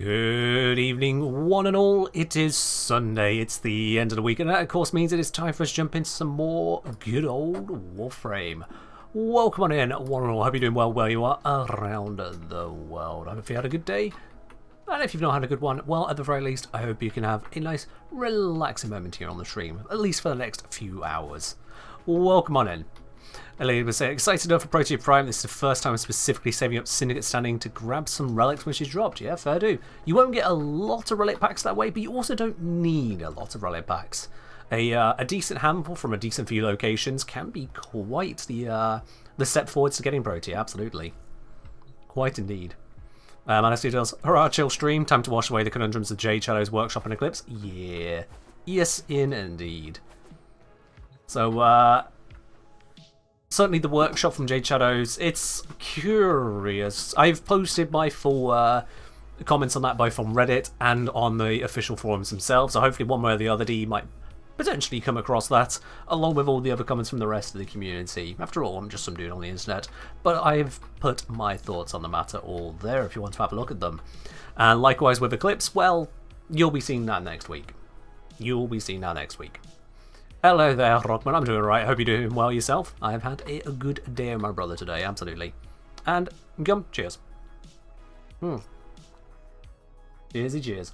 Good evening, one and all. It is Sunday, it's the end of the week, and that of course means it is time for us to jump into some more good old Warframe. Welcome on in, one and all. Hope you're doing well where you are around the world. I hope you had a good day, and if you've not had a good one, well, at the very least, I hope you can have a nice, relaxing moment here on the stream, at least for the next few hours. Welcome on in. Elliot was excited enough for Protea Prime. This is the first time I'm specifically saving up Syndicate standing to grab some relics when she's dropped. Yeah, fair do. You won't get a lot of relic packs that way, but you also don't need a lot of relic packs. A decent handful from a decent few locations can be quite the step forwards to getting Protea, absolutely. Quite indeed. Manasty does, hurrah, chill stream. Time to wash away the conundrums of Jade Shadow's workshop and Eclipse. Yeah. Yes, indeed. So, certainly the workshop from Jade Shadows, it's curious. I've posted my full comments on that both on Reddit and on the official forums themselves, so hopefully one way or the other D might potentially come across that, along with all the other comments from the rest of the community. After all, I'm just some dude on the internet, but I've put my thoughts on the matter all there if you want to have a look at them. And likewise with Eclipse, well, you'll be seeing that next week. You'll be seeing that next week. Hello there, Rockman. I'm doing alright. Hope you're doing well yourself. I've had a good day, my brother, today. Absolutely. And gum. Cheers. Cheersy cheers.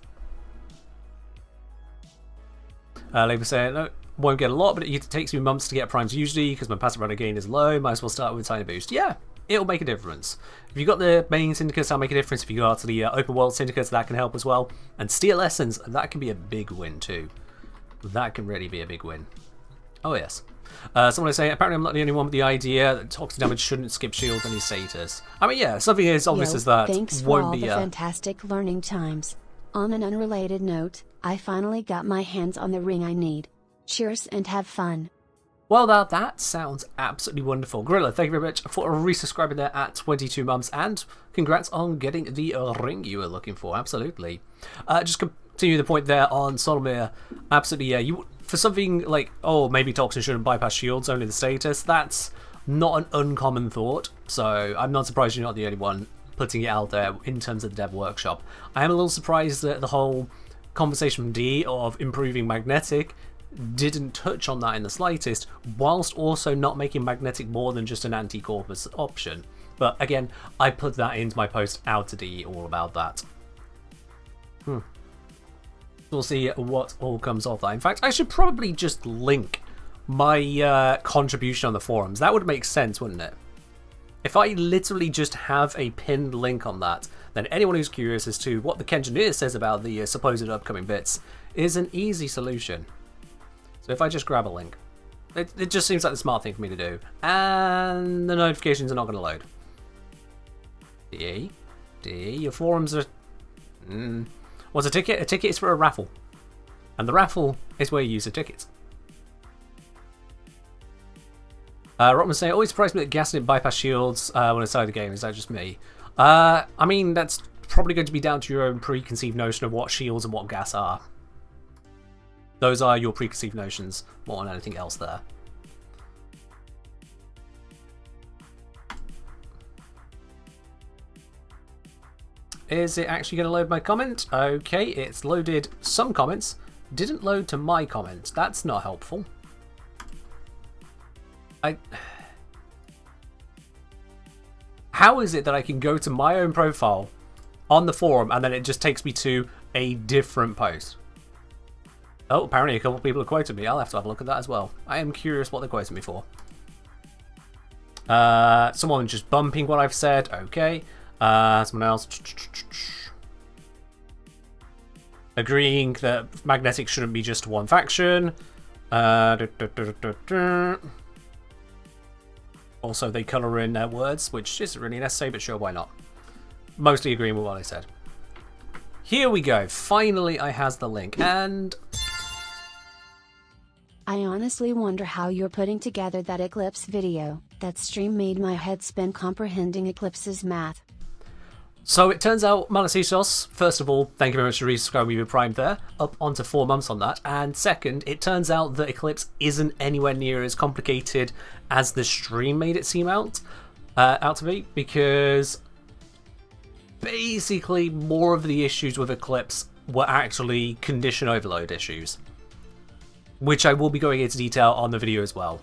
Labour saying, no, won't get a lot, but it takes me months to get primes usually because my passive run gain is low. Might as well start with a tiny boost. Yeah, it'll make a difference. If you've got the main syndicates, that'll make a difference. If you go out to the open world syndicates, that can help as well. And Steel Essence, that can be a big win too. That can really be a big win. Oh yes. Someone is saying, apparently I'm not the only one with the idea that toxic damage shouldn't skip shield any status. I mean, yeah, something as obvious as that thanks for won't all be the fantastic learning times. On an unrelated note, I finally got my hands on the ring I need. Cheers and have fun. Well, that sounds absolutely wonderful. Gorilla, thank you very much for resubscribing there at 22 months, and congrats on getting the ring you were looking for. Absolutely. Just continue the point there on Solomir. Absolutely, yeah. You for something like, oh, maybe Toxin shouldn't bypass shields, only the status. That's not an uncommon thought. So I'm not surprised you're not the only one putting it out there in terms of the dev workshop. I am a little surprised that the whole conversation from D of improving magnetic didn't touch on that in the slightest, whilst also not making magnetic more than just an anti-corpus option. But again, I put that into my post out to D all about that. We'll see what all comes of that. In fact, I should probably just link my contribution on the forums. That would make sense, wouldn't it? If I literally just have a pinned link on that, then anyone who's curious as to what the Kengineer says about the supposed upcoming bits is an easy solution. So if I just grab a link, it just seems like the smart thing for me to do. And the notifications are not going to load. D, your forums are... What's a ticket? A ticket is for a raffle. And the raffle is where you use the tickets. Rockman saying, always surprised me that gas didn't bypass shields when inside the game. Is that just me? I mean, that's probably going to be down to your own preconceived notion of what shields and what gas are. Those are your preconceived notions more than anything else there. Is it actually going to load my comment? Okay, it's loaded some comments. Didn't load to my comment. That's not helpful. How is it that I can go to my own profile on the forum and then it just takes me to a different post? Oh, apparently a couple of people have quoted me. I'll have to have a look at that as well. I am curious what they're quoting me for. Someone just bumping what I've said. Okay. Someone else agreeing that magnetic shouldn't be just one faction. Also, they colour in their words, which isn't really necessary, but sure, why not? Mostly agreeing with what I said. Here we go. Finally, I has the link, and I honestly wonder how you're putting together that Eclipse video. That stream made my head spin comprehending Eclipse's math. So it turns out, Malasisos, first of all, thank you very much for resubscribing with your Prime there, up onto 4 months on that. And second, it turns out that Eclipse isn't anywhere near as complicated as the stream made it seem out to be, because basically more of the issues with Eclipse were actually condition overload issues, which I will be going into detail on the video as well.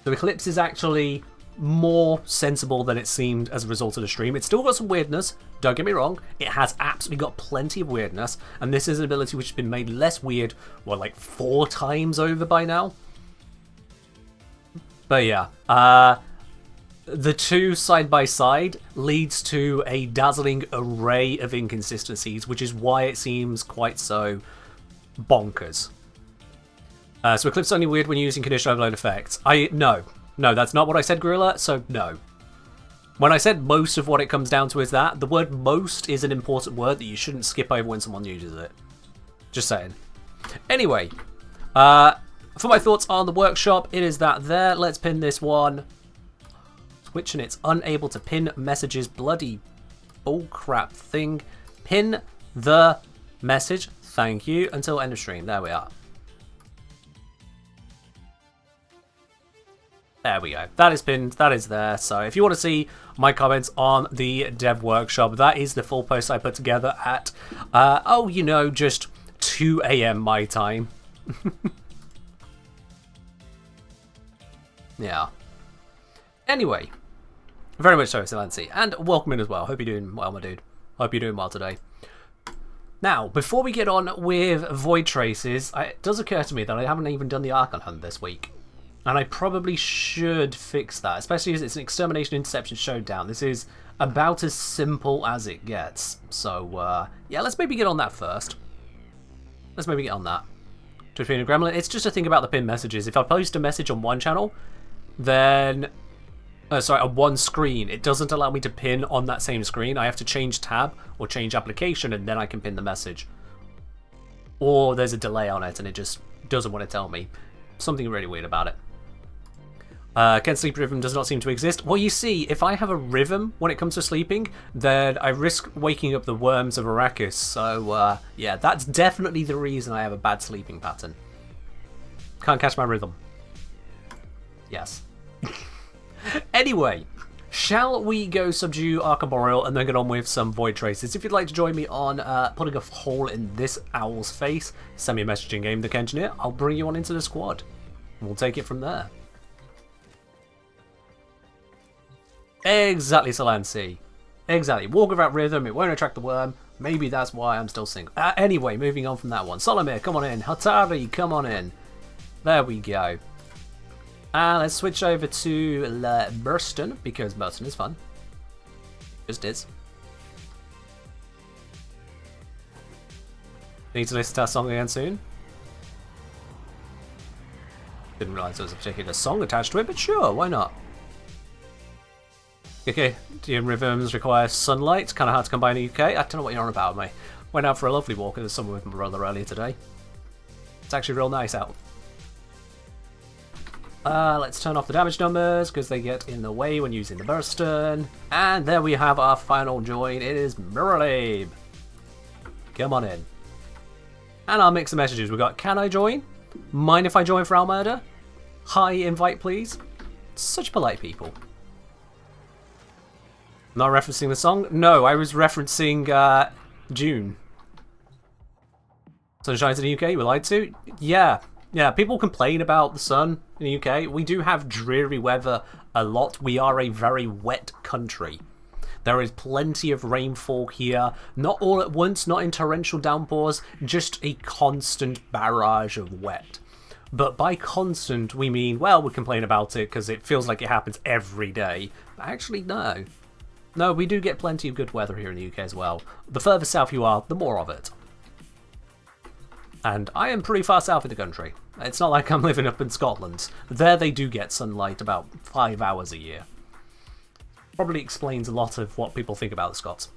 So Eclipse is actually more sensible than it seemed as a result of the stream. It's still got some weirdness, don't get me wrong. It has absolutely got plenty of weirdness, and this is an ability which has been made less weird, what, like 4 times over by now? But yeah, the two side by side leads to a dazzling array of inconsistencies, which is why it seems quite so bonkers. So Eclipse is only weird when using condition overload effects. No, that's not what I said, Gorilla, so no. When I said most of what it comes down to is that, the word most is an important word that you shouldn't skip over when someone uses it. Just saying. Anyway, for my thoughts on the workshop, it is that there. Let's pin this one. Switch and it's unable to pin messages. Bloody bullcrap thing. Pin the message. Thank you. Until end of stream. There we are. There we go. That is pinned. That is there. So if you want to see my comments on the dev workshop, that is the full post I put together at, just 2 AM my time. Yeah. Anyway, very much so, Silency. And welcome in as well. Hope you're doing well, my dude. Hope you're doing well today. Now, before we get on with Void Traces, it does occur to me that I haven't even done the Archon Hunt this week. And I probably should fix that, especially as it's an Extermination Interception Showdown. This is about as simple as it gets. So, yeah, let's maybe get on that first. Let's maybe get on that. Twitch Pin and Gremlin. It's just a thing about the pin messages. If I post a message on one channel, then... on one screen, it doesn't allow me to pin on that same screen. I have to change tab or change application, and then I can pin the message. Or there's a delay on it, and it just doesn't want to tell me. Something really weird about it. Ken's sleep rhythm does not seem to exist. Well, you see, if I have a rhythm when it comes to sleeping, then I risk waking up the worms of Arrakis. So, yeah, that's definitely the reason I have a bad sleeping pattern. Can't catch my rhythm. Yes. Anyway, shall we go subdue Archon and then get on with some Void Traces? If you'd like to join me on putting a hole in this owl's face, send me a message in game, the Engineer. I'll bring you on into the squad. We'll take it from there. Exactly, Salancy. Exactly. Walk without rhythm, it won't attract the worm. Maybe that's why I'm still single. Anyway, moving on from that one. Solomir, come on in. Hatari, come on in. There we go. Let's switch over to Burston, because Burston is fun. Just is. Need to listen to our song again soon. Didn't realise there was a particular song attached to it, but sure, why not? Okay, DM rhythms require sunlight. Kind of hard to come by in the UK. I don't know what you're on about, mate. Went out for a lovely walk in the summer with my brother earlier today. It's actually real nice out. Let's turn off the damage numbers because they get in the way when using the Burston. And there we have our final join. It is Miralabe. Come on in. And I'll mix the messages. We've got, can I join? Mind if I join for Almurder? Hi, invite please. Such polite people. Not referencing the song? No, I was referencing June. Sunshine in the UK, we lied to? Yeah. Yeah, people complain about the sun in the UK. We do have dreary weather a lot. We are a very wet country. There is plenty of rainfall here. Not all at once, not in torrential downpours, just a constant barrage of wet. But by constant, we mean, well, we complain about it because it feels like it happens every day. But actually, no. No, we do get plenty of good weather here in the UK as well. The further south you are, the more of it. And I am pretty far south of the country. It's not like I'm living up in Scotland. There they do get sunlight about 5 hours a year. Probably explains a lot of what people think about the Scots.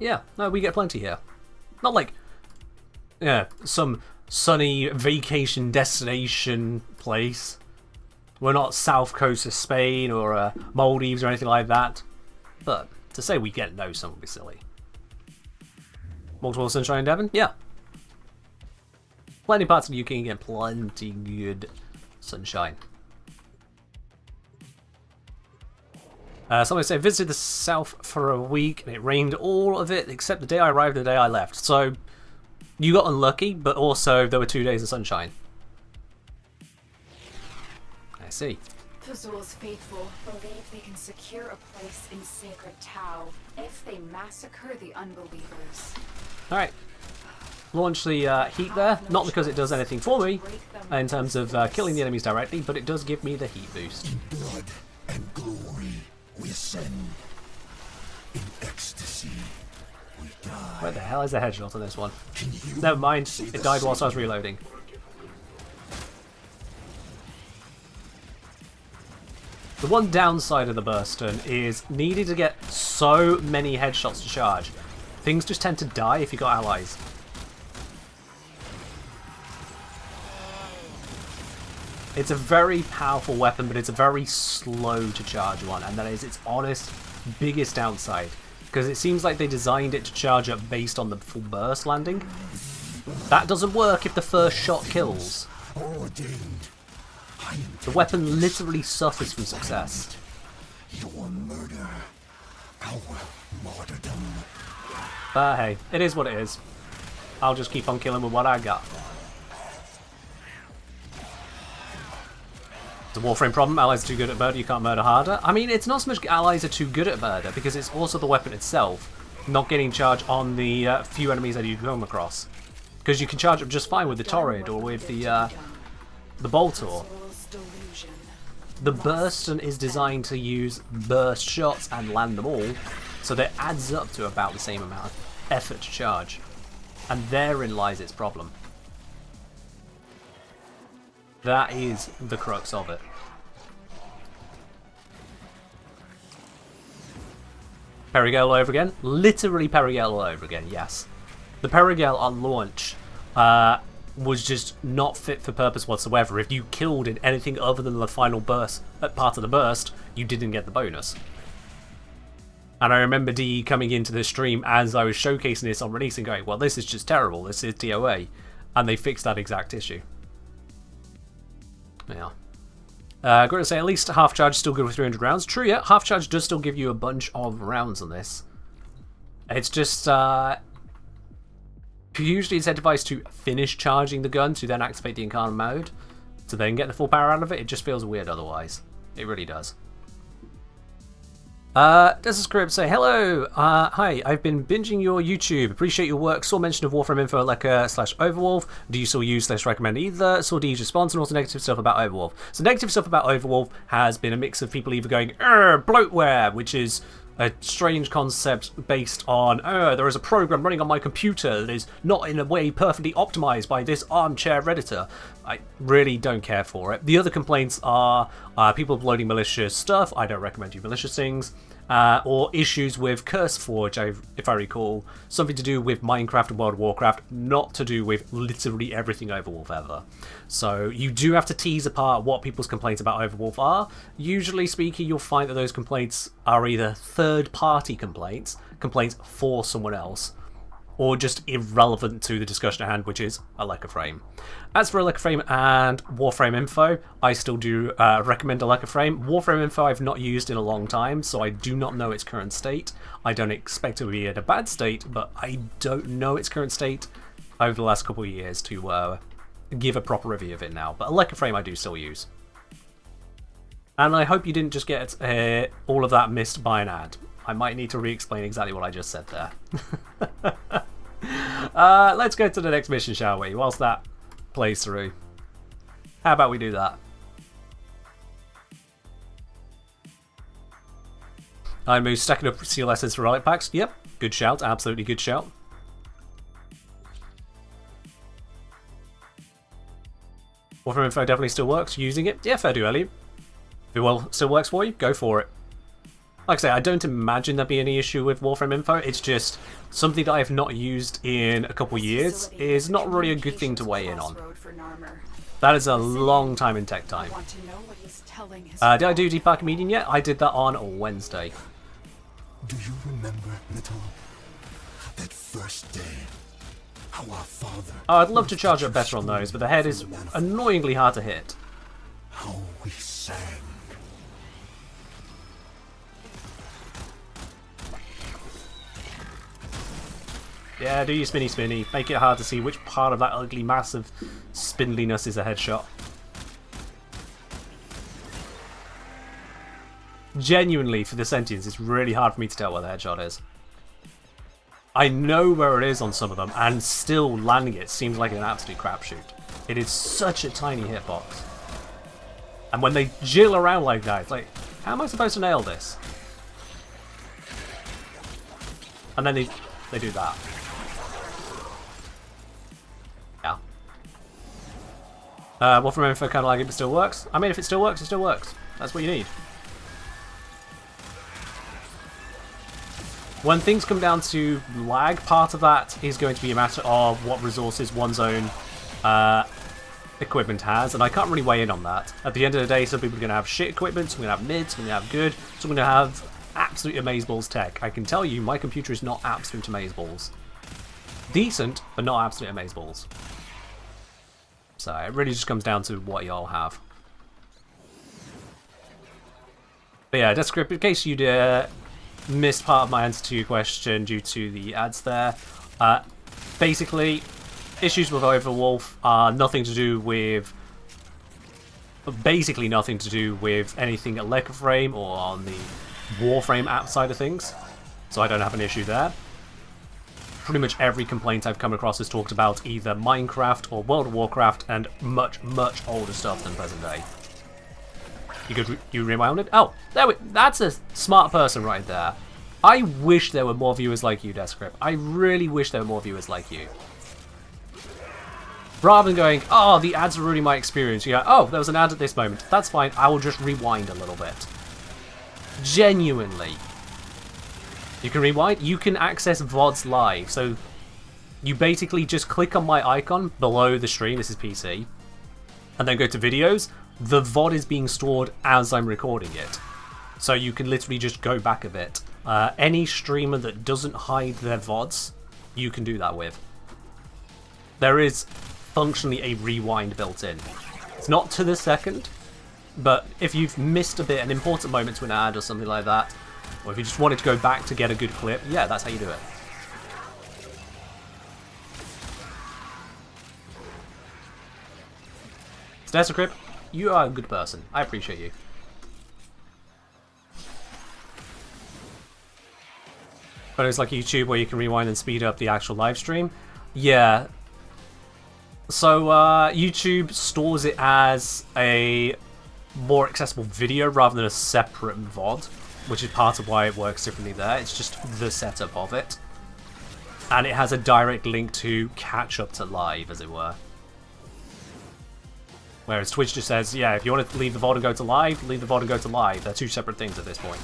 Yeah, no, we get plenty here. Not like, yeah, some sunny vacation destination place. We're not south coast of Spain or Maldives or anything like that. But to say we get no sun would be silly. Multiple sunshine in Devon? Yeah. Plenty of parts of the UK can get plenty good sunshine. Somebody said, visited the south for a week and it rained all of it except the day I arrived and the day I left. So you got unlucky, but also there were 2 days of sunshine. I see. Fazul's faithful believe they can secure a place in Sacred Tau if they massacre the unbelievers. Alright. Launch the heat there, not because it does anything for me in terms of killing the enemies directly, but it does give me the heat boost. In blood and glory we ascend. In ecstasy we die. Where the hell is the headshot on this one? Never mind, it died whilst I was reloading. The one downside of the Burstun is needing to get so many headshots to charge. Things just tend to die if you got allies. It's a very powerful weapon, but it's a very slow to charge one, and that is its honest biggest downside. Because it seems like they designed it to charge up based on the full burst landing. That doesn't work if the first shot kills. The weapon literally suffers from success. Your murder, our martyrdom. But hey, it is what it is. I'll just keep on killing with what I got. It's a Warframe problem. Allies are too good at murder, you can't murder harder. I mean, it's not so much allies are too good at murder, because it's also the weapon itself not getting charged on the few enemies that you come across. Because you can charge up just fine with the Torrid or with the Boltor. The Burstun is designed to use burst shots and land them all, so that adds up to about the same amount of effort to charge. And therein lies its problem. That is the crux of it. Perigale all over again? Literally Perigale all over again, yes. The Perigale on launch was just not fit for purpose whatsoever. If you killed in anything other than the final burst, part of the burst, you didn't get the bonus. And I remember DE coming into the stream as I was showcasing this on release and going, well, this is just terrible, this is DOA. And they fixed that exact issue. Yeah. Got to say, at least half charge is still good with 300 rounds. True, yeah, half charge does still give you a bunch of rounds on this. It's just usually incentivized to finish charging the gun to then activate the Incarnate mode to then get the full power out of it. It just feels weird otherwise. It really does. This is Script say, hello, hi, I've been binging your YouTube, appreciate your work, saw mention of Warframe info at Lekka/Overwolf, do you still use/recommend either, saw DE's response and also negative stuff about Overwolf. So negative stuff about Overwolf has been a mix of people either going, bloatware, which is a strange concept based on, there is a program running on my computer that is not in a way perfectly optimized by this armchair Redditor. I really don't care for it. The other complaints are people uploading malicious stuff, I don't recommend you malicious things, or issues with CurseForge, if I recall, something to do with Minecraft and World of Warcraft, not to do with literally everything Overwolf ever. So you do have to tease apart what people's complaints about Overwolf are. Usually speaking, you'll find that those complaints are either third-party complaints for someone else, or just irrelevant to the discussion at hand, which is a Lekka. As for a Lekka and Warframe info, I still do recommend a Lekka. Warframe info I've not used in a long time, so I do not know its current state. I don't expect it to be in a bad state, but I don't know its current state over the last couple of years to give a proper review of it now. But a Lekka I do still use. And I hope you didn't just get all of that missed by an ad. I might need to re-explain exactly what I just said there. Let's go to the next mission, shall we? Whilst that plays through. How about we do that? I'm stacking up CLSs for relic packs. Yep, good shout. Absolutely good shout. Warframe info definitely still works. Using it? Yeah, fair do, Elliot. If it still works for you, go for it. Like I say, I don't imagine there'd be any issue with Warframe info. It's just something that I have not used in a couple years is not really a good thing to weigh in on. That is a long time in tech time. Did I do Deep Park Median yet? I did that on Wednesday. Do you remember, little, that first day? How our father... Oh, I'd love to charge up better on those, but the head is annoyingly hard to hit. How we sang. Yeah, do your spinny spinny. Make it hard to see which part of that ugly mass of spindliness is a headshot. Genuinely, for the sentience, it's really hard for me to tell where the headshot is. I know where it is on some of them, and still landing it seems like an absolute crapshoot. It is such a tiny hitbox. And when they jill around like that, it's like, how am I supposed to nail this? And then they do that. Yeah. Warframe info kind of like it still works. I mean, if it still works, it still works. That's what you need. When things come down to lag, part of that is going to be a matter of what resources one's own equipment has, and I can't really weigh in on that. At the end of the day, some people are going to have shit equipment, some are going to have mid, some are going to have good, some are going to have absolute amazeballs tech. I can tell you, my computer is not absolute amazeballs. Decent, but not absolute amazeballs. So it really just comes down to what y'all have. But yeah, Descript, in case you'd missed part of my answer to your question due to the ads there, basically, issues with Overwolf are nothing to do with, basically nothing to do with anything at Warframe or on the Warframe app side of things, so I don't have an issue there. Pretty much every complaint I've come across has talked about either Minecraft or World of Warcraft and much, much older stuff than present day. You rewound it? Oh, that's a smart person right there. I wish there were more viewers like you, Descript. I really wish there were more viewers like you. Rather than going, oh, the ads are ruining my experience. You go, oh, there was an ad at this moment. That's fine. I will just rewind a little bit. Genuinely. You can rewind. You can access VODs live. So you basically just click on my icon below the stream. This is PC. And then go to videos. The VOD is being stored as I'm recording it. So you can literally just go back a bit. Any streamer that doesn't hide their VODs, you can do that with. There is functionally a rewind built in. It's not to the second, but if you've missed a bit, an important moment to an ad or something like that, or if you just wanted to go back to get a good clip, yeah, that's how you do it. Descrip, you are a good person. I appreciate you. But it's like YouTube where you can rewind and speed up the actual live stream. Yeah. So YouTube stores it as a more accessible video rather than a separate VOD, which is part of why it works differently there. It's just the setup of it. And it has a direct link to catch up to live, as it were. Whereas Twitch just says, yeah, if you want to leave the VOD and go to live, leave the VOD and go to live. They're two separate things at this point.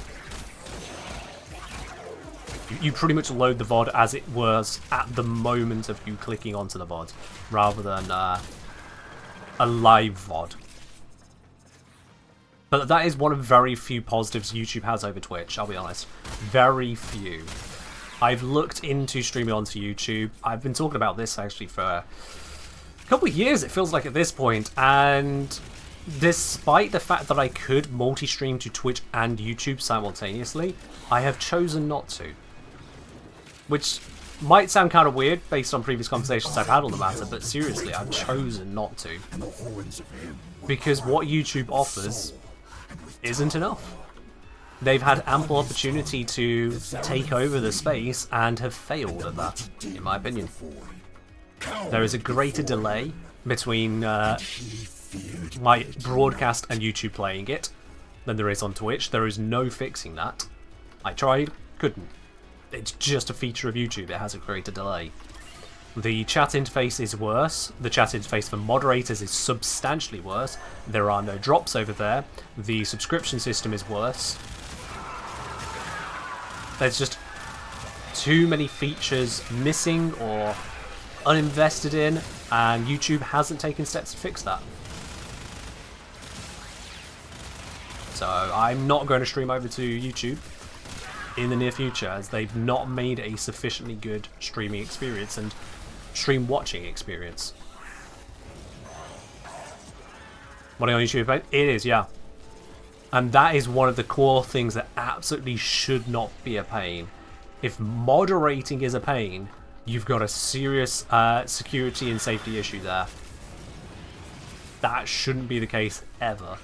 You pretty much load the VOD as it was at the moment of you clicking onto the VOD, rather than a live VOD. But that is one of very few positives YouTube has over Twitch, I'll be honest. Very few. I've looked into streaming onto YouTube. I've been talking about this actually for a couple of years, it feels like at this point, and despite the fact that I could multi-stream to Twitch and YouTube simultaneously, I have chosen not to. Which might sound kind of weird based on previous conversations I've had on the matter, but seriously, I've chosen not to. Because what YouTube offers isn't enough. They've had ample opportunity to take over the space and have failed at that, in my opinion. There is a greater delay between my broadcast and YouTube playing it than there is on Twitch. There is no fixing that. I tried, couldn't. It's just a feature of YouTube. It has a greater delay. The chat interface is worse. The chat interface for moderators is substantially worse. There are no drops over there. The subscription system is worse. There's just too many features missing or uninvested in, and YouTube hasn't taken steps to fix that. So I'm not going to stream over to YouTube in the near future, as they've not made a sufficiently good streaming experience and stream watching experience. What on YouTube? It is, yeah. And that is one of the core things that absolutely should not be a pain. If moderating is a pain, you've got a serious security and safety issue there. That shouldn't be the case ever.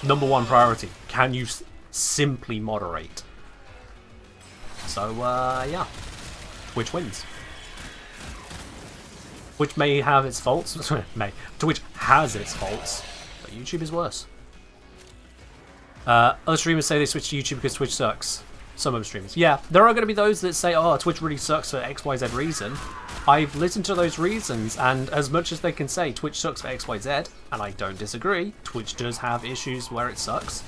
Number one priority, can you simply moderate? So, yeah. Twitch wins. Twitch may have its faults. Twitch has its faults, but YouTube is worse. Other streamers say they switch to YouTube because Twitch sucks. Some other streamers. Yeah, there are going to be those that say, oh, Twitch really sucks for XYZ reason. I've listened to those reasons, and as much as they can say Twitch sucks for XYZ, and I don't disagree, Twitch does have issues where it sucks.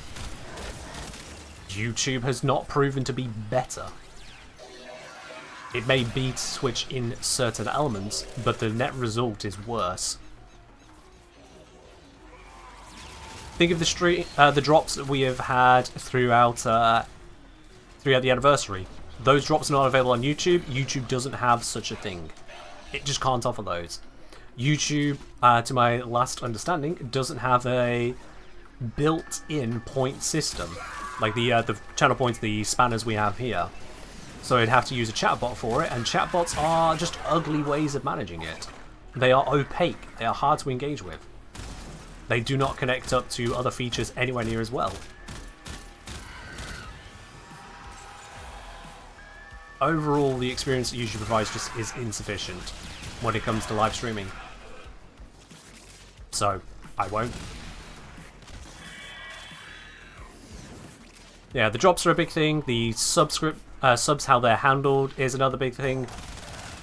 YouTube has not proven to be better. It may beat Twitch in certain elements, but the net result is worse. Think of the drops that we have had throughout the anniversary. Those drops are not available on YouTube. YouTube doesn't have such a thing. It just can't offer those. YouTube, to my last understanding, doesn't have a built-in point system. Like the channel points, the spanners we have here. So you'd have to use a chatbot for it, and chatbots are just ugly ways of managing it. They are opaque. They are hard to engage with. They do not connect up to other features anywhere near as well. Overall, the experience that YouTube provides just is insufficient when it comes to live streaming. So, I won't. Yeah, the drops are a big thing. The subs, how they're handled is another big thing.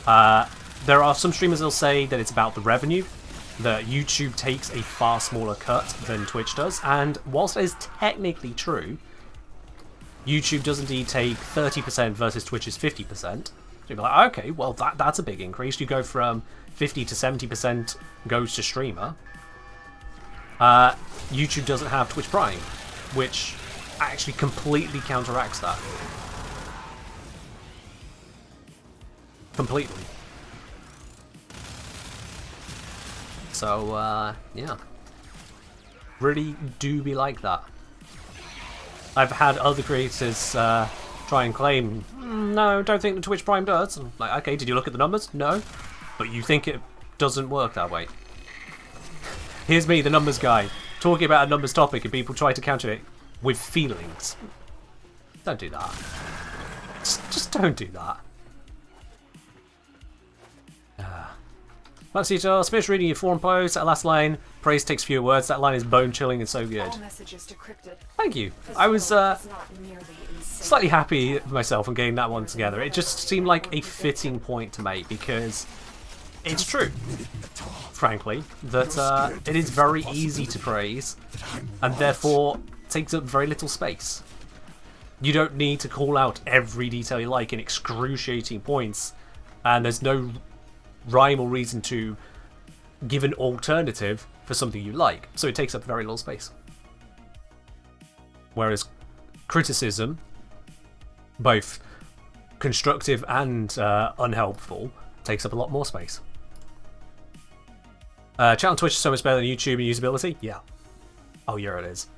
There are some streamers that'll say that it's about the revenue, that YouTube takes a far smaller cut than Twitch does, and whilst it is technically true, YouTube does indeed take 30% versus Twitch's 50%. So you'll be like, okay, well that's a big increase. You go from 50 to 70% goes to streamer. YouTube doesn't have Twitch Prime, which actually completely counteracts that. Completely. So, yeah. Really do be like that. I've had other creators try and claim, no, don't think the Twitch Prime does. I'm like, okay, did you look at the numbers? No. But you think it doesn't work that way. Here's me, the numbers guy, talking about a numbers topic and people try to counter it with feelings. Don't do that. Just don't do that. Maxito, Spirits reading your forum post. That last line, praise takes fewer words. That line is bone-chilling and so good. All messages decrypted. Thank you. I was slightly happy with myself on getting that one together. It just seemed like a fitting point to make because it's true, frankly, that it is very easy to praise and therefore takes up very little space. You don't need to call out every detail you like in excruciating points, and there's no rhyme or reason to give an alternative for something you like, so it takes up very little space. Whereas criticism, both constructive and unhelpful, takes up a lot more space. Chat on Twitch is so much better than YouTube in usability? Yeah. Oh yeah, it is.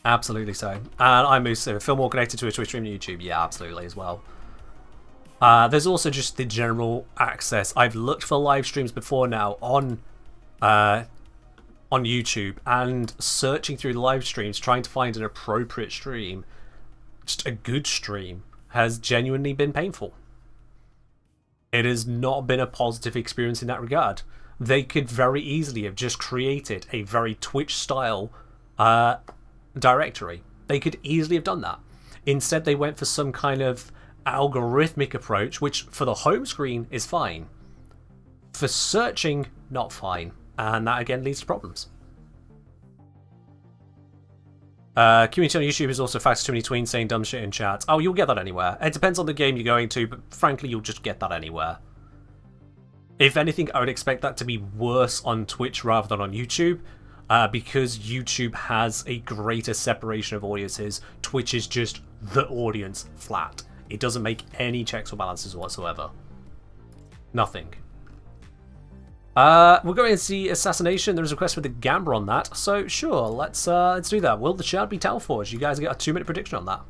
Absolutely so. And I feel more connected to a Twitch stream than YouTube. Yeah, absolutely as well. There's also just the general access. I've looked for live streams before now on YouTube, and searching through the live streams, trying to find an appropriate stream, just a good stream, has genuinely been painful. It has not been a positive experience in that regard. They could very easily have just created a very Twitch-style directory. They could easily have done that. Instead, they went for some kind of algorithmic approach, which for the home screen is fine. For searching, not fine. And that again leads to problems. Community on YouTube is also fast too many tweens saying dumb shit in chat. Oh, you'll get that anywhere. It depends on the game you're going to, but frankly, you'll just get that anywhere. If anything, I would expect that to be worse on Twitch rather than on YouTube, because YouTube has a greater separation of audiences. Twitch is just the audience flat. It doesn't make any checks or balances whatsoever. Nothing. We're going to see Assassination. There's a request for the Gambler on that. So, sure, let's do that. Will the shard be Talforged? You guys get a 2-minute prediction on that.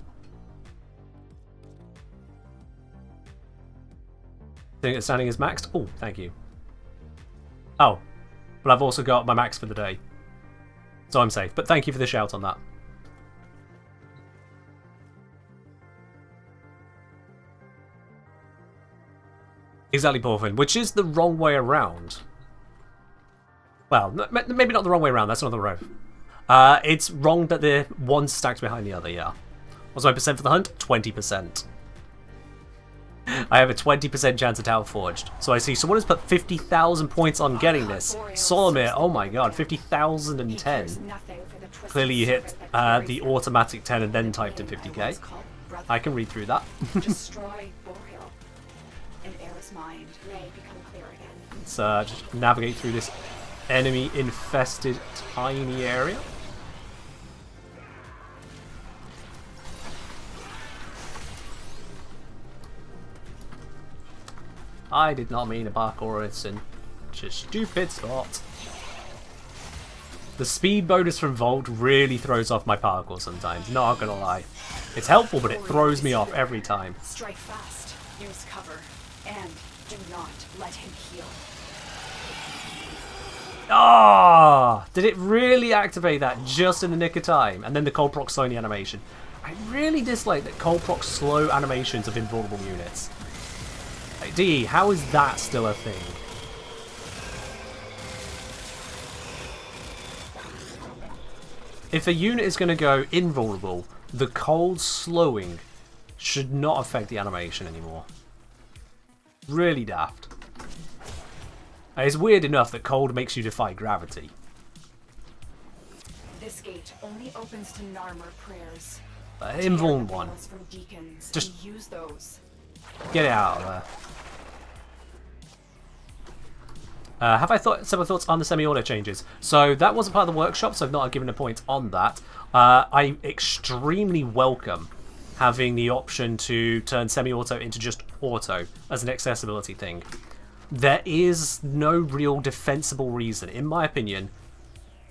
Think that standing is maxed? Oh, thank you. Oh, but I've also got my max for the day. So I'm safe. But thank you for the shout on that. Exactly, Porfin, which is the wrong way around. Well, maybe not the wrong way around, that's another row. It's wrong that the one's stacked behind the other, yeah. What's my percent for the hunt? 20%. I have a 20% chance at Outforged. So I see someone has put 50,000 points on getting this. Solomir, oh my god, 50,010. Clearly you hit the automatic 10 and then typed in 50k. I can read through that. Let's just navigate through this enemy-infested tiny area. I did not mean to parkour it in such a stupid spot. The speed bonus from Vault really throws off my parkour sometimes, not gonna lie. It's helpful, but it throws me off every time. Strike fast, use cover, and do not let him heal. Ah! Did it really activate that just in the nick of time? And then the cold proc slowing the animation. I really dislike that cold proc slow animations of invulnerable units. Like, DE, how is that still a thing? If a unit is going to go invulnerable, the cold slowing should not affect the animation anymore. Really daft. It's weird enough that cold makes you defy gravity. This gate only opens to Narmer prayers. Invuln one. Just use those. Get it out of there. Have I several thoughts on the semi-auto changes? So that wasn't part of the workshop, so I've not given a point on that. I extremely welcome having the option to turn semi-auto into just auto as an accessibility thing. There is no real defensible reason, in my opinion,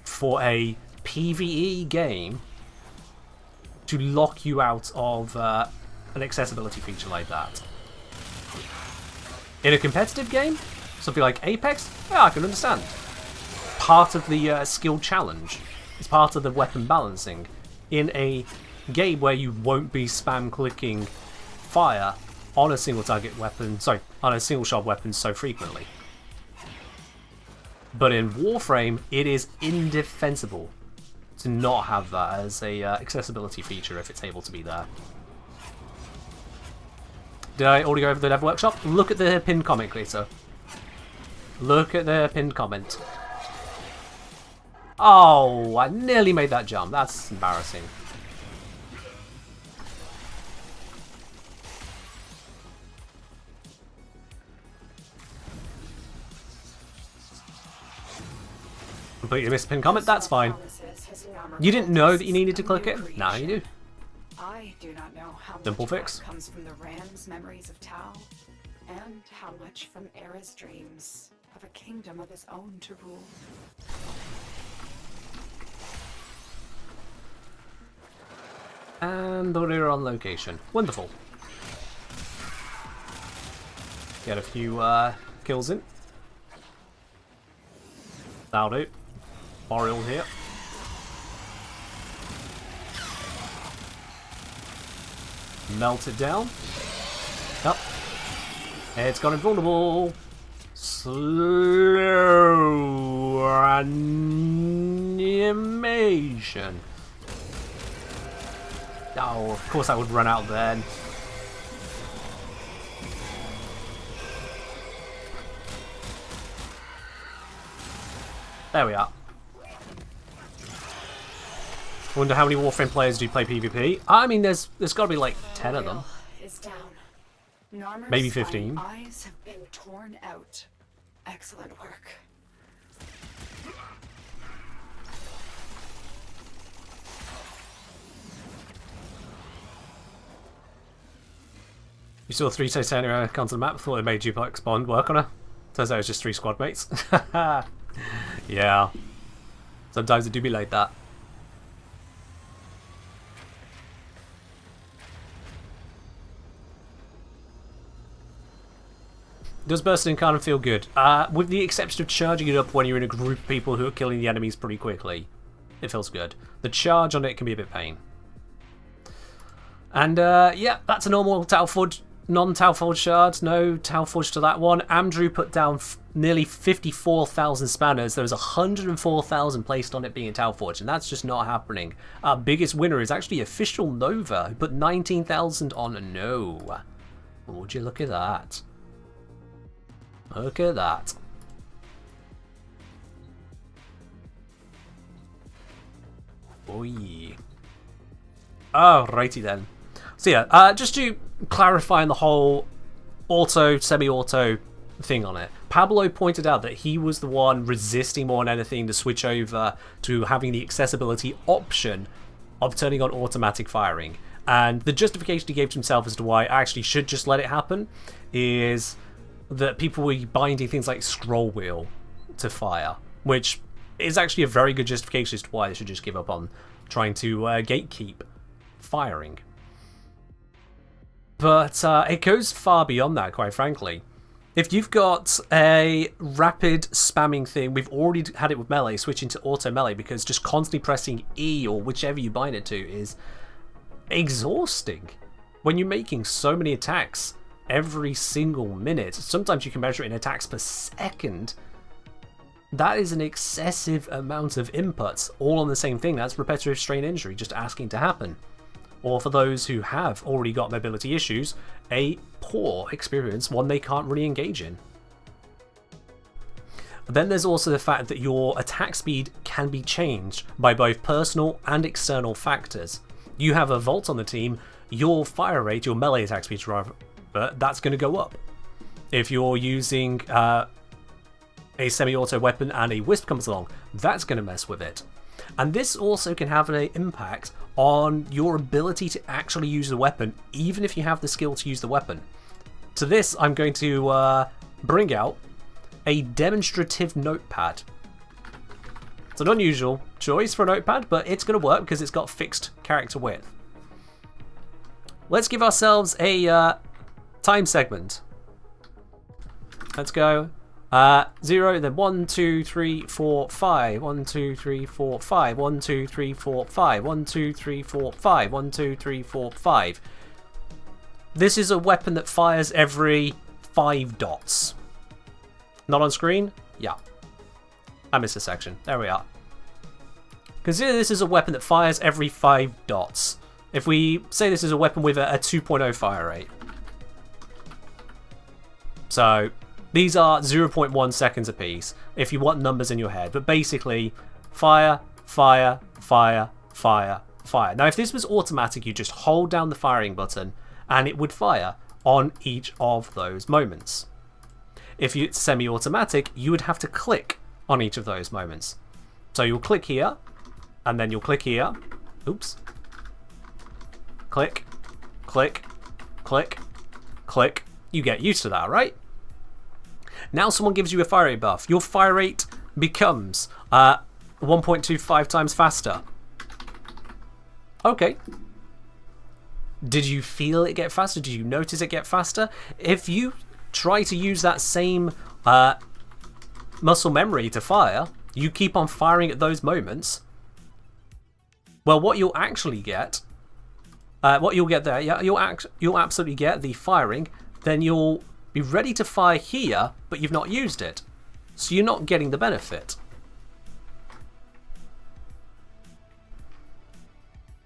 for a PvE game to lock you out of an accessibility feature like that. In a competitive game, something like Apex, yeah, I can understand. Part of the skill challenge. It's part of the weapon balancing. In a game where you won't be spam clicking fire on a single target weapon, sorry, on a single shot weapon so frequently. But in Warframe, it is indefensible to not have that as a accessibility feature if it's able to be there. Did I already go over the dev workshop? Look at the pinned comment, Creator. Look at the pinned comment. Oh, I nearly made that jump. That's embarrassing. Completely missed a pinned comment. That's fine. You didn't know that you needed to click it? Now you do. I do not know how Simple much fix. comes from the Ram's memories of Tau, and how much from Era's dreams of a kingdom of his own to rule. And we're on location. Wonderful. Get a few kills in. That'll do. Boreal here. Melt it down. Yep. It's gone invulnerable. Slow animation. Oh, of course I would run out then. There we are. Wonder how many Warframe players do play PvP. I mean, there's got to be like 10 of them. Is down. Narmer's Maybe 15. eyes have been torn out. Excellent work. You saw 3 Titania come to the map, thought it made Duplex Bond work on her. Turns out it was just 3 squad mates. Yeah. Sometimes it do be like that. Does bursting kind of feel good? With the exception of charging it up when you're in a group of people who are killing the enemies pretty quickly. It feels good. The charge on it can be a bit pain. And yeah, that's a normal Talforge, non-Talforge shard. No Talforge to that one. Andrew put down nearly 54,000 spanners. There was 104,000 placed on it being Talforge, and that's just not happening. Our biggest winner is actually Official Nova, who put 19,000 on No. Would you look at that? Look at that. Oh yeah. Oh, righty then. So yeah, just to clarify on the whole auto, semi-auto thing on it, Pablo pointed out that he was the one resisting more than anything to switch over to having the accessibility option of turning on automatic firing. And the justification he gave to himself as to why I actually should just let it happen is that people were binding things like scroll wheel to fire, which is actually a very good justification as to why they should just give up on trying to gatekeep firing. But it goes far beyond that, quite frankly. If you've got a rapid spamming thing, we've already had it with melee, switching to auto melee, because just constantly pressing E or whichever you bind it to is exhausting. When you're making so many attacks every single minute, sometimes you can measure it in attacks per second, that is an excessive amount of inputs, all on the same thing. That's repetitive strain injury just asking to happen. Or for those who have already got mobility issues, a poor experience, one they can't really engage in. Then there's also the fact that your attack speed can be changed by both personal and external factors. You have a Vault on the team, your fire rate, your melee attack speed rather, that's going to go up. If you're using a semi-auto weapon and a Wisp comes along, that's going to mess with it. And this also can have an impact on your ability to actually use the weapon, even if you have the skill to use the weapon. To this, I'm going to bring out a demonstrative notepad. It's an unusual choice for a notepad, but it's going to work because it's got fixed character width. Let's give ourselves a time segment. Let's go 0, then 1, 2, 3, 4, 5. 1, 2, 3, 4, 5. 1, 2, 3, 4, 5. 1, 2, 3, 4, 5. 1, 2, 3, 4, 5. This is a weapon that fires every 5 dots. Not on screen? Yeah. I missed a section. There we are. Consider this is a weapon that fires every 5 dots. If we say this is a weapon with a 2.0 fire rate. So these are 0.1 seconds apiece, if you want numbers in your head. But basically, fire, fire, fire, fire, fire. Now, if this was automatic, you just hold down the firing button, and it would fire on each of those moments. If it's semi-automatic, you would have to click on each of those moments. So you'll click here, and then you'll click here. Oops. Click, click, click, click. You get used to that, right? Now someone gives you a fire rate buff. Your fire rate becomes 1.25 times faster. Okay. Did you feel it get faster? Did you notice it get faster? If you try to use that same muscle memory to fire, you keep on firing at those moments, well, what you'll actually get, what you'll get there, yeah, you'll absolutely get the firing, then you'll be ready to fire here, but you've not used it. So you're not getting the benefit.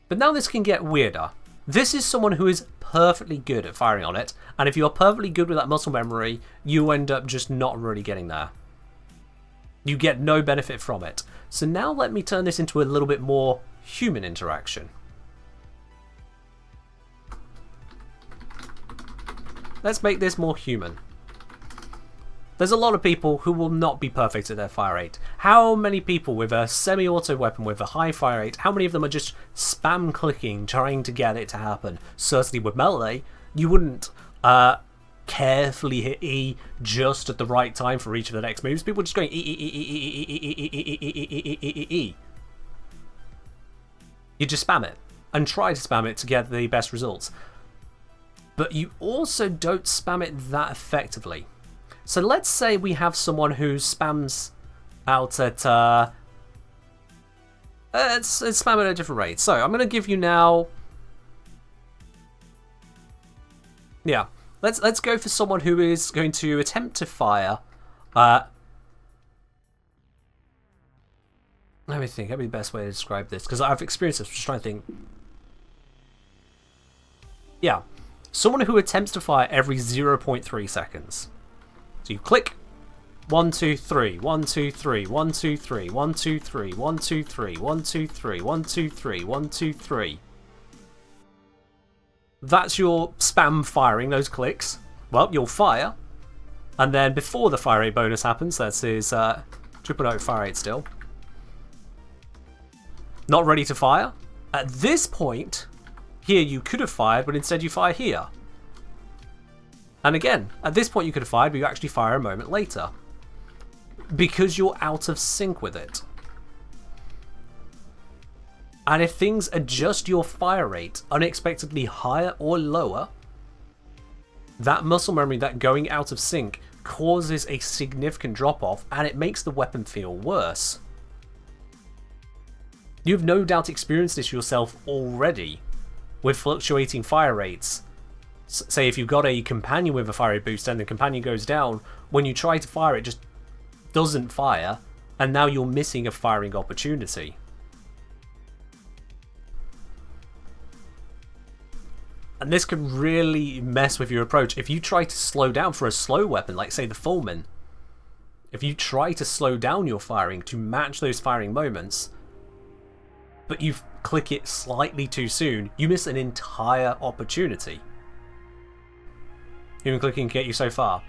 But now this can get weirder. This is someone who is perfectly good at firing on it, and if you're perfectly good with that muscle memory, you end up just not really getting there. You get no benefit from it. So now let me turn this into a little bit more human interaction. Let's make this more human. There's a lot of people who will not be perfect at their fire rate. How many people with a semi-auto weapon with a high fire rate, how many of them are just spam clicking trying to get it to happen? Certainly with melee, you wouldn't carefully hit E just at the right time for each of the next moves. People are just going E. You just spam it and try to spam it to get the best results. But you also don't spam it that effectively. So let's say we have someone who spams out at it's spam at a different rate. So I'm going to give you now. Yeah, let's go for someone who is going to attempt to fire. Let me think. That'd be the best way to describe this because I've experienced this. Just trying to think. Yeah, someone who attempts to fire every 0.3 seconds. So you click. 1, 2, 3, 1, 2, 3, 1, 2, 3, 1, 2, 3, 1, 2, 3, 1, 2, 3, 1, 2, 3, 1, 2, 3. That's your spam firing, those clicks. Well, you'll fire. And then before the fire rate bonus happens, that's his 0.0 fire rate still. Not ready to fire. At this point, here you could have fired, but instead you fire here. And again, at this point you could have fired, but you actually fire a moment later. Because you're out of sync with it. And if things adjust your fire rate unexpectedly higher or lower, that muscle memory, that going out of sync, causes a significant drop-off and it makes the weapon feel worse. You've no doubt experienced this yourself already with fluctuating fire rates. Say if you've got a companion with a fire rate boost and the companion goes down, when you try to fire it just doesn't fire, and now you're missing a firing opportunity. And this can really mess with your approach. If you try to slow down for a slow weapon, like say the Fulmin, if you try to slow down your firing to match those firing moments, but you click it slightly too soon, you miss an entire opportunity. Human clicking can get you so far.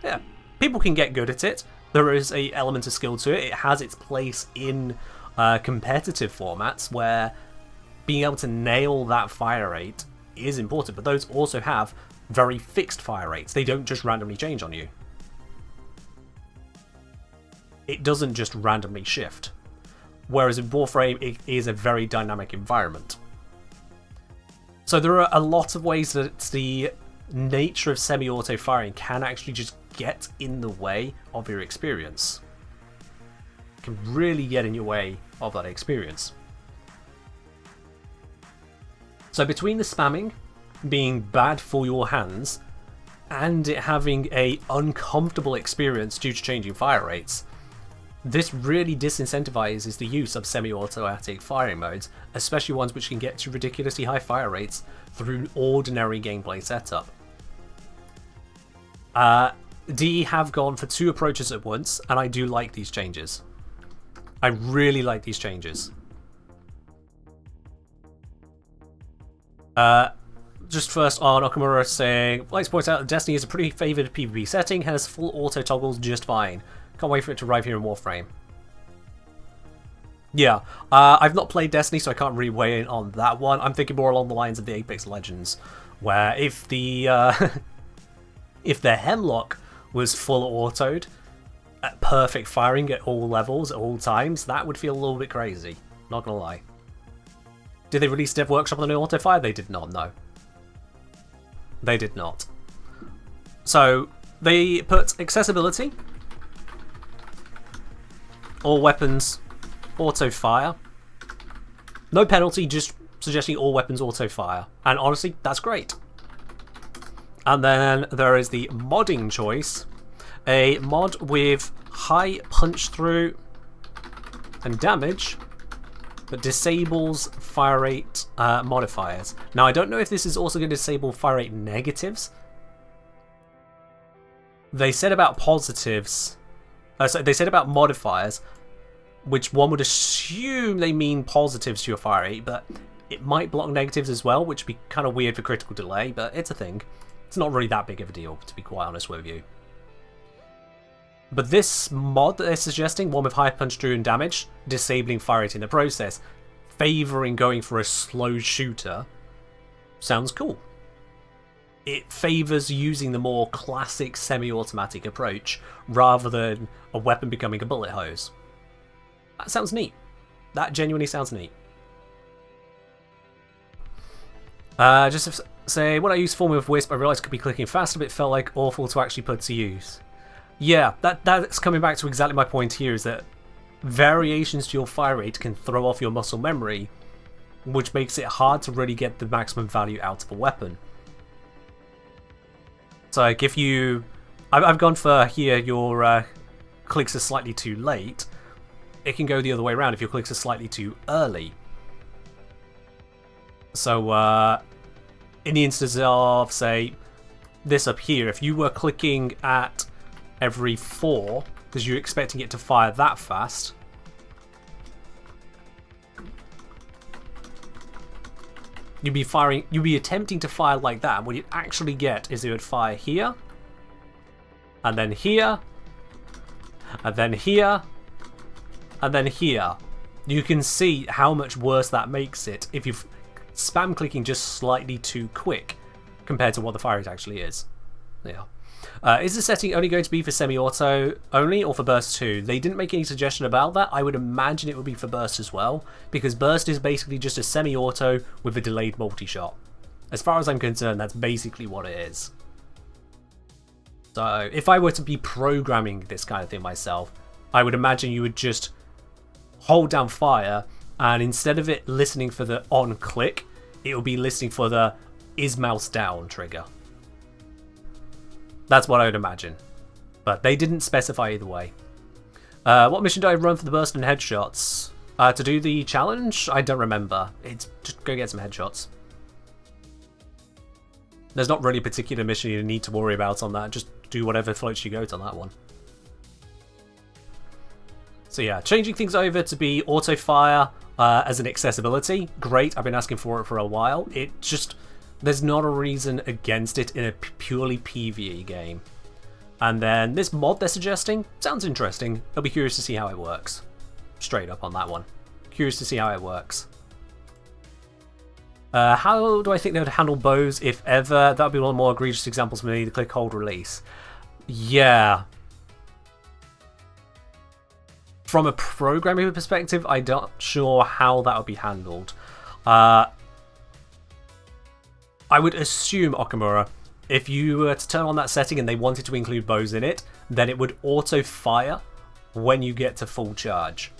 Yeah, people can get good at it. There is an element of skill to it. It has its place in competitive formats where being able to nail that fire rate is important, but those also have very fixed fire rates. They don't just randomly change on you. It doesn't just randomly shift. Whereas in Warframe, it is a very dynamic environment. So there are a lot of ways that the nature of semi-auto firing can actually just get in the way of your experience. It can really get in your way of that experience. So between the spamming being bad for your hands and it having a uncomfortable experience due to changing fire rates, this really disincentivizes the use of semi-automatic firing modes, especially ones which can get to ridiculously high fire rates through ordinary gameplay setup. D have gone for 2 approaches at once, and I do like these changes. I really like these changes. Just first on Okamura saying, likes to point out that Destiny is a pretty favoured PvP setting, has full auto toggles just fine. Can't wait for it to arrive here in Warframe. Yeah, I've not played Destiny, so I can't really weigh in on that one. I'm thinking more along the lines of the Apex Legends, where if the if the Hemlock was full autoed at perfect firing at all levels at all times, that would feel a little bit crazy. Not gonna lie. Did they release Dev Workshop on the auto fire? They did not. No, they did not. So they put accessibility. All weapons auto fire. No penalty, just suggesting all weapons auto fire. And honestly, that's great. And then there is the modding choice. A mod with high punch through and damage, but disables fire rate modifiers. Now I don't know if this is also going to disable fire rate negatives. They said about positives. So they said about modifiers, which one would assume they mean positives to your fire rate, but it might block negatives as well, which would be kind of weird for critical delay, but it's a thing. It's not really that big of a deal, to be quite honest with you. But this mod that they're suggesting, one with high punch through and damage, disabling fire rate in the process, favouring going for a slow shooter, sounds cool. It favours using the more classic semi-automatic approach rather than a weapon becoming a bullet hose. That sounds neat. That genuinely sounds neat. Just to say, when I used Formula with Wisp, I realised I could be clicking faster, but it felt like awful to actually put to use. Yeah, that's coming back to exactly my point here, is that variations to your fire rate can throw off your muscle memory, which makes it hard to really get the maximum value out of a weapon. So like if you... I've gone for here, your clicks are slightly too late. It can go the other way around if your clicks are slightly too early. So in the instance of, say, this up here, if you were clicking at every 4, because you're expecting it to fire that fast, you'd be attempting to fire like that, and what you'd actually get is it would fire here, and then here, and then here, and then here. You can see how much worse that makes it if you've spam clicking just slightly too quick compared to what the fire rate actually is. Yeah. Is the setting only going to be for semi-auto only or for burst too? They didn't make any suggestion about that. I would imagine it would be for burst as well, because burst is basically just a semi-auto with a delayed multi-shot. As far as I'm concerned, that's basically what it is. So if I were to be programming this kind of thing myself, I would imagine you would just hold down fire, and instead of it listening for the on click, it will be listening for the is mouse down trigger. That's what I would imagine. But they didn't specify either way. What mission did I run for the burst and headshots? To do the challenge? I don't remember. It's just go get some headshots. There's not really a particular mission you need to worry about on that. Just do whatever floats your goat on that one. So yeah, changing things over to be auto fire as an accessibility. Great, I've been asking for it for a while. It just... there's not a reason against it in a purely PvE game. And then this mod they're suggesting sounds interesting. I'll be curious to see how it works. Straight up on that one. Curious to see how it works. How do I think they would handle bows, if ever? That would be one of the more egregious examples for me, the click, hold, release. Yeah. From a programming perspective, I'm not sure how that would be handled. I would assume, Okamura, if you were to turn on that setting and they wanted to include bows in it, then it would auto-fire when you get to full charge.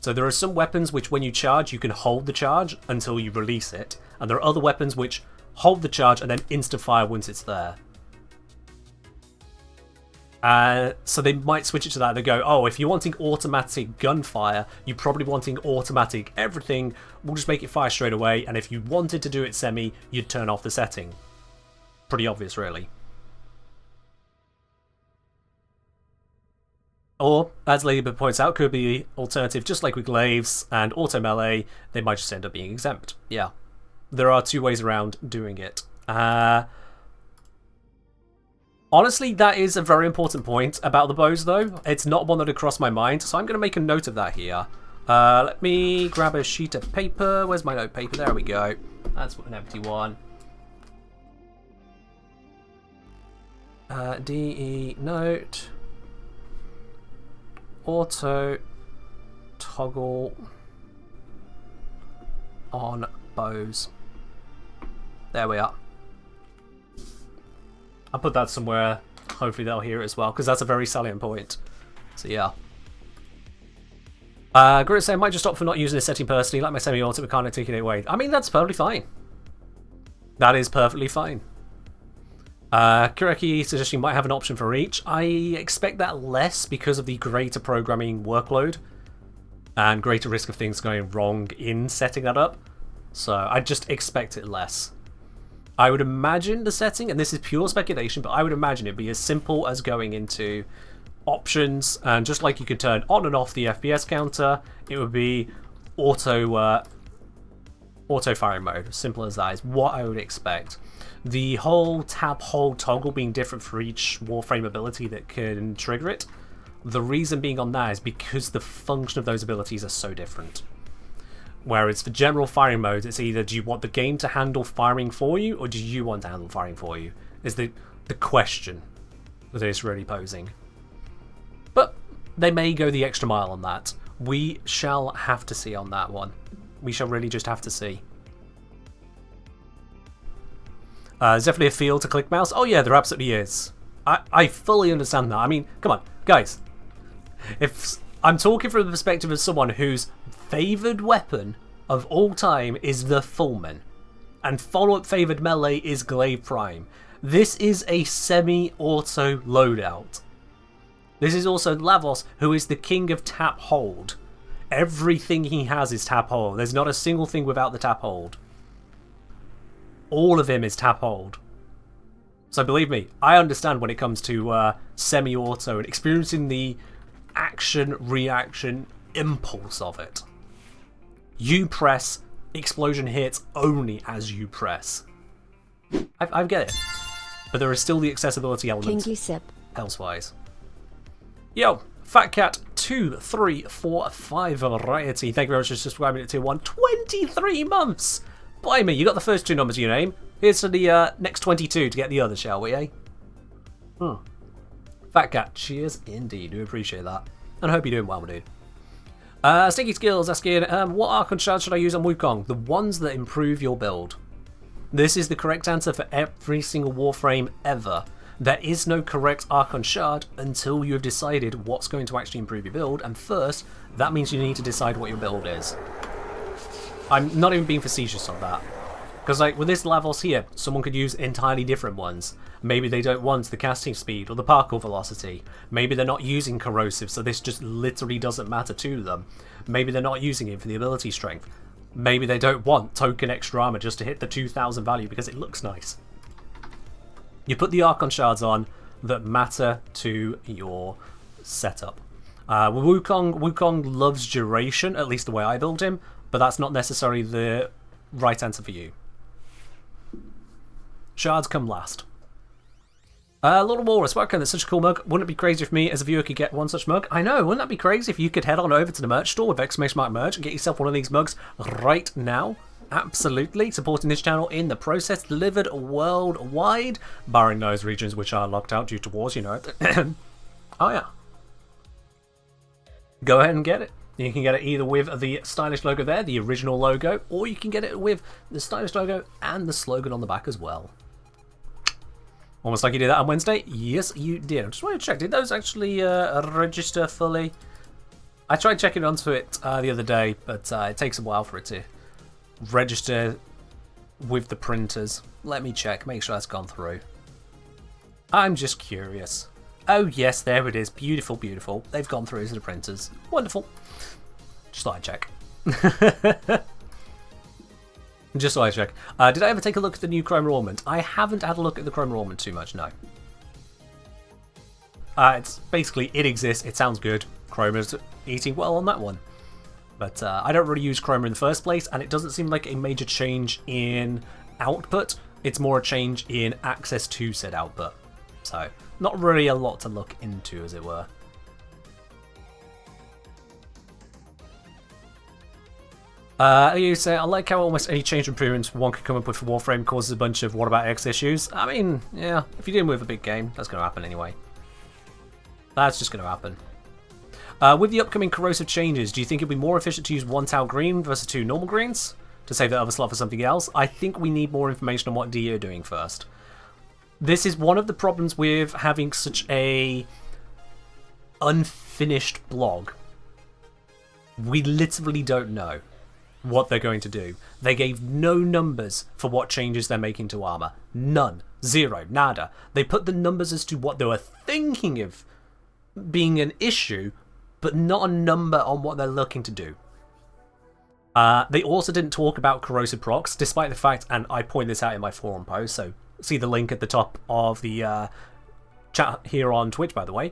So there are some weapons which when you charge, you can hold the charge until you release it. And there are other weapons which hold the charge and then insta-fire once it's there. So they might switch it to that. They go, oh, if you're wanting automatic gunfire, you're probably wanting automatic everything. We'll just make it fire straight away. And if you wanted to do it semi, you'd turn off the setting. Pretty obvious, really. Or, as Ladybird points out, could be alternative, just like with glaives and auto melee, they might just end up being exempt. Yeah. There are two ways around doing it. Honestly, that is a very important point about the bows, though. It's not one that had crossed my mind, so I'm going to make a note of that here. Let me grab a sheet of paper. Where's my note paper? There we go. That's an empty one. DE note. Auto toggle on bows. There we are. I'll put that somewhere. Hopefully they'll hear it as well, because that's a very salient point. So yeah. Grit saying, I might just opt for not using this setting personally, like my semi-auto, but can't articulate away. I mean, that's perfectly fine. That is perfectly fine. Kureki suggesting you might have an option for each. I expect that less because of the greater programming workload and greater risk of things going wrong in setting that up. So I just expect it less. I would imagine the setting, and this is pure speculation, but I would imagine it'd be as simple as going into options, and just like you could turn on and off the FPS counter, it would be auto firing mode. Simple as that is what I would expect. The whole tab hold toggle being different for each Warframe ability that can trigger it, the reason being on that is because the function of those abilities are so different. Whereas for general firing modes, it's either do you want the game to handle firing for you, or do you want to handle firing for you, is the question that it's really posing. But they may go the extra mile on that. We shall have to see on that one. We shall really just have to see. There's definitely a feel to click mouse. Oh yeah, there absolutely is. I fully understand that. I mean, come on, guys. If I'm talking from the perspective of someone whose favoured weapon of all time is the Fulman, and follow-up favoured melee is Glaive Prime, this is a semi-auto loadout. This is also Lavos, who is the king of tap hold. Everything he has is tap hold. There's not a single thing without the tap hold. All of him is tap hold. So believe me, I understand when it comes to semi-auto and experiencing the action-reaction impulse of it. You press, explosion hits only as you press. I get it. But there is still the accessibility element. Kinky sip. Elsewise. Yo, FatCat2345 variety. Thank you very much for subscribing to Tier 1. 23 months! Blimey, you got the first two numbers of your name. Here's to the next 22 to get the other, shall we, eh? FatCat, cheers indeed. Do appreciate that. And I hope you're doing well, my dude. Sticky Skills asking, what Archon Shard should I use on Wukong? The ones that improve your build. This is the correct answer for every single Warframe ever. There is no correct Archon Shard until you have decided what's going to actually improve your build, and first, that means you need to decide what your build is. I'm not even being facetious on that. Because like with this Lavos here, someone could use entirely different ones. Maybe they don't want the casting speed or the parkour velocity. Maybe they're not using corrosive, so this just literally doesn't matter to them. Maybe they're not using it for the ability strength. Maybe they don't want token extra armor just to hit the 2000 value because it looks nice. You put the Archon Shards on that matter to your setup. Wukong loves duration, at least the way I build him, but that's not necessarily the right answer for you. Shards come last. Lord of Walrus, welcome. That's such a cool mug. Wouldn't it be crazy if me as a viewer could get one such mug? I know, wouldn't that be crazy if you could head on over to the merch store with exclamation mark merch and get yourself one of these mugs right now? Absolutely. Supporting this channel in the process, delivered worldwide, barring those regions which are locked out due to wars, you know. Oh yeah. Go ahead and get it. You can get it either with the stylish logo there, the original logo, or you can get it with the stylish logo and the slogan on the back as well. Almost like you did that on Wednesday? Yes, you did. I just want to check. Did those actually register fully? I tried checking onto it the other day, but it takes a while for it to register with the printers. Let me check, make sure that's gone through. I'm just curious. Oh yes, there it is. Beautiful, beautiful. They've gone through to the printers. Wonderful. Just thought I'd check. Just so I check. Did I ever take a look at the new Chrome Enrollment? I haven't had a look at the Chrome Enrollment too much, no. It's basically, it exists, it sounds good. Chrome is eating well on that one. But I don't really use Chrome in the first place, and it doesn't seem like a major change in output. It's more a change in access to said output. So, not really a lot to look into, as it were. You say, I like how almost any change improvements one could come up with for Warframe causes a bunch of what about X issues. I mean, yeah, if you're dealing with a big game, that's going to happen anyway. That's just going to happen. With the upcoming corrosive changes, do you think it'd be more efficient to use one tau green versus two normal greens to save the other slot for something else? I think we need more information on what DE are doing first. This is one of the problems with having such a unfinished blog. We literally don't know what they're going to do. They gave no numbers for what changes they're making to armor. None. Zero. Nada. They put the numbers as to what they were thinking of being an issue, but not a number on what they're looking to do. They also didn't talk about corrosive procs, despite the fact, and I point this out in my forum post, so see the link at the top of the chat here on Twitch, by the way.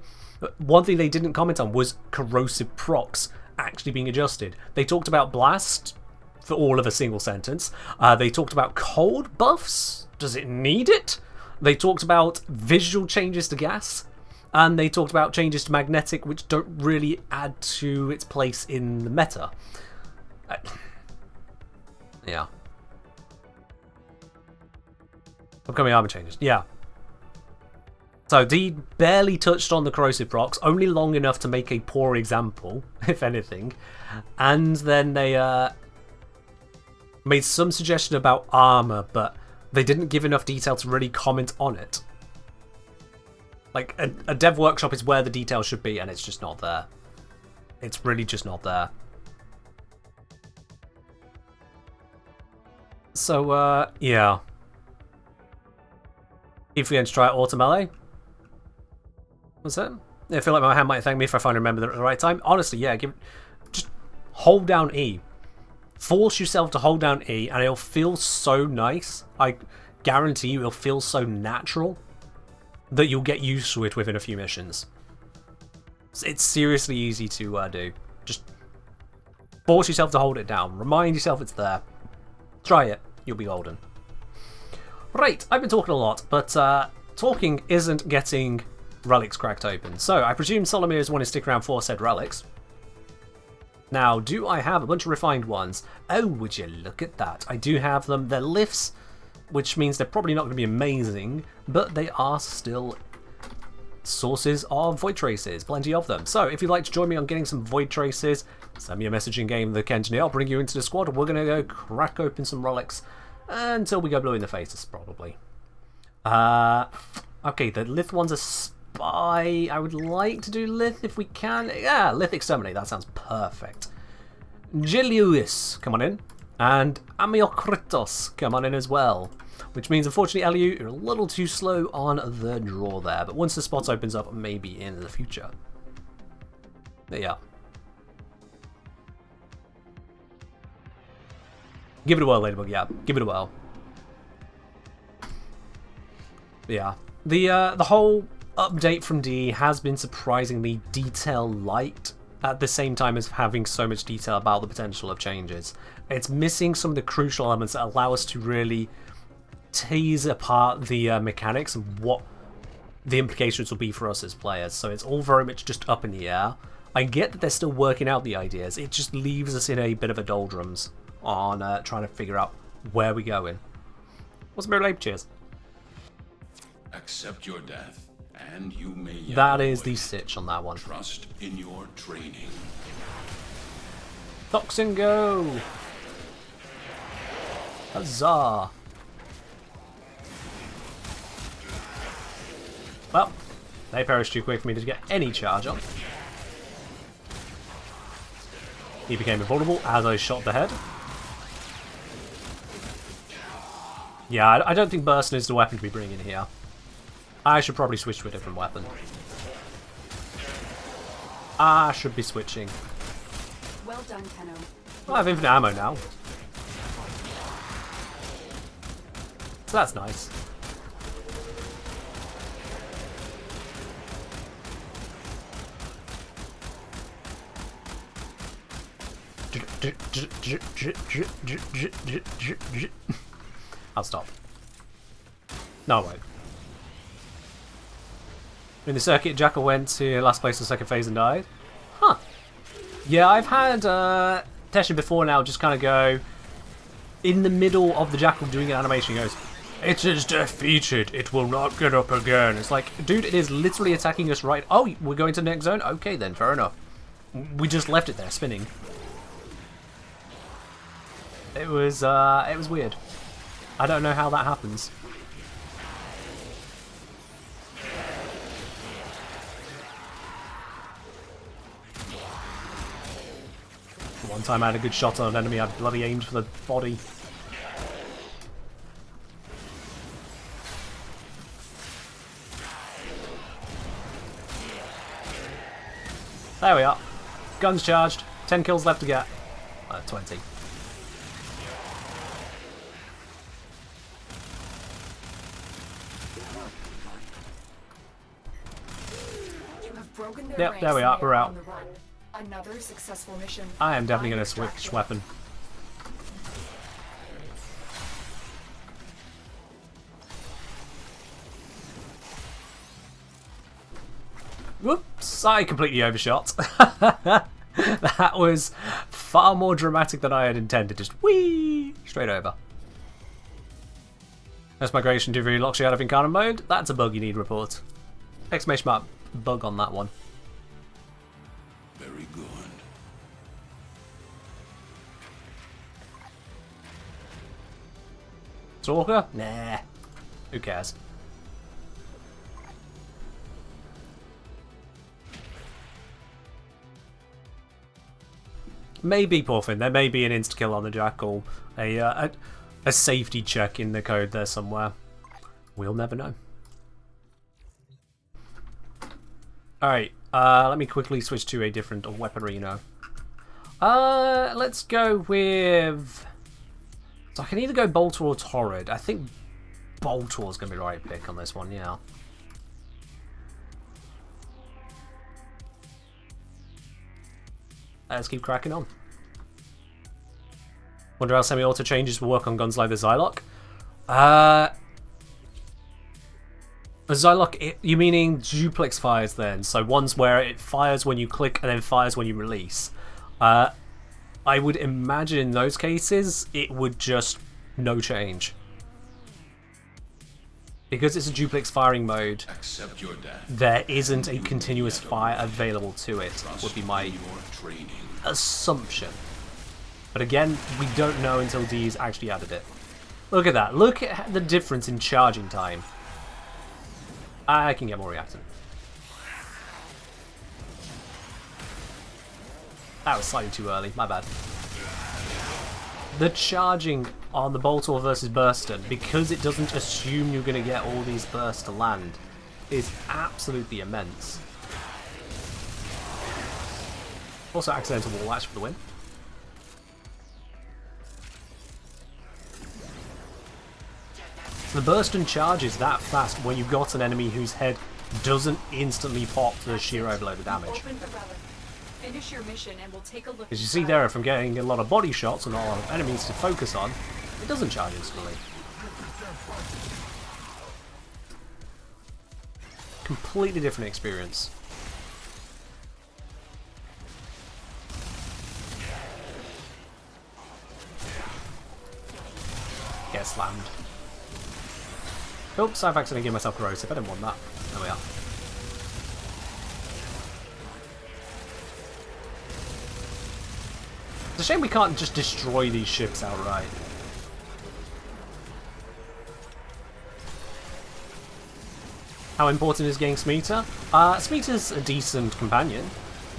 One thing they didn't comment on was corrosive procs actually being adjusted. They talked about blast for all of a single sentence. They talked about cold buffs. Does it need it? They talked about visual changes to gas. And they talked about changes to magnetic, which don't really add to its place in the meta. Yeah. Upcoming armor changes. Yeah. So Dee barely touched on the corrosive procs, only long enough to make a poor example, if anything. And then they made some suggestion about armor, but they didn't give enough detail to really comment on it. Like, a dev workshop is where the details should be, and it's just not there. It's really just not there. So, yeah. If we're going to try auto melee. What's it? I feel like my hand might thank me if I finally remember that at the right time. Honestly, yeah, just hold down E. Force yourself to hold down E, and it'll feel so nice. I guarantee you it'll feel so natural that you'll get used to it within a few missions. It's seriously easy to do. Just force yourself to hold it down. Remind yourself it's there. Try it. You'll be golden. Right, I've been talking a lot, but talking isn't getting relics cracked open. So I presume Solomir's wanting to stick around for said relics. Now, do I have a bunch of refined ones? Oh, would you look at that. I do have them. They're lifts, which means they're probably not going to be amazing, but they are still sources of void traces. Plenty of them. So if you'd like to join me on getting some void traces, send me a message in game, the Kenjini. I'll bring you into the squad. We're going to go crack open some relics until we go blue in the faces, probably. Okay, the Lith one's a spy. I would like to do Lith if we can. Yeah, Lith Exterminate. That sounds perfect. Jelius, come on in. And Amiokritos, come on in as well. Which means, unfortunately, Eliu, you're a little too slow on the draw there. But once the spot opens up, maybe in the future. There you are. Give it a whirl, Ladybug, yeah. Give it a whirl. Yeah. The whole update from D has been surprisingly detail-light at the same time as having so much detail about the potential of changes. It's missing some of the crucial elements that allow us to really tease apart the mechanics and what the implications will be for us as players. So it's all very much just up in the air. I get that they're still working out the ideas. It just leaves us in a bit of a doldrums on trying to figure out where we're going. What's Mirror Lape? Cheers. Accept your death, and you may yet That is the avoid sitch on that one. Trust in your training. Toxin go! Huzzah! Well, they perished too quick for me to get any charge on. He became invulnerable as I shot the head. Yeah, I don't think Bursting is the weapon to be bringing here. I should probably switch to a different weapon. I should be switching. Well done, Tenno. I have infinite ammo now. So that's nice. I'll stop. No, I won't. In the circuit, Jackal went to last place in the second phase and died. Huh. Yeah, I've had Teshin before now just kind of go in the middle of the Jackal doing an animation. He goes, "It is defeated. It will not get up again." It's like, dude, it is literally attacking us right. Oh, we're going to the next zone? Okay, then, fair enough. We just left it there, spinning. It was weird. I don't know how that happens. One time I had a good shot on an enemy, I bloody aimed for the body. There we are. Guns charged. 10 kills left to get. 20. Yep, there we are. We're out. Another successful mission. I am definitely going to switch weapon. Whoops, I completely overshot. That was far more dramatic than I had intended. Just whee! Straight over. That's migration to really locks you out of incarnate mode. That's a bug you need report. Exclamation mark bug on that one. Very good. Stalker? Nah. Who cares? Maybe, Porfin. There may be an insta-kill on the Jackal. A safety check in the code there somewhere. We'll never know. Alright, let me quickly switch to a different weaponry now. Let's go with... So I can either go Bolter or Torrid. I think Bolter is going to be the right pick on this one, yeah. Let's keep cracking on. Wonder how semi-auto changes will work on guns like the Zylok. The Zylok, you meaning duplex fires then? So ones where it fires when you click and then fires when you release. I would imagine in those cases it would just no change. Because it's a duplex firing mode, Accept your death. there isn't a continuous fire available to it, would be my assumption. But again, we don't know until D's actually added it. Look at that. Look at the difference in charging time. I can get more reactant. That was slightly too early, my bad. The charging on the Boltor versus Burston, because it doesn't assume you're going to get all these bursts to land, is absolutely immense. Also accidental wall latch for the win. The Burston charges that fast when you've got an enemy whose head doesn't instantly pop to the sheer overload of damage. Finish your mission and we'll take a look. As you see there, from getting a lot of body shots and a lot of enemies to focus on, it doesn't charge instantly. Completely different experience. Get slammed. Oops, I've accidentally given myself corrosive. I didn't want that. There we are. It's a shame we can't just destroy these ships outright. How important is getting Smeeta? Smeeta's a decent companion,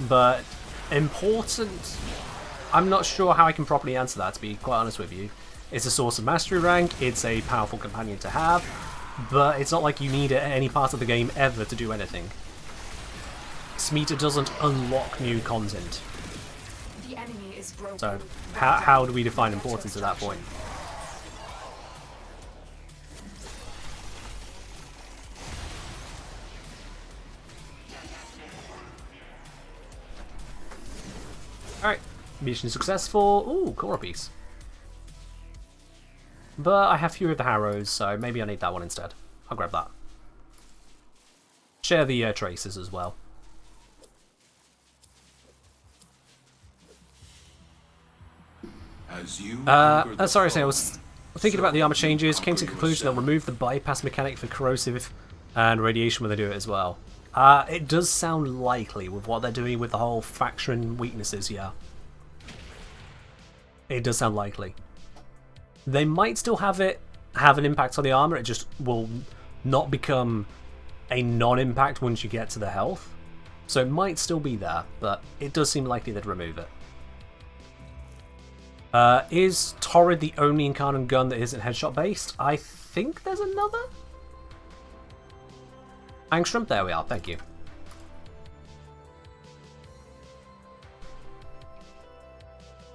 but important... I'm not sure how I can properly answer that, to be quite honest with you. It's a source of mastery rank, it's a powerful companion to have, but it's not like you need it at any part of the game ever to do anything. Smeeta doesn't unlock new content. The enemy is broken. So, how do we define importance at that point? Alright, mission successful. Ooh, core piece. But I have fewer of the Harrows, so maybe I need that one instead. I'll grab that. Share the traces as well. Sorry, I was thinking about the armor changes, came to the conclusion they'll remove the bypass mechanic for corrosive and radiation when they do it as well. It does sound likely with what they're doing with the whole faction weaknesses, yeah. It does sound likely. They might still have an impact on the armor, it just will not become a non-impact once you get to the health. So it might still be there, but it does seem likely they'd remove it. Is Torrid the only Incarnate gun that isn't headshot based? I think there's another? Angstrom? There we are, thank you.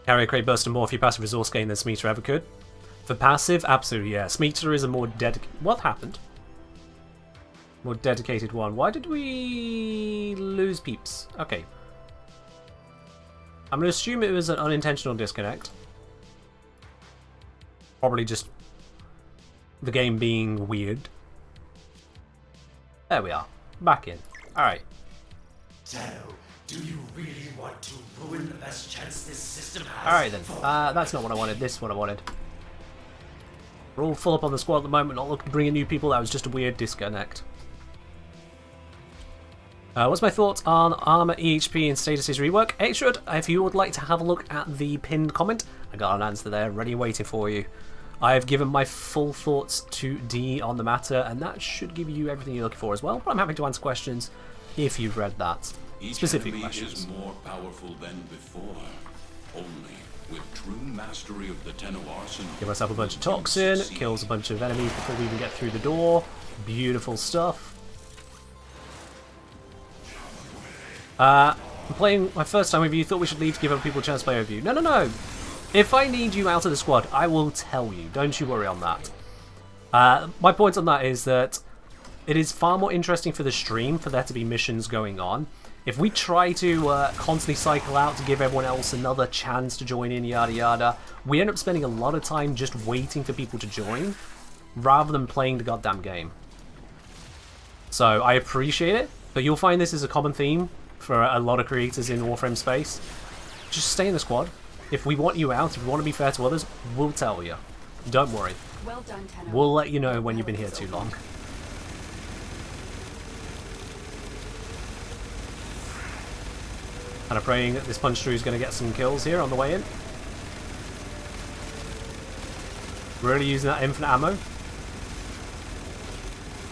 Carry a crate burst and more if you passive resource gain than Smeeta ever could. For passive, absolutely, yeah. Smeeta is a more dedicated... What happened? More dedicated one. Why did we lose peeps? Okay. I'm going to assume it was an unintentional disconnect. Probably just the game being weird. There we are. Back in. Alright. So, do you really want to ruin the best chance this system has? Alright then. That's not what I wanted. This is what I wanted. We're all full up on the squad at the moment, not looking to bring in new people. That was just a weird disconnect. What's my thoughts on armor, EHP, and statuses rework? Extra, if you would like to have a look at the pinned comment, I got an answer there ready waiting for you. I have given my full thoughts to D on the matter, and that should give you everything you're looking for as well. But I'm happy to answer questions if you've read that. Each Specific enemy questions. is more powerful than before. Only with true mastery of the Tenno arsenal. Give myself a bunch of toxin, kills a bunch of enemies before we even get through the door. Beautiful stuff. I'm playing my first time with you. Thought we should leave to give other people a chance to play with you. No, no, no. If I need you out of the squad, I will tell you. Don't you worry on that. My point on that is that it is far more interesting for the stream for there to be missions going on. If we try to constantly cycle out to give everyone else another chance to join in, yada yada, we end up spending a lot of time just waiting for people to join, rather than playing the goddamn game. So I appreciate it, but you'll find this is a common theme for a lot of creators in Warframe space. Just stay in the squad. If we want you out, if we want to be fair to others, we'll tell you. Don't worry. Well done, Tenno. We'll let you know when you've been here too long. And I'm praying that this punch through is going to get some kills here on the way in. Really using that infinite ammo.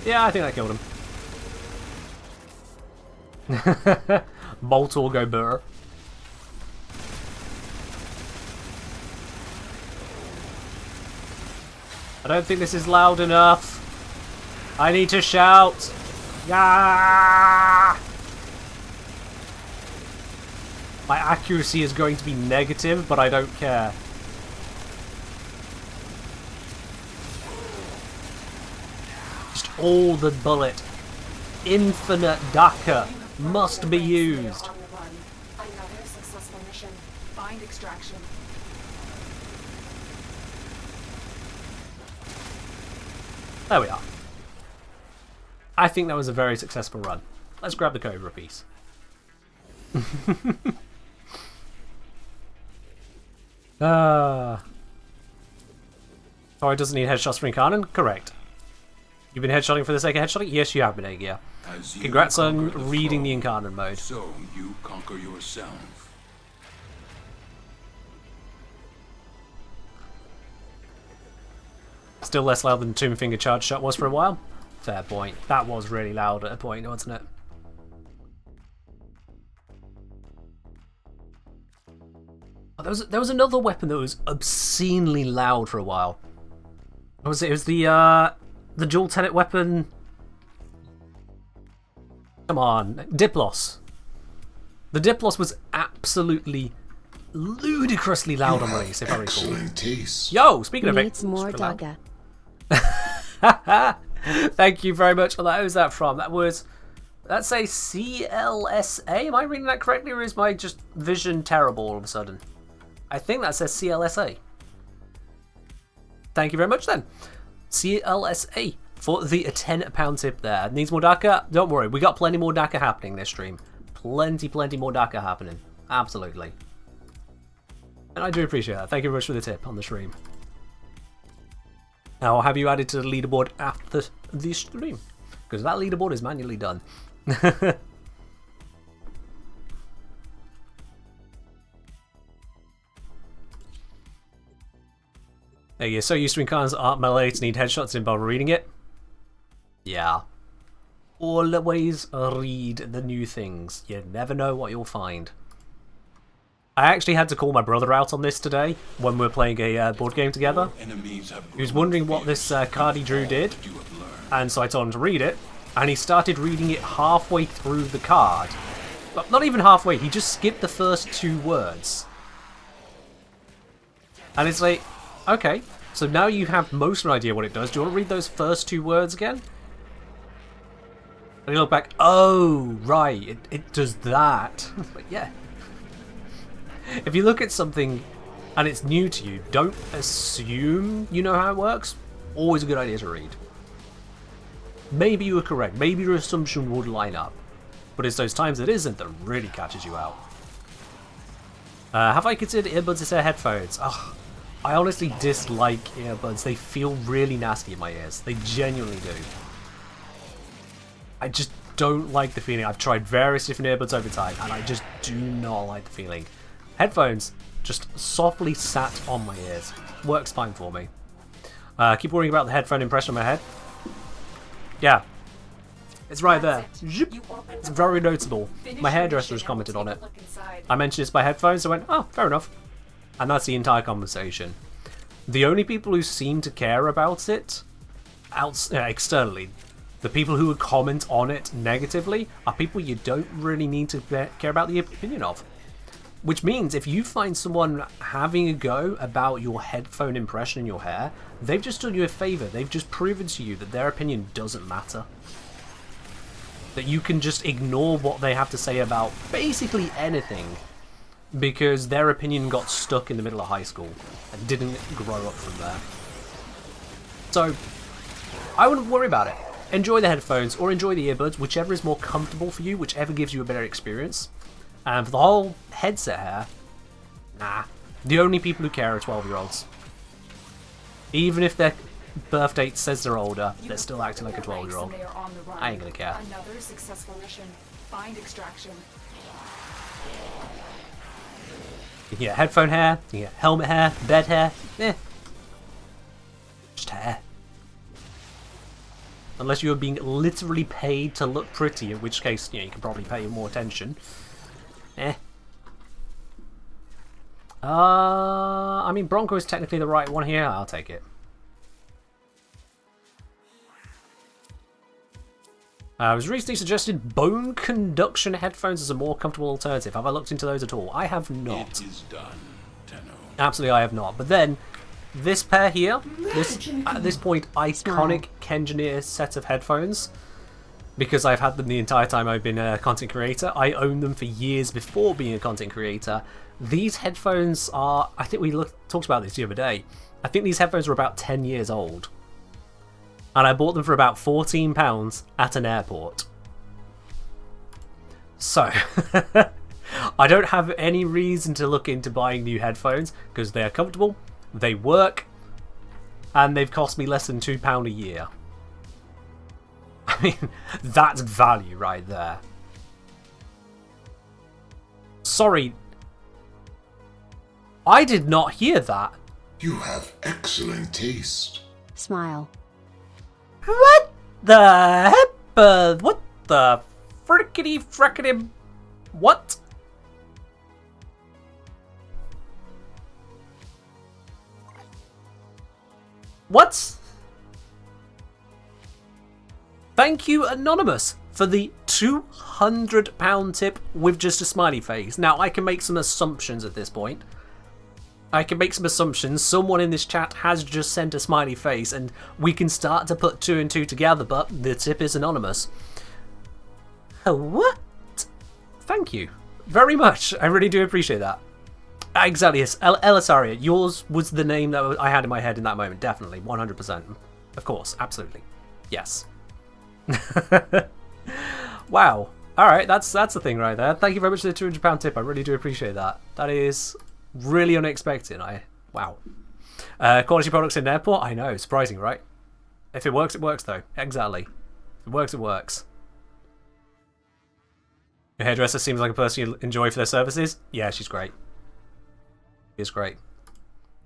Yeah, I think that killed him. Bolt will go burr. I don't think this is loud enough. I need to shout. Yeah. My accuracy is going to be negative, but I don't care. Just all the bullet. Infinite Daka must be used. Another successful mission. Find extraction. There we are. I think that was a very successful run. Let's grab the Cobra piece. Sorry, doesn't need headshots for Incarnon? Correct. You've been headshotting for the sake of headshotting? Yes, you have been, Eggia. Congrats on reading the Incarnon mode. So you conquer yourself. Still less loud than Tomb Finger Charge Shot was for a while. Fair point. That was really loud at a point, wasn't it? Oh, there was another weapon that was obscenely loud for a while. What was it? It was the dual tenet weapon. Come on, Diplos. The Diplos was absolutely ludicrously loud on release, if I recall. Excellent taste. Yo, speaking of it, Needs more super loud. Daga. Thank you very much for that. Who's that from? That was, let's say CLSA. Am I reading that correctly, or is my just vision terrible all of a sudden? I think that says CLSA. Thank you very much then. CLSA for the £10 tip there. Needs more Daka? Don't worry, we got plenty more Daka happening this stream. Plenty more Daka happening. Absolutely. And I do appreciate that. Thank you very much for the tip on the stream. Now, I'll have you added to the leaderboard after the stream, because that leaderboard is manually done. There you go. So used to Incarn's art melee to need headshots in while reading it. Yeah. Always read the new things. You never know what you'll find. I actually had to call my brother out on this today when we were playing a board game together. He was wondering what this card he drew did, and so I told him to read it, and he started reading it halfway through the card. But not even halfway, he just skipped the first 2 words. And it's like, okay, so now you have most of an idea what it does. Do you want to read those first 2 words again? And you look back, oh, right, it does that. But yeah. If you look at something and it's new to you, don't assume you know how it works. Always a good idea to read. Maybe you were correct. Maybe your assumption would line up. But it's those times it isn't that really catches you out. Have I considered earbuds instead of headphones? Ugh, I honestly dislike earbuds. They feel really nasty in my ears. They genuinely do. I just don't like the feeling. I've tried various different earbuds over time, and I just do not like the feeling. Headphones just softly sat on my ears. Works fine for me. Keep worrying about the headphone impression on my head. Yeah. It's right there. It's very notable. My hairdresser has commented on it. I mentioned it's my headphones, so I went, oh, fair enough. And that's the entire conversation. The only people who seem to care about it, externally, the people who would comment on it negatively, are people you don't really need to care about the opinion of. Which means if you find someone having a go about your headphone impression in your hair, they've just done you a favour. They've just proven to you that their opinion doesn't matter. That you can just ignore what they have to say about basically anything, because their opinion got stuck in the middle of high school and didn't grow up from there. So, I wouldn't worry about it. Enjoy the headphones or enjoy the earbuds, whichever is more comfortable for you, whichever gives you a better experience. And for the whole headset hair, nah. The only people who care are 12-year-olds. Even if their birth date says they're older, they're still acting like a 12-year-old. I ain't gonna care. Another successful mission. Find extraction. You can get headphone hair, you can get helmet hair, bed hair, just hair. Unless you're being literally paid to look pretty, in which case, you can probably pay more attention. I mean, Bronco is technically the right one here. I'll take it. It was recently suggested bone conduction headphones as a more comfortable alternative. Have I looked into those at all? I have not. It is done, Tenno. Absolutely, I have not. But then, this pair here, this at this point iconic Kengineer set of headphones, because I've had them the entire time I've been a content creator. I owned them for years before being a content creator. These headphones are, I think we talked about this the other day, I think these headphones were about 10 years old. And I bought them for about £14 at an airport. So, I don't have any reason to look into buying new headphones, because they are comfortable, they work, and they've cost me less than £2 a year. I mean, that's value right there. Sorry, I did not hear that. You have excellent taste. Smile. What the heck? What the frickety frickety? What? What? Thank you, Anonymous, for the £200 tip with just a smiley face. Now, I can make some assumptions at this point. I can make some assumptions. Someone in this chat has just sent a smiley face, and we can start to put two and two together, but the tip is anonymous. What? Thank you very much. I really do appreciate that. Exactly, yes. Elisaria, yours was the name that I had in my head in that moment. Definitely, 100%. Of course, absolutely. Yes. Wow. Alright, that's the thing right there. Thank you very much for the £200 tip. I really do appreciate that. That is really unexpected. Wow. Quality products in an airport? I know, surprising, right? If it works, it works though. Exactly. If it works, it works. Your hairdresser seems like a person you enjoy for their services? Yeah, she's great. She's great.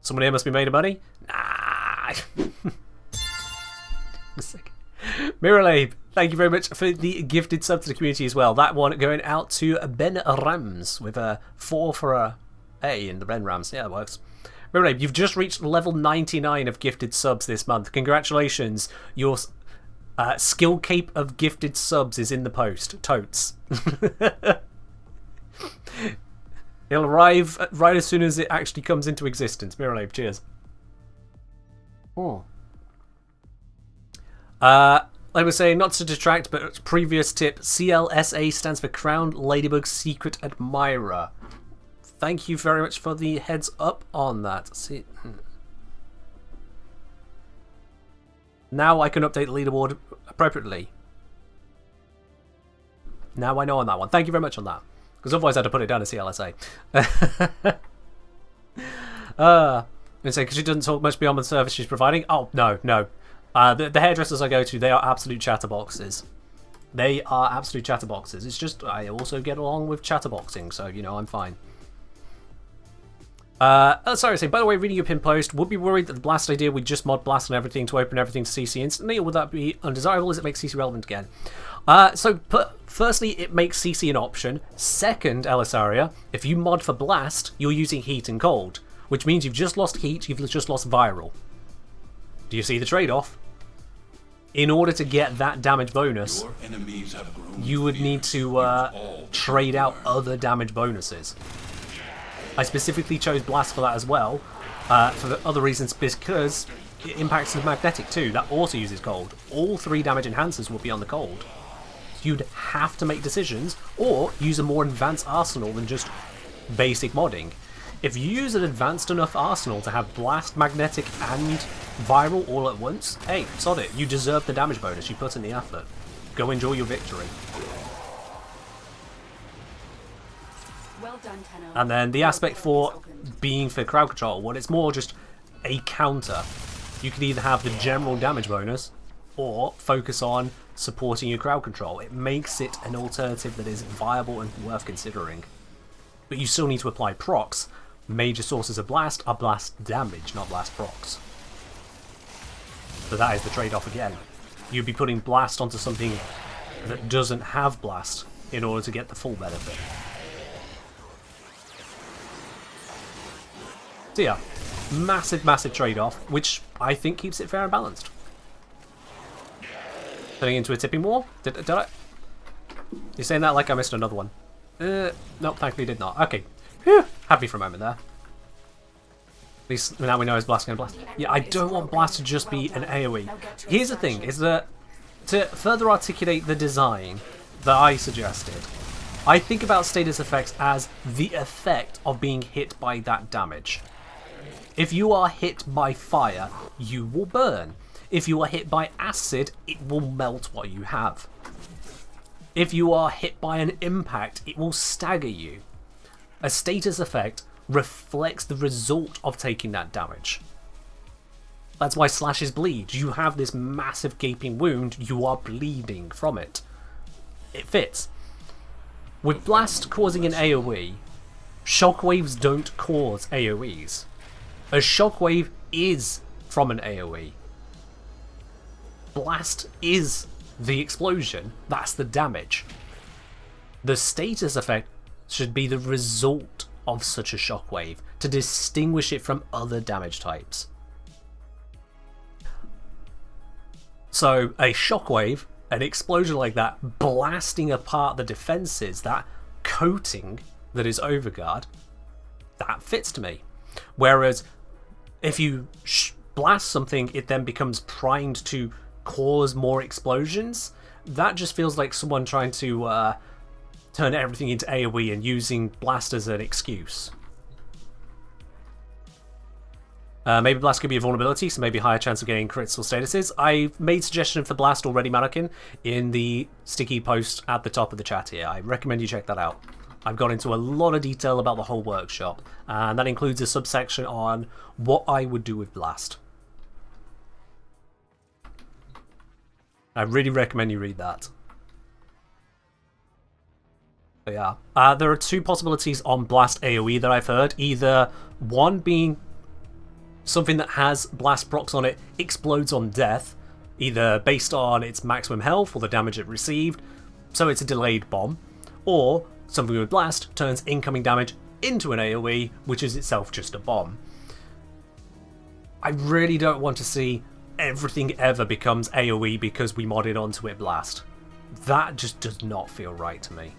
Someone here must be made of money? Nah. Miralabe, thank you very much for the gifted sub to the community as well. That one going out to Ben Rams with a 4 for a A in the Ben Rams. Yeah, that works. Miralabe, you've just reached level 99 of gifted subs this month. Congratulations. Your skill cape of gifted subs is in the post. Totes. It'll arrive right as soon as it actually comes into existence. Miralabe, cheers. Oh. Like I was saying, not to detract, but previous tip, CLSA stands for Crown Ladybug Secret Admirer. Thank you very much for the heads up on that. See, now I can update the leaderboard appropriately. Now I know on that one. Thank you very much on that. Because otherwise I'd have put it down as CLSA. And say, because she doesn't talk much beyond the service she's providing. Oh, no, no. The hairdressers I go to, they are absolute chatterboxes. They are absolute chatterboxes. It's just, I also get along with chatterboxing, so, you know, I'm fine. Sorry, by the way, reading your pin post, would be worried that the blast idea would just mod blast on everything to open everything to CC instantly, or would that be undesirable as it makes CC relevant again? Firstly, it makes CC an option. Second, Elisaria, if you mod for blast, you're using heat and cold. which means you've just lost heat, you've just lost viral. Do you see the trade-off? In order to get that damage bonus, you would need to trade out other damage bonuses. I specifically chose Blast for that as well, for the other reasons, because it impacts the magnetic too. That also uses cold. All 3 damage enhancers will be on the cold. You'd have to make decisions, or use a more advanced arsenal than just basic modding. If you use an advanced enough arsenal to have Blast, Magnetic, and Viral all at once, hey, sod it. You deserve the damage bonus. You put in the effort. Go enjoy your victory. Well done, Tenno. And then the aspect for being for crowd control, well, it's more just a counter. You can either have the general damage bonus, or focus on supporting your crowd control. It makes it an alternative that is viable and worth considering. But you still need to apply procs. Major sources of blast are blast damage, not blast procs. So that is the trade-off again. You'd be putting blast onto something that doesn't have blast in order to get the full benefit. So yeah, massive, massive trade-off, which I think keeps it fair and balanced. Turning into a tipping war? Did I? You're saying that like I missed another one. No, thankfully did not. Okay. Whew. Happy for a moment there. At least now we know it's blast going to blast. Yeah, I don't want blast to just be an AoE. Here's the thing, is that to further articulate the design that I suggested, I think about status effects as the effect of being hit by that damage. If you are hit by fire, you will burn. If you are hit by acid, it will melt what you have. If you are hit by an impact, it will stagger you. A status effect reflects the result of taking that damage. That's why slashes bleed. You have this massive gaping wound, you are bleeding from it. It fits. With blast causing an AoE, shockwaves don't cause AoEs. A shockwave is from an AoE. Blast is the explosion, that's the damage. The status effect should be the result of such a shockwave to distinguish it from other damage types. So a shockwave, an explosion like that, blasting apart the defenses, that coating that is Overguard, that fits to me. Whereas if you blast something, it then becomes primed to cause more explosions. That just feels like someone trying to turn everything into AoE and using blast as an excuse. Maybe blast could be a vulnerability, so maybe a higher chance of getting critical statuses. I've made suggestion for blast already, Mannequin, in the sticky post at the top of the chat here. I recommend you check that out. I've gone into a lot of detail about the whole workshop, and that includes a subsection on what I would do with blast. I really recommend you read that. But yeah, there are 2 possibilities on blast AoE that I've heard. Either one being something that has blast procs on it explodes on death, either based on its maximum health or the damage it received, so it's a delayed bomb, or something with blast turns incoming damage into an AoE, which is itself just a bomb. I really don't want to see everything ever becomes AoE because we modded onto it blast. That just does not feel right to me.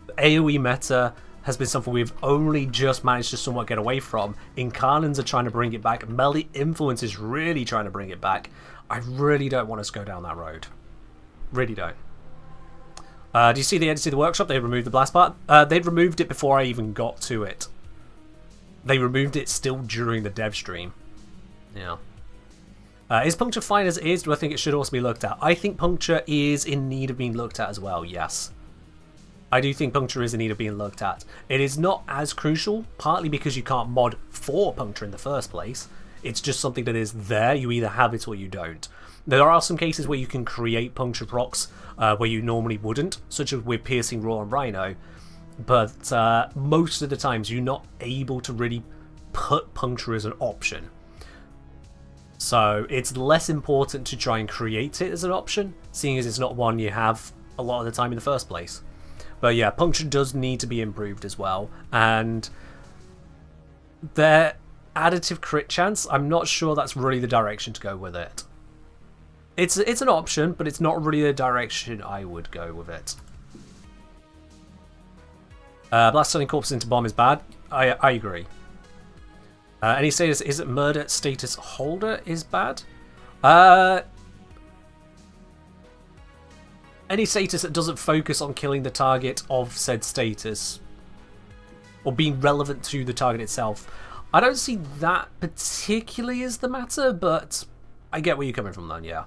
The AoE meta has been something we've only just managed to somewhat get away from. Incarnans are trying to bring it back. Melee Influence is really trying to bring it back. I really don't want us to go down that road. Really don't. Do you see the edit of the workshop? They removed the blast part. They'd removed it before I even got to it. They removed it still during the dev stream. Yeah. Is puncture fine as it is? Do I think it should also be looked at? I think puncture is in need of being looked at as well, yes. I do think puncture is in need of being looked at. It is not as crucial, partly because you can't mod for puncture in the first place. It's just something that is there, you either have it or you don't. There are some cases where you can create puncture procs where you normally wouldn't, such as with Piercing Raw and Rhino, but most of the times you're not able to really put puncture as an option. So it's less important to try and create it as an option, seeing as it's not one you have a lot of the time in the first place. But yeah, puncture does need to be improved as well, and Their additive crit chance, I'm not sure that's really the direction to go with it. It's an option, but it's not really the direction I would go with it. Blast turning corpses into bomb is bad. I agree. Any status is it murder status holder is bad. Any status that doesn't focus on killing the target of said status or being relevant to the target itself. I don't see that particularly as the matter, but I get where you're coming from then, yeah.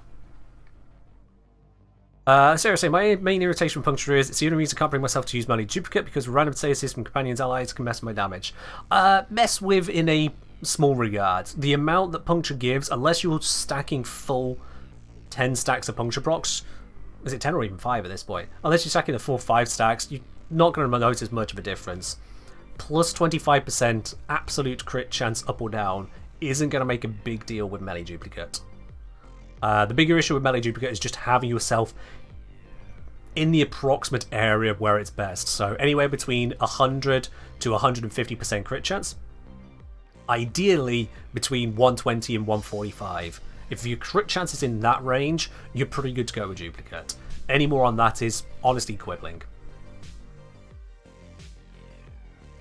Seriously, my main irritation with Puncture is it's the only reason I can't bring myself to use Melee Duplicate because random statuses from companions allies can mess my damage. Mess with in a small regard. The amount that Puncture gives, unless you're stacking full 10 stacks of Puncture procs, is it 10 or even 5 at this point? Unless you're stacking the full 5 stacks, you're not going to notice much of a difference. Plus 25% absolute crit chance up or down isn't going to make a big deal with Melee Duplicate. The bigger issue with Melee Duplicate is just having yourself in the approximate area where it's best. So anywhere between 100 to 150% crit chance. Ideally between 120 and 145. If your crit chance is in that range, you're pretty good to go with Duplicate. Any more on that is honestly quibbling.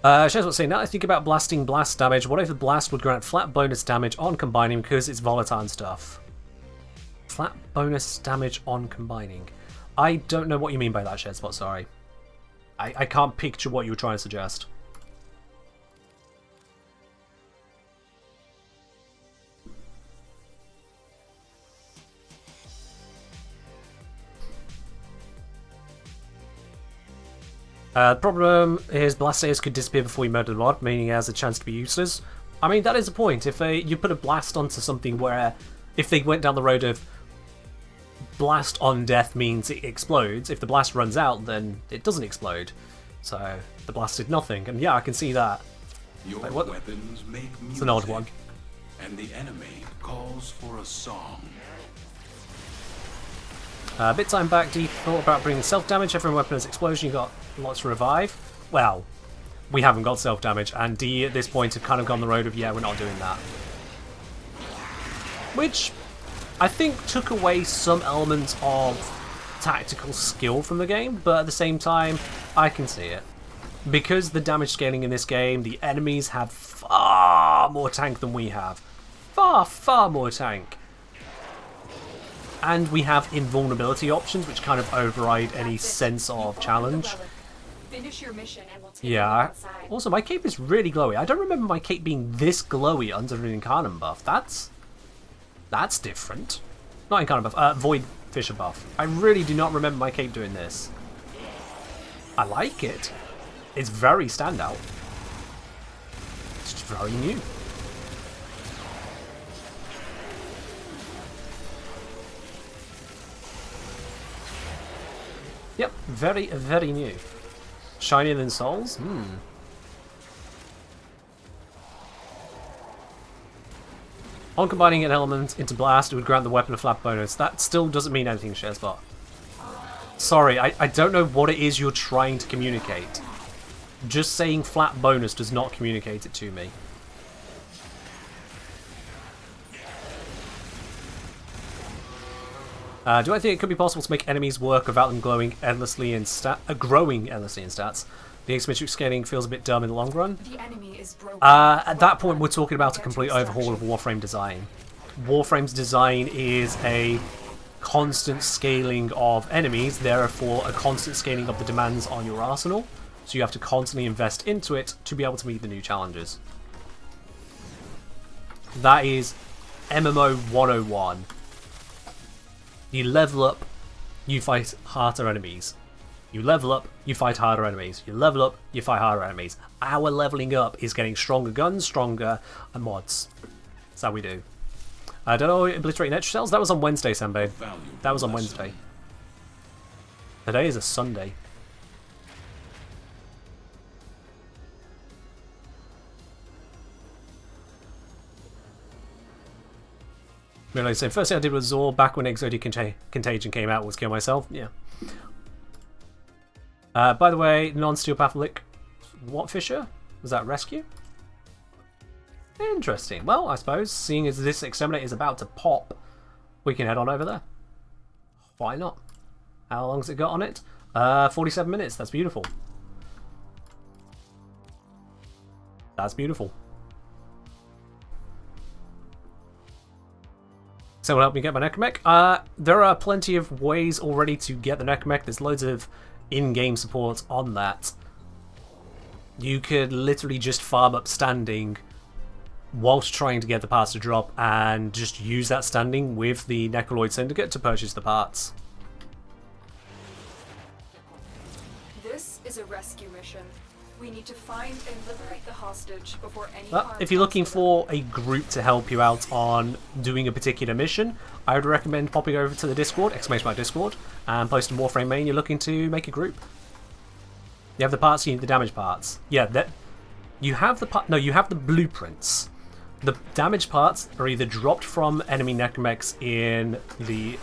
Shazbot saying, now I think about blasting blast damage, what if the blast would grant flat bonus damage on combining because it's volatile and stuff? Flat bonus damage on combining. I don't know what you mean by that, Shazbot, sorry. I can't picture what you were trying to suggest. The problem is blast status could disappear before you murder the mod, meaning it has a chance to be useless. I mean, that is the point. If you put a blast onto something where, if they went down the road of blast on death means it explodes, if the blast runs out, then it doesn't explode. So the blast did nothing, and yeah, I can see that. Your Wait, what? weapons make music, It's an odd one. and the enemy calls for a song. Bit time back, D thought about bringing self-damage. Every weapon has explosion, you got lots to revive. Well, we haven't got self-damage, and D at this point have kind of gone the road of, yeah, we're not doing that. Which I think took away some elements of tactical skill from the game, but at the same time, I can see it. Because the damage scaling in this game, the enemies have far more tank than we have. Far, far more tank. And we have invulnerability options, which kind of override any sense of challenge. Finish your mission and we'll take Yeah. outside. Also, my cape is really glowy. I don't remember my cape being this glowy under an Incarnate buff. That's different. Not Incarnate buff, Void Fisher buff. I really do not remember my cape doing this. I like it. It's very standout. It's just very new. Yep, very, very new. Shinier than Souls? On combining an element into Blast, it would grant the weapon a flat bonus. That still doesn't mean anything, Shazbot. Sorry, I don't know what it is you're trying to communicate. Just saying flat bonus does not communicate it to me. Do I think it could be possible to make enemies work without them growing endlessly in stats? The asymmetric scaling feels a bit dumb in the long run. The enemy is broken. At that point, we're talking about a complete overhaul of Warframe design. Warframe's design is a constant scaling of enemies, therefore a constant scaling of the demands on your arsenal. So you have to constantly invest into it to be able to meet the new challenges. That is MMO 101. You level up, you fight harder enemies. You level up, you fight harder enemies. You level up, you fight harder enemies. Our leveling up is getting stronger guns, stronger mods. That's how we do. I don't know, obliterating extra cells? That was on Wednesday, Senbei. That was on Wednesday. Today is a Sunday. Really, so first thing I did with Zor back when Exodia Contagion came out was kill myself. Yeah. By the way, non-steel Patholic, what Fisher? Was that rescue? Interesting. Well, I suppose, seeing as this exterminator is about to pop, we can head on over there. Why not? How long's it got on it? 47 minutes. That's beautiful. That's beautiful. Someone help me get my necromech? There are plenty of ways already to get the necromech. There's loads of in-game support on that. You could literally just farm up standing whilst trying to get the parts to drop and just use that standing with the Necroloid Syndicate to purchase the parts. This is a rescue mission. We need to find and liberate the hostage before any harm If you're comes looking to them. for a group to help you out on doing a particular mission, I would recommend popping over to the Discord, !Discord, and posting Warframe main. You're looking to make a group. You have the parts, you need the damage parts. Yeah, that you have the you have the blueprints. The damage parts are either dropped from enemy necromechs in the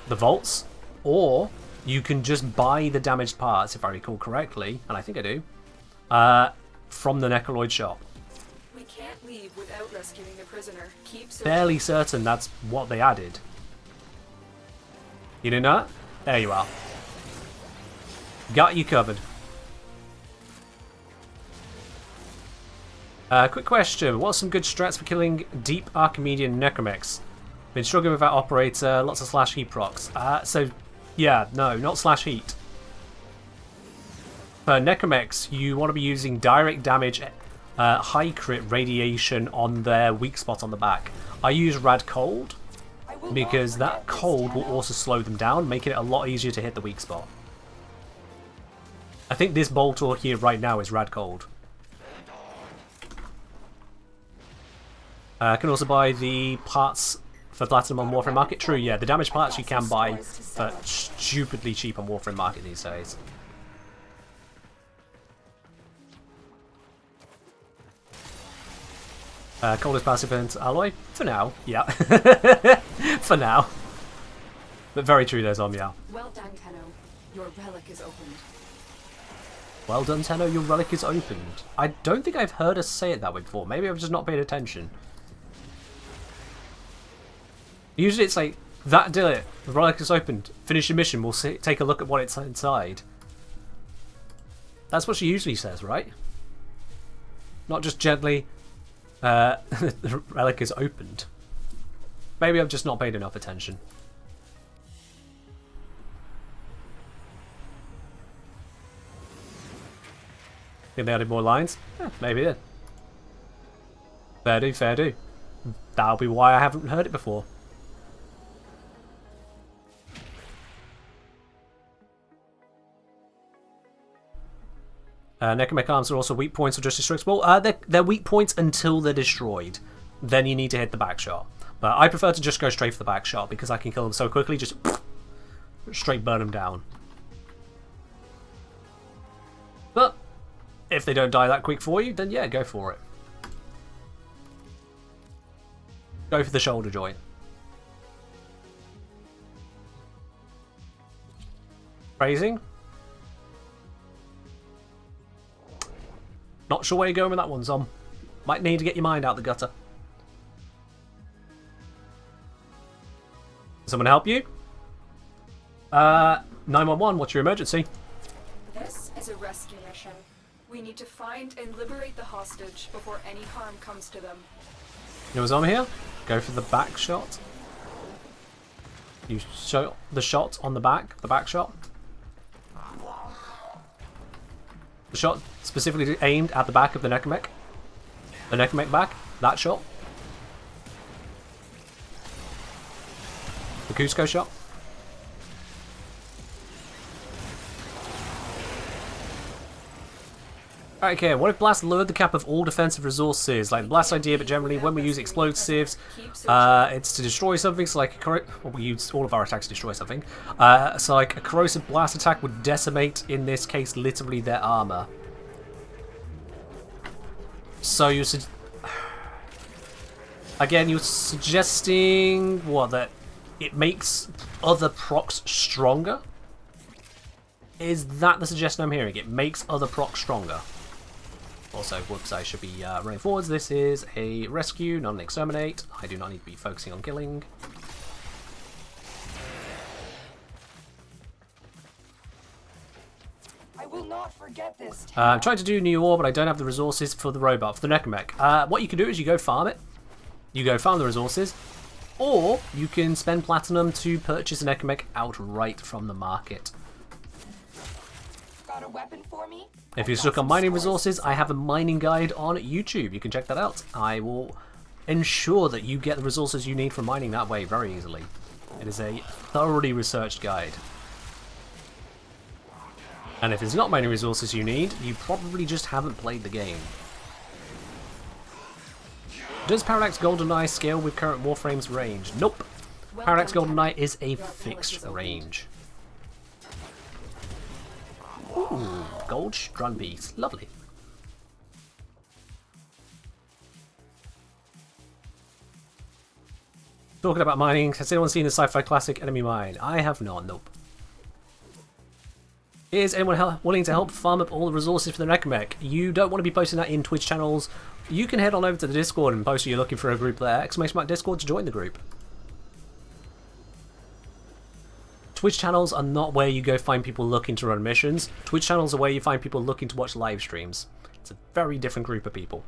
vaults, or you can just buy the damaged parts, if I recall correctly, and I think I do, from the Necroloid shop. We can't leave without rescuing the prisoner. Keep searching. Fairly certain that's what they added. You didn't know that? There you are. Got you covered. Quick question. What's some good strats for killing deep Archimedean necromechs? Been struggling with that operator. Lots of slash heat procs. Yeah, no, not slash heat. For necromechs, you want to be using direct damage, high crit radiation on their weak spot on the back. I use Rad Cold because that cold will also slow them down, making it a lot easier to hit the weak spot. I think this Boltor here right now is Rad Cold. I can also buy the parts for Platinum on Warframe Market. True, yeah, the damage parts you can buy for stupidly cheap on Warframe Market these days. Coldest passive into alloy? For now, yeah. For now. But very true there, Zombiel. Well done, Tenno. Your relic is opened. Well done, Tenno, your relic is opened. I don't think I've heard us say it that way before. Maybe I've just not paid attention. Usually it's like, that did it. The relic is opened. Finish your mission. We'll take a look at what it's inside. That's what she usually says, right? Not just gently, the relic is opened. Maybe I've just not paid enough attention. Think they added more lines? Yeah, maybe they did. Fair do, fair do. That'll be why I haven't heard it before. Necromech arms are also weak points or just destructible. They're weak points until they're destroyed. Then you need to hit the back shot. But I prefer to just go straight for the back shot because I can kill them so quickly, just straight burn them down. But if they don't die that quick for you, then yeah, go for it. Go for the shoulder joint. Phrasing. Not sure where you're going with that one, Zom. Might need to get your mind out the gutter. Someone help you? 911, what's your emergency? This is a rescue mission. We need to find and liberate the hostage before any harm comes to them. You know what's on here? Go for the back shot. You show the shot on the back shot. The shot specifically aimed at the back of the Necromech. The Necromech back, that shot. The Cusco shot. Okay, what if Blast lowered the cap of all defensive resources? Like the Blast idea, but generally when we use explosives, it's to destroy something, so like we use all of our attacks to destroy something. So like a corrosive blast attack would decimate, in this case, literally their armor. So you're again, you're suggesting what, that it makes other procs stronger? Is that the suggestion I'm hearing? It makes other procs stronger. Also, whoops, I should be running forwards. This is a rescue, not an exterminate. I do not need to be focusing on killing. I will not forget this. I'm trying to do New War, but I don't have the resources for the robot, for the Necromech. What you can do is you go farm it. You go farm the resources. Or you can spend platinum to purchase an Necromech outright from the market. Got a weapon for me? If you're stuck on mining resources, I have a mining guide on YouTube. You can check that out. I will ensure that you get the resources you need from mining that way very easily. It is a thoroughly researched guide. And if it's not mining resources you need, you probably just haven't played the game. Does Parallax GoldenEye scale with current Warframe's range? Nope. Parallax GoldenEye is a fixed range. Ooh, gold strun piece. Lovely. Talking about mining, has anyone seen the sci-fi classic Enemy Mine? I have not, nope. Is anyone willing to help farm up all the resources for the Necromech? You don't want to be posting that in Twitch channels. You can head on over to the Discord and post you're looking for a group there. !Discord to join the group. Twitch channels are not where you go find people looking to run missions. Twitch channels are where you find people looking to watch live streams. It's a very different group of people.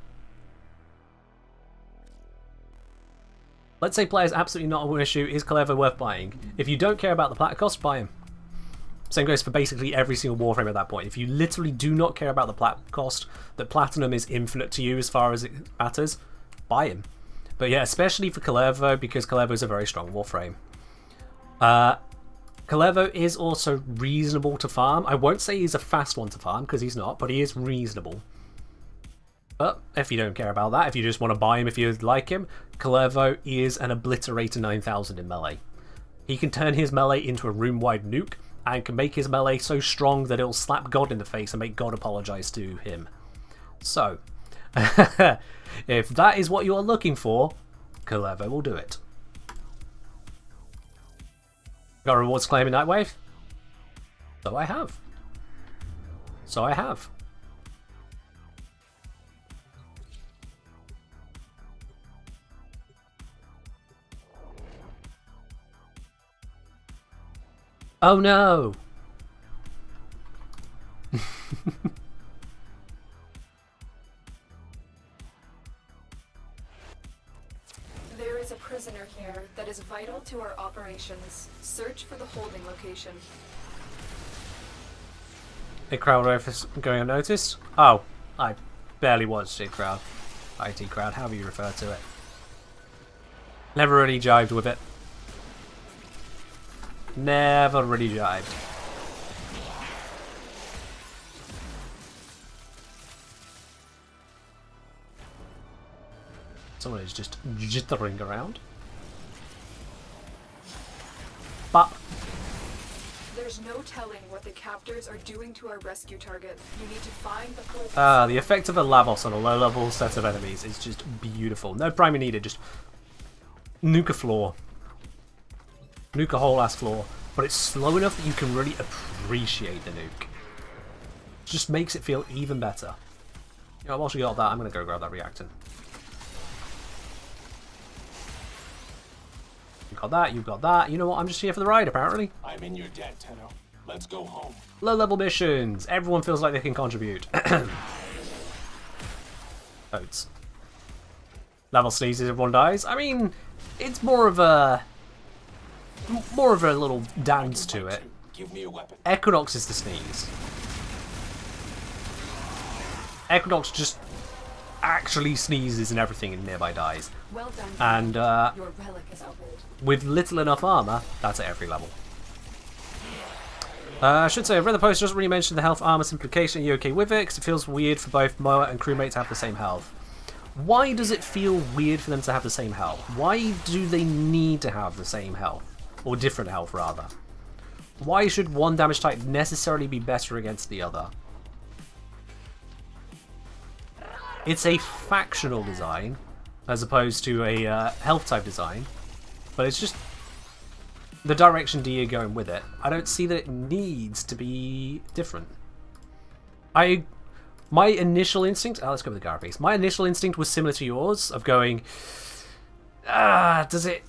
Let's say players absolutely not an issue. Is Clever worth buying? If you don't care about the plat cost, buy him. Same goes for basically every single Warframe at that point. If you literally do not care about the plat cost, that platinum is infinite to you as far as it matters, buy him. But yeah, especially for Calevo, because Calevo is a very strong Warframe. Calevo is also reasonable to farm. I won't say he's a fast one to farm, because he's not, but he is reasonable. But if you don't care about that, if you just want to buy him if you like him, Calevo is an Obliterator 9000 in melee. He can turn his melee into a room-wide nuke, and can make his melee so strong that it'll slap God in the face and make God apologize to him. So, if that is what you're looking for, Calevo will do it. Got rewards claiming Nightwave? So I have. So I have. Oh no! There is a prisoner here that is vital to our operations. Search for the holding location. A crowd office going unnoticed? Oh, I barely watched it, crowd. IT crowd, however you refer to it. Never really jived with it. Never really jived. Someone is just jittering around. But There's no telling what the captors are doing to our rescue target. You need to find the whole. the effect of a Lavos on a low-level set of enemies is just beautiful. No primer needed, just nuke a floor. Nuke a whole ass floor, but it's slow enough that you can really appreciate the nuke. Just makes it feel even better. You know, I've also got that. I'm gonna go grab that reactant. You've got that. You've got that. You know what? I'm just here for the ride, apparently. I'm in your debt, Tenno. Let's go home. Low-level missions. Everyone feels like they can contribute. Oats. Level sneezes, everyone dies. I mean, it's more of a little dance to it. Give me a weapon. Equinox is the sneeze. Equinox just actually sneezes and everything and nearby dies. Well done. And Your relic is opened. with little enough armor, that's at every level. I should say, I've read the post, doesn't really mention the health armor simplification. Are you okay with it? Because it feels weird for both Moa and crewmate to have the same health. Why does it feel weird for them to have the same health? Why do they need to have the same health? Or different health, rather. Why should one damage type necessarily be better against the other? It's a factional design, as opposed to a health type design. But it's just the direction D are going with it. I don't see that it needs to be different. My initial instinct... let's go with the Carapace. My initial instinct was similar to yours, of going... does it...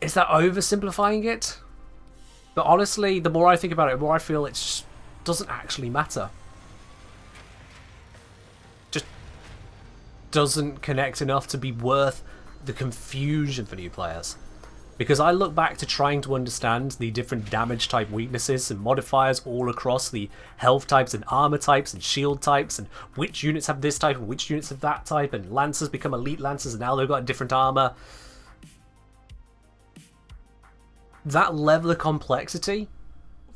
Is that oversimplifying it? But honestly, the more I think about it, the more I feel it just doesn't actually matter. Just doesn't connect enough to be worth the confusion for new players. Because I look back to trying to understand the different damage type weaknesses and modifiers all across the health types and armor types and shield types, and which units have this type and which units have that type, and Lancers become elite Lancers and now they've got a different armor. That level of complexity,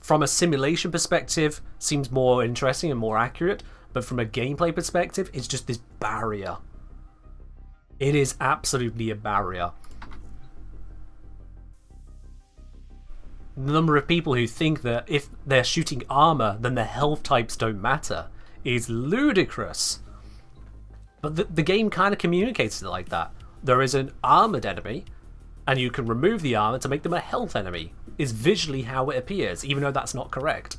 from a simulation perspective, seems more interesting and more accurate, but from a gameplay perspective, it's just this barrier. It is absolutely a barrier. The number of people who think that if they're shooting armor, then their health types don't matter is ludicrous. But the game kind of communicates it like that. There is an armored enemy, and you can remove the armor to make them a health enemy, is visually how it appears, even though that's not correct.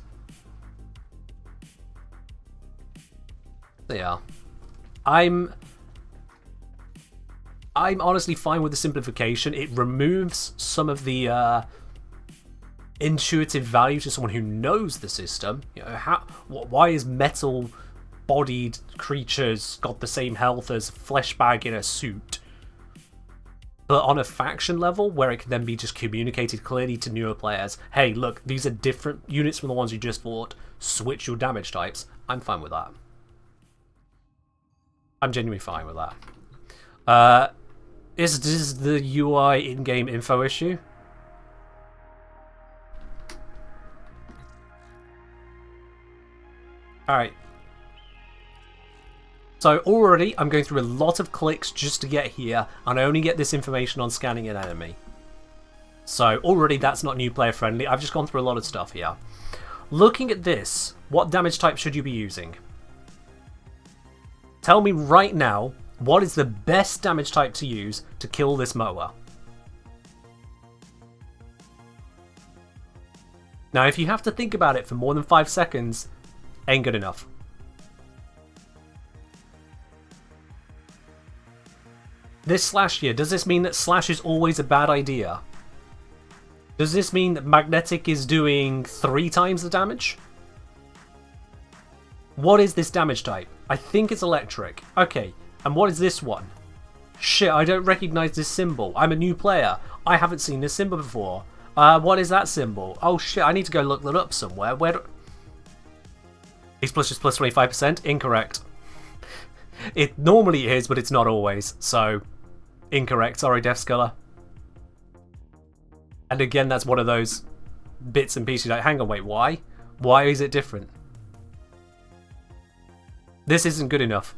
They are. I'm honestly fine with the simplification. It removes some of the intuitive value to someone who knows the system. You know, why is metal-bodied creatures got the same health as flesh bag in a suit? But on a faction level, where it can then be just communicated clearly to newer players, hey, look, these are different units from the ones you just fought, switch your damage types, I'm fine with that. I'm genuinely fine with that. Is this the UI in-game info issue? Alright. So already I'm going through a lot of clicks just to get here, and I only get this information on scanning an enemy. So already that's not new player friendly. I've just gone through a lot of stuff here. Looking at this, what damage type should you be using? Tell me right now, what is the best damage type to use to kill this mower? Now if you have to think about it for more than 5 seconds, ain't good enough. This slash here, does this mean that slash is always a bad idea? Does this mean that magnetic is doing 3 times the damage? What is this damage type? I think it's electric. Okay, and what is this one? Shit, I don't recognize this symbol. I'm a new player. I haven't seen this symbol before. What is that symbol? Oh shit, I need to go look that up somewhere. Where do... X plus is plus 25%? Incorrect. It normally is, but it's not always. So, incorrect. Sorry, Death Sculler. And again, that's one of those bits and pieces like, hang on, wait, why? Why is it different? This isn't good enough.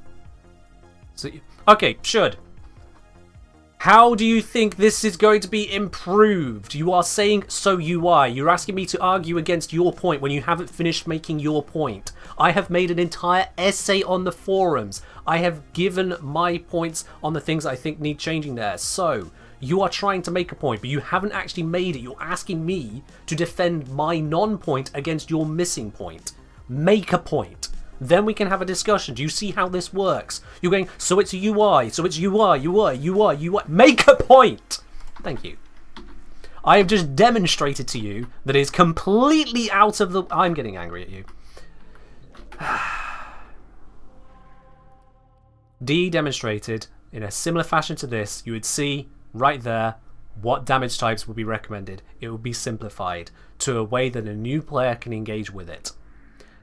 So, okay, should. How do you think this is going to be improved? You are saying so UI. You're asking me to argue against your point when you haven't finished making your point. I have made an entire essay on the forums. I have given my points on the things I think need changing there. So, you are trying to make a point, but you haven't actually made it. You're asking me to defend my non-point against your missing point. Make a point. Then we can have a discussion. Do you see how this works? You're going, so it's UI, so it's UI. Make a point! Thank you. I have just demonstrated to you that it is completely out of the... I'm getting angry at you. D demonstrated in a similar fashion to this. You would see right there what damage types would be recommended. It would be simplified to a way that a new player can engage with it.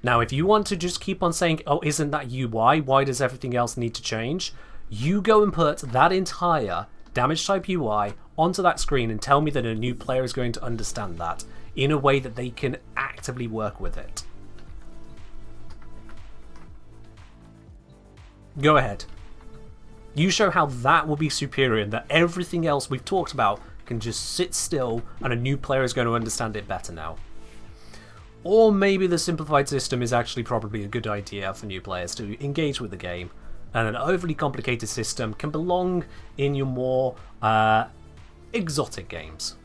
Now, if you want to just keep on saying, oh, isn't that UI? Why does everything else need to change? You go and put that entire damage type UI onto that screen and tell me that a new player is going to understand that in a way that they can actively work with it. Go ahead. You show how that will be superior and that everything else we've talked about can just sit still and a new player is going to understand it better now. Or maybe the simplified system is actually probably a good idea for new players to engage with the game, and an overly complicated system can belong in your more exotic games.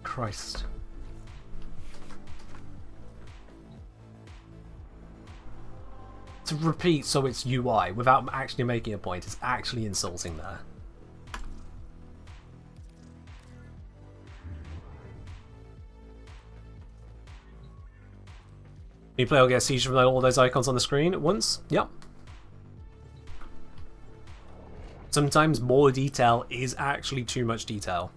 Christ. to repeat so it's UI without actually making a point is actually insulting there. New player will get a seizure from all those icons on the screen at once. Yep. Sometimes more detail is actually too much detail.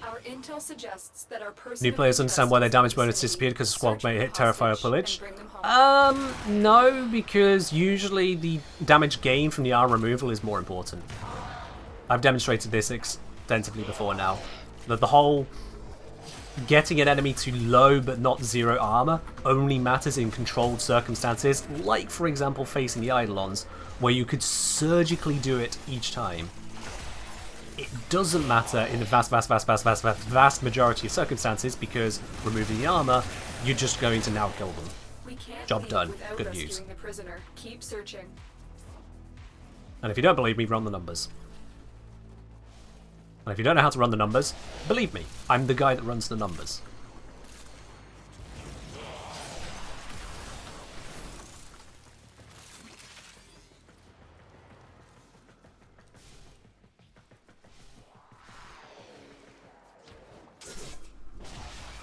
Our intel suggests that our New players understand why their damage bonus disappeared because the squad may hit Terrifier or Pillage. No, because usually the damage gain from the arm removal is more important. I've demonstrated this extensively before now. That the whole getting an enemy to low but not zero armor only matters in controlled circumstances, like for example facing the Eidolons, where you could surgically do it each time. It doesn't matter in the vast majority of circumstances, because removing the armor, you're just going to now kill them. Job done. Good news. Keep searching. And if you don't believe me, run the numbers. And if you don't know how to run the numbers, believe me, I'm the guy that runs the numbers.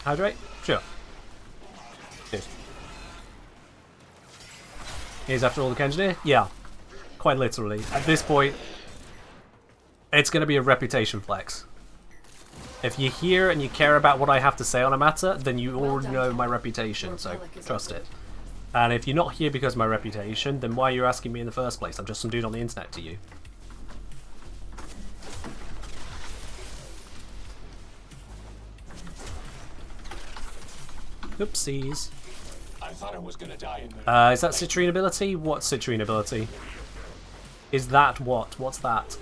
Hydrate? Sure. Cheers. Here's after all the engineer? Yeah. Quite literally. At this point, it's going to be a reputation flex. If you're here and you care about what I have to say on a matter, then you already know my reputation, so trust it. And if you're not here because of my reputation, then why are you asking me in the first place? I'm just some dude on the internet to you. Oopsies. I thought I was gonna die in there. Is that citrine ability? What's citrine ability? Is that what? What's that?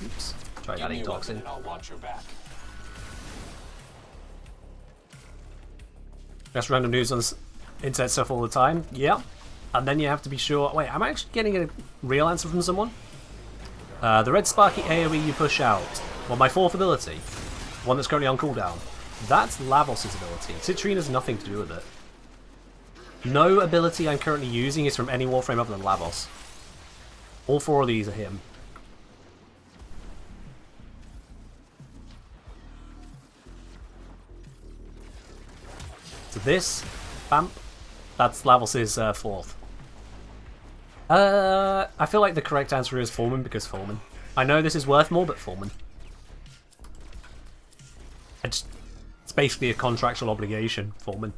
Oops. Try adding toxin. I'll watch your back. That's random news on internet stuff all the time. Yeah. And then you have to be sure. Wait, am I actually getting a real answer from someone? The red sparky AoE you push out. Well, my fourth ability, one that's currently on cooldown, that's Lavos' ability. Citrine has nothing to do with it. No ability I'm currently using is from any Warframe other than Lavos. All four of these are him. So this, bam, that's Lavos' fourth. I feel like the correct answer is Foreman, because Foreman. I know this is worth more, but Foreman. It's basically a contractual obligation, Foreman.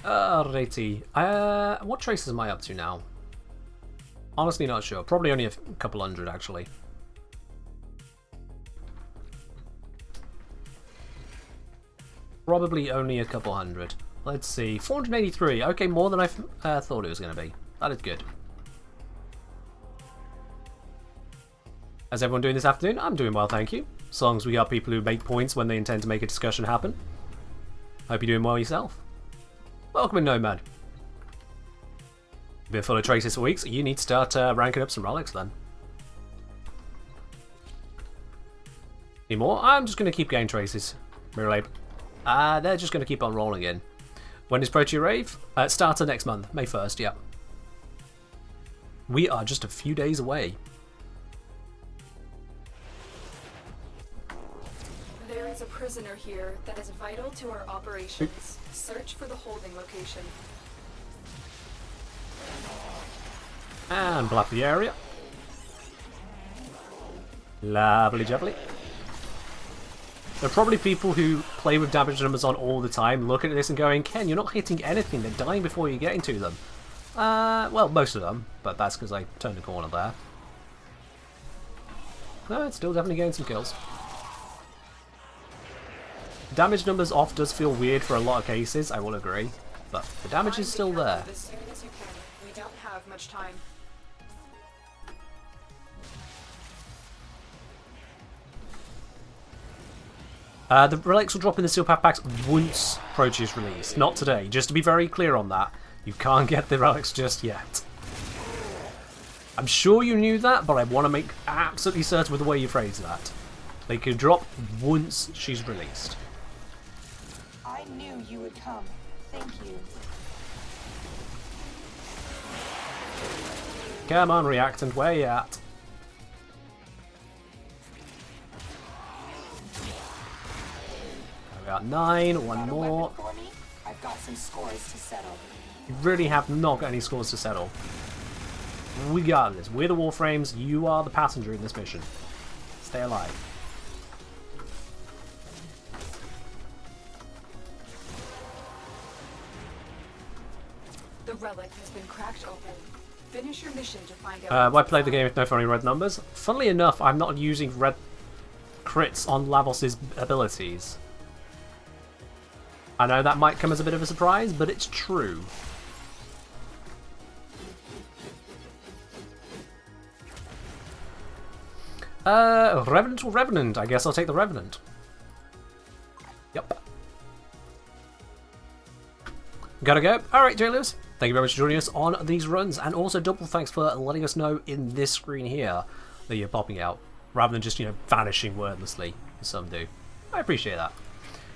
Alrighty. What traces am I up to now? Honestly not sure. Probably only a couple hundred, actually. Probably only a couple hundred. Let's see. 483. Okay, more than I thought it was going to be. That is good. How's everyone doing this afternoon? I'm doing well, thank you. As long as we got people who make points when they intend to make a discussion happen. Hope you're doing well yourself. Welcome in, Nomad. Been full of traces for weeks. You need to start ranking up some relics then. Any more? I'm just going to keep getting traces. Mirror Labe. They're just going to keep on rolling in. When is Protea Rave? Starter next month, May 1st, yeah. We are just a few days away. There is a prisoner here that is vital to our operations. Search for the holding location. And block the area. Lovely jubbly. There are probably people who play with damage numbers on all the time looking at this and going, Ken, you're not hitting anything, they're dying before you get into them. Well, most of them, but that's because I turned the corner there. No, it's still definitely getting some kills. Damage numbers off does feel weird for a lot of cases, I will agree. but the damage is still there. As soon as you can. We don't have much time. The relics will drop in the seal path packs once Protea is released, not today. Just to be very clear on that, you can't get the relics just yet. I'm sure you knew that, but I want to make absolutely certain with the way you phrase that. They can drop once she's released. I knew you would come. Thank you. Come on, Reactant, where you at? We got 9, one more. For me? I've got some scores to settle. You really have not got any scores to settle. We got this. We're the Warframes. You are the passenger in this mission. Stay alive. The relic has been cracked open. Finish your mission to find out. Why play the game with no funny red numbers? Funnily enough, I'm not using red crits on Lavos's abilities. I know that might come as a bit of a surprise, but it's true. Revenant or Revenant? I guess I'll take the Revenant. Yep. Gotta go. Alright, J. Lewis. Thank you very much for joining us on these runs, and also double thanks for letting us know in this screen here that you're popping out, rather than just, you know, vanishing wordlessly, as some do. I appreciate that.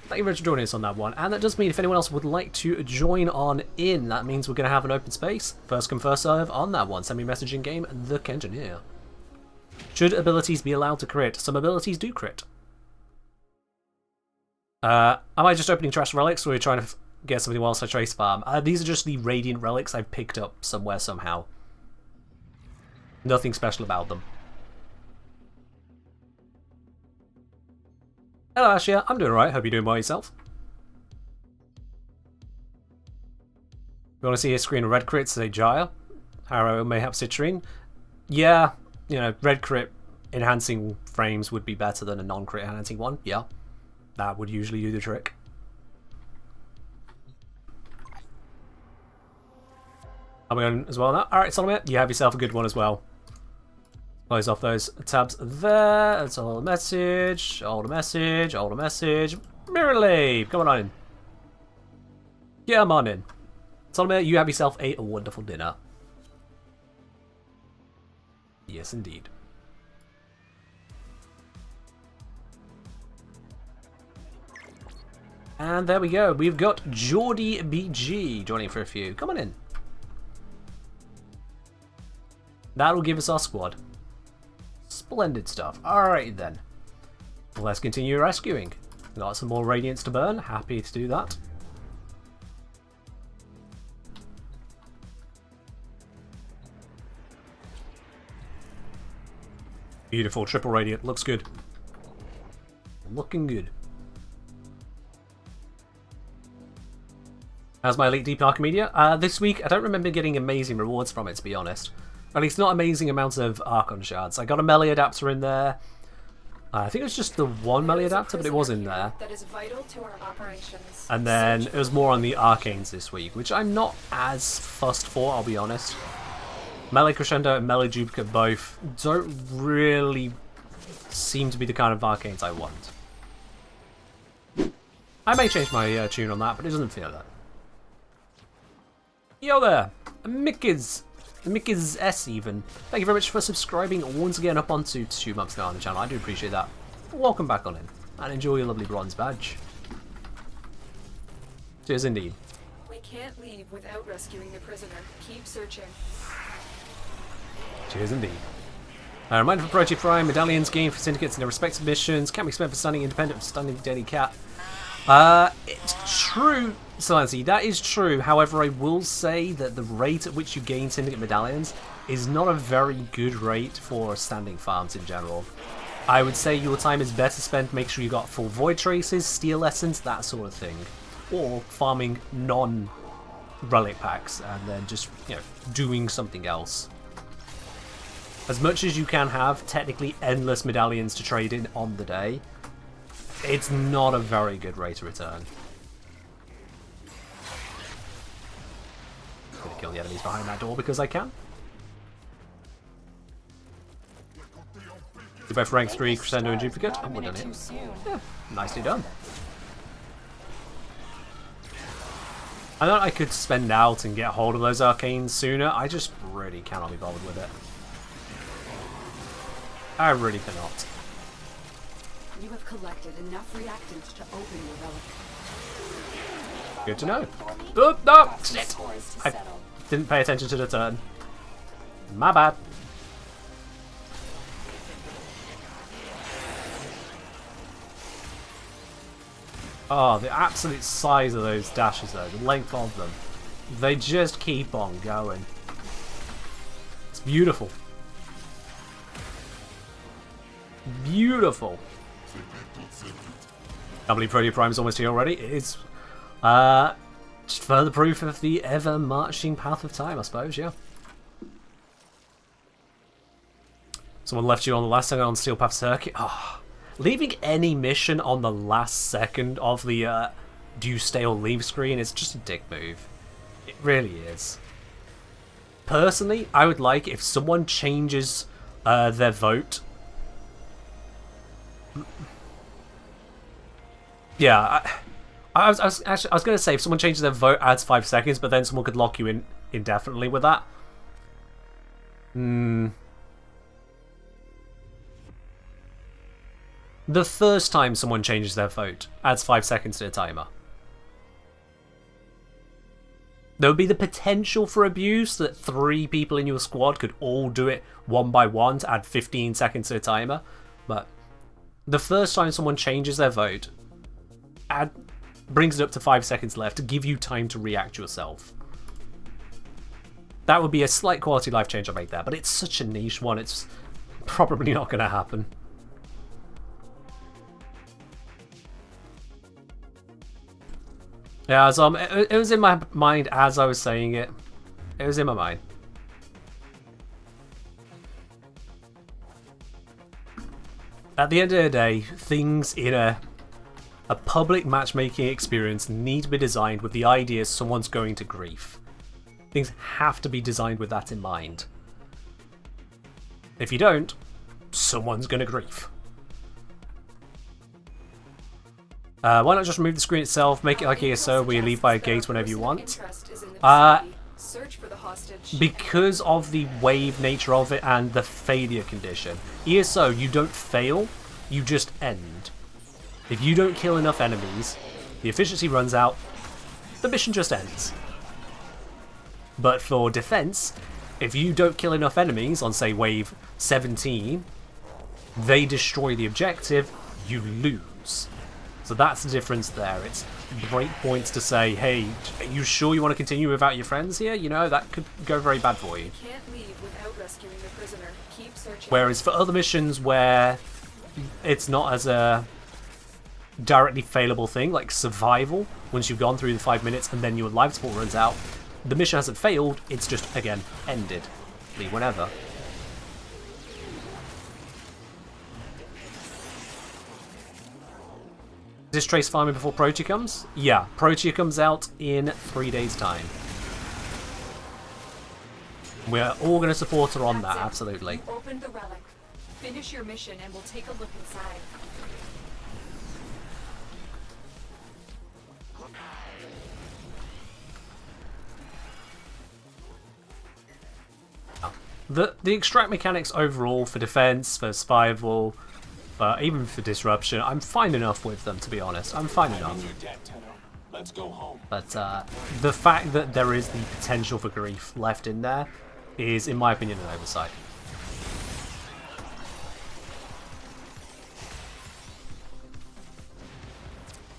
Thank you very much for joining us on that one, and that does mean if anyone else would like to join on in, that means we're going to have an open space. First come, first serve on that one. Send me a message in game, the Kengineer. Should abilities be allowed to crit? Some abilities do crit. Am I just opening trash relics, or are you trying to get something whilst I trace farm? These are just the Radiant relics I've picked up somewhere somehow. Nothing special about them. Hello Ashia, I'm doing alright, hope you're doing well yourself. You want to see a screen of red crits, say Jaya? Harrow, mayhap Citrine? Yeah, you know, red crit enhancing frames would be better than a non-crit enhancing one, yeah. That would usually do the trick. Are we on as well now? Alright, Solomon, you have yourself a good one as well. Close off those tabs there. That's all the message. All the message. All the message. Mirrorleaf, come on in. Yeah, I'm on in. Solomon, you have yourself a wonderful dinner. Yes, indeed. And there we go. We've got Geordie BG joining for a few. Come on in. That'll give us our squad. Splendid stuff. Alright then. Let's continue rescuing. Got some more radiance to burn. Happy to do that. Beautiful triple radiant. Looks good. Looking good. How's my Elite Deep Archimedia? This week, I don't remember getting amazing rewards from it, to be honest. At least not amazing amounts of Archon shards. I got a melee adapter in there. I think it was just the one melee adapter, but it was in there. That is vital to our operations. And then it was more on the Arcanes this week, which I'm not as fussed for, I'll be honest. Melee Crescendo and Melee Duplicate both don't really seem to be the kind of Arcanes I want. I may change my tune on that, but it doesn't feel that. Yo there! Mickey's S even. Thank you very much for subscribing once again up onto 2 months now on the channel. I do appreciate that. Welcome back on in. And enjoy your lovely bronze badge. Cheers indeed. We can't leave without rescuing the prisoner. Keep searching. Cheers indeed. A reminder for Protea Prime, medallions gained for syndicates in their respective missions can't be spent for standing independent of standing deadly cat. It's true, Silency, that is true. However, I will say that the rate at which you gain syndicate medallions is not a very good rate for standing farms in general. I would say your time is better spent making sure you got full void traces, steel essence, that sort of thing. Or farming non-relic packs and then just, you know, doing something else. As much as you can have technically endless medallions to trade in on the day, it's not a very good rate of return. kill the enemies behind that door because I can. We're both rank 3, Crescendo and Duplicate. Oh, we're done here. Yeah, nicely done. I thought I could spend out and get hold of those arcanes sooner. I just really cannot be bothered with it. I really cannot. You have collected enough reactants to open your relic. Good to know. Oh, no! Shit! I didn't pay attention to the turn. My bad. Oh, the absolute size of those dashes though, the length of them. They just keep on going. It's beautiful. Beautiful. I believe Protea Prime's almost here already. It is just further proof of the ever-marching path of time, I suppose, yeah. Someone left you on the last second on Steel Path Circuit. Oh. Leaving any mission on the last second of the do you stay or leave screen is just a dick move. It really is. Personally, I would like if someone changes their vote. Yeah, I was going to say if someone changes their vote, adds 5 seconds, but then someone could lock you in indefinitely with that. The first time someone changes their vote, adds 5 seconds to the timer. There would be the potential for abuse that 3 people in your squad could all do it one by one to add 15 seconds to the timer, but the first time someone changes their vote, brings it up to 5 seconds left to give you time to react yourself. That would be a slight quality life change I make there, but it's such a niche one, it's probably not going to happen. Yeah, so, it was in my mind as I was saying it. It was in my mind. At the end of the day, things in a public matchmaking experience need to be designed with the idea someone's going to grief. Things have to be designed with that in mind. If you don't, someone's going to grief. Why not just remove the screen itself, make it like ESO where you leave by a gate whenever you want? Because of the wave nature of it and the failure condition. ESO, you don't fail, you just end. If you don't kill enough enemies, the efficiency runs out, the mission just ends. But for defense, if you don't kill enough enemies on, say, wave 17, they destroy the objective, you lose. So that's the difference there. It's breakpoints to say, hey, are you sure you want to continue without your friends here? You know, that could go very bad for you. Can't leave without rescuing the prisoner. Keep searching. Whereas for other missions where it's not as a directly failable thing, like survival, once you've gone through the 5 minutes and then your life support runs out, the mission hasn't failed, it's just, again, ended. Leave whenever. Is this Trace farming before Protea comes? Yeah, Protea comes out in 3 days' time. We're all going to support her on that, absolutely. You opened the relic. Finish your mission and we'll take a look inside. The extract mechanics overall for defense, for survival, even for disruption, I'm fine enough with them, to be honest. I'm fine enough. Let's go home. But the fact that there is the potential for grief left in there is, in my opinion, an oversight.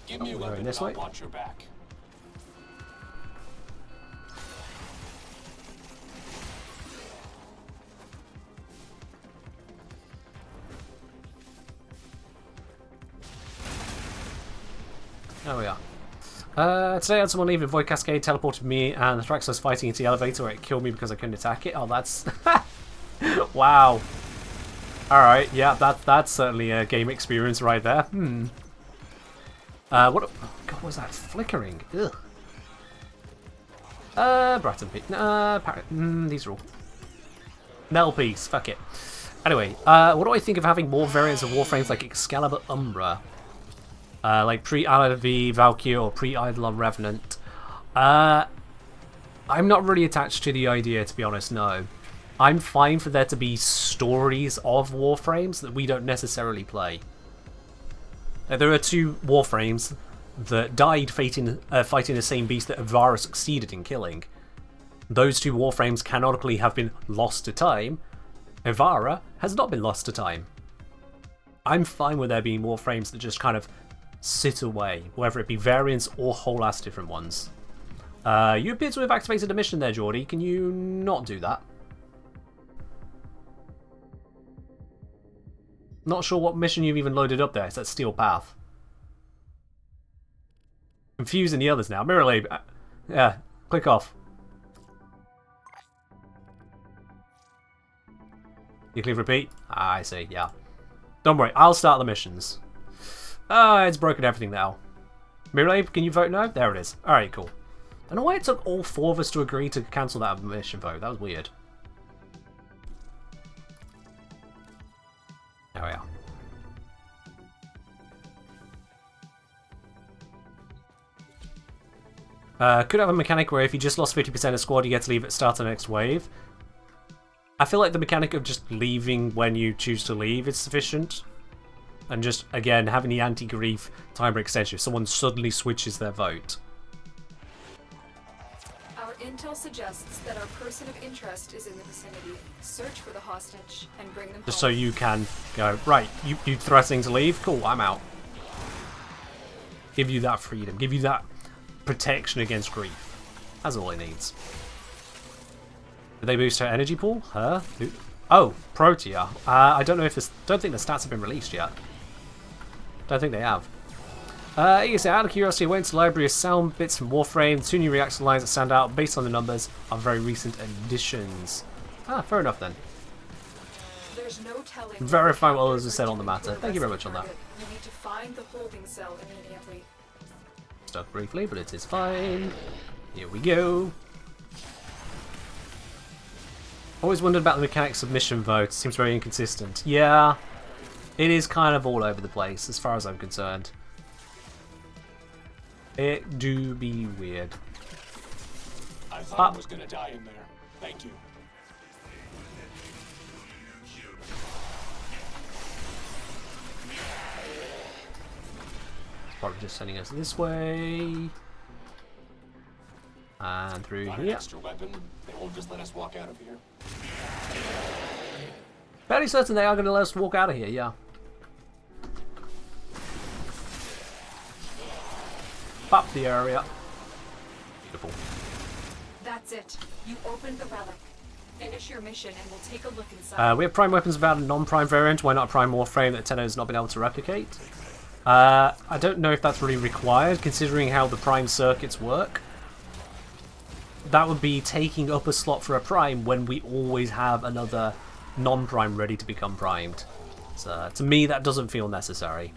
Give me a weapon and I'll watch your back. There we are. Today I had someone leave a Void Cascade, teleported me, and the Thrax was fighting into the elevator where it killed me because I couldn't attack it. Oh, that's... wow. Alright, yeah, that's certainly a game experience right there. What... God, what was that? Flickering. Ugh. Bratton Peak. These are all. Nell Peace, fuck it. Anyway, what do I think of having more variants of Warframes like Excalibur Umbra? Like pre-Eidolon Valkyrie or pre-Eidolon Revenant. I'm not really attached to the idea, to be honest, no. I'm fine for there to be stories of Warframes that we don't necessarily play. There are 2 Warframes that died fighting the same beast that Avara succeeded in killing. Those 2 Warframes canonically have been lost to time. Avara has not been lost to time. I'm fine with there being Warframes that just kind of sit away, whether it be variants or whole ass different ones. You appear to have activated a mission there, Geordie. Can you not do that? Not sure what mission you've even loaded up there. It's that Steel Path. Confusing the others now. Mirror yeah, click off. You click repeat? Ah, I see, yeah. Don't worry, I'll start the missions. It's broken everything now. Mirror, can you vote no? There it is. Alright, cool. I don't know why it took all 4 of us to agree to cancel that mission vote. That was weird. There we are. Could have a mechanic where if you just lost 50% of squad, you get to leave at start of the next wave. I feel like the mechanic of just leaving when you choose to leave is sufficient. And just, again, having the anti-grief timer extension if someone suddenly switches their vote. Our intel suggests that our person of interest is in the vicinity. Search for the hostage and bring them Just home. so you can go, right, you threatening to leave? Cool, I'm out. Give you that freedom. Give you that protection against grief. That's all it needs. Did they boost her energy pool? Her? Who? Oh, Protea. I don't know if this. Don't think the stats have been released yet. Don't think they have. You say, out of curiosity, I went to the library of sound bits from Warframe. 2 new reaction lines that stand out based on the numbers are very recent additions. Ah, fair enough then. There's no telling. Verify what others have said on the matter. Thank you very much on that. We need to find the holding cell immediately. Stuck briefly, but it is fine. Here we go. Always wondered about the mechanics of mission vote. Seems very inconsistent. Yeah, it is kind of all over the place as far as I'm concerned. It do be weird. I thought I was gonna die in there. Thank you. Probably just sending us this way. And through Got an here. extra weapon. They won't just let us walk out of here. Fairly certain they are going to let us walk out of here, yeah. Pop the area. Beautiful. That's it. You opened the relic. Finish your mission and we'll take a look inside. We have prime weapons without a non-prime variant. Why not a prime Warframe that Tenno has not been able to replicate? I don't know if that's really required, considering how the prime circuits work. That would be taking up a slot for a prime when we always have another non-prime ready to become primed. So, to me, that doesn't feel necessary.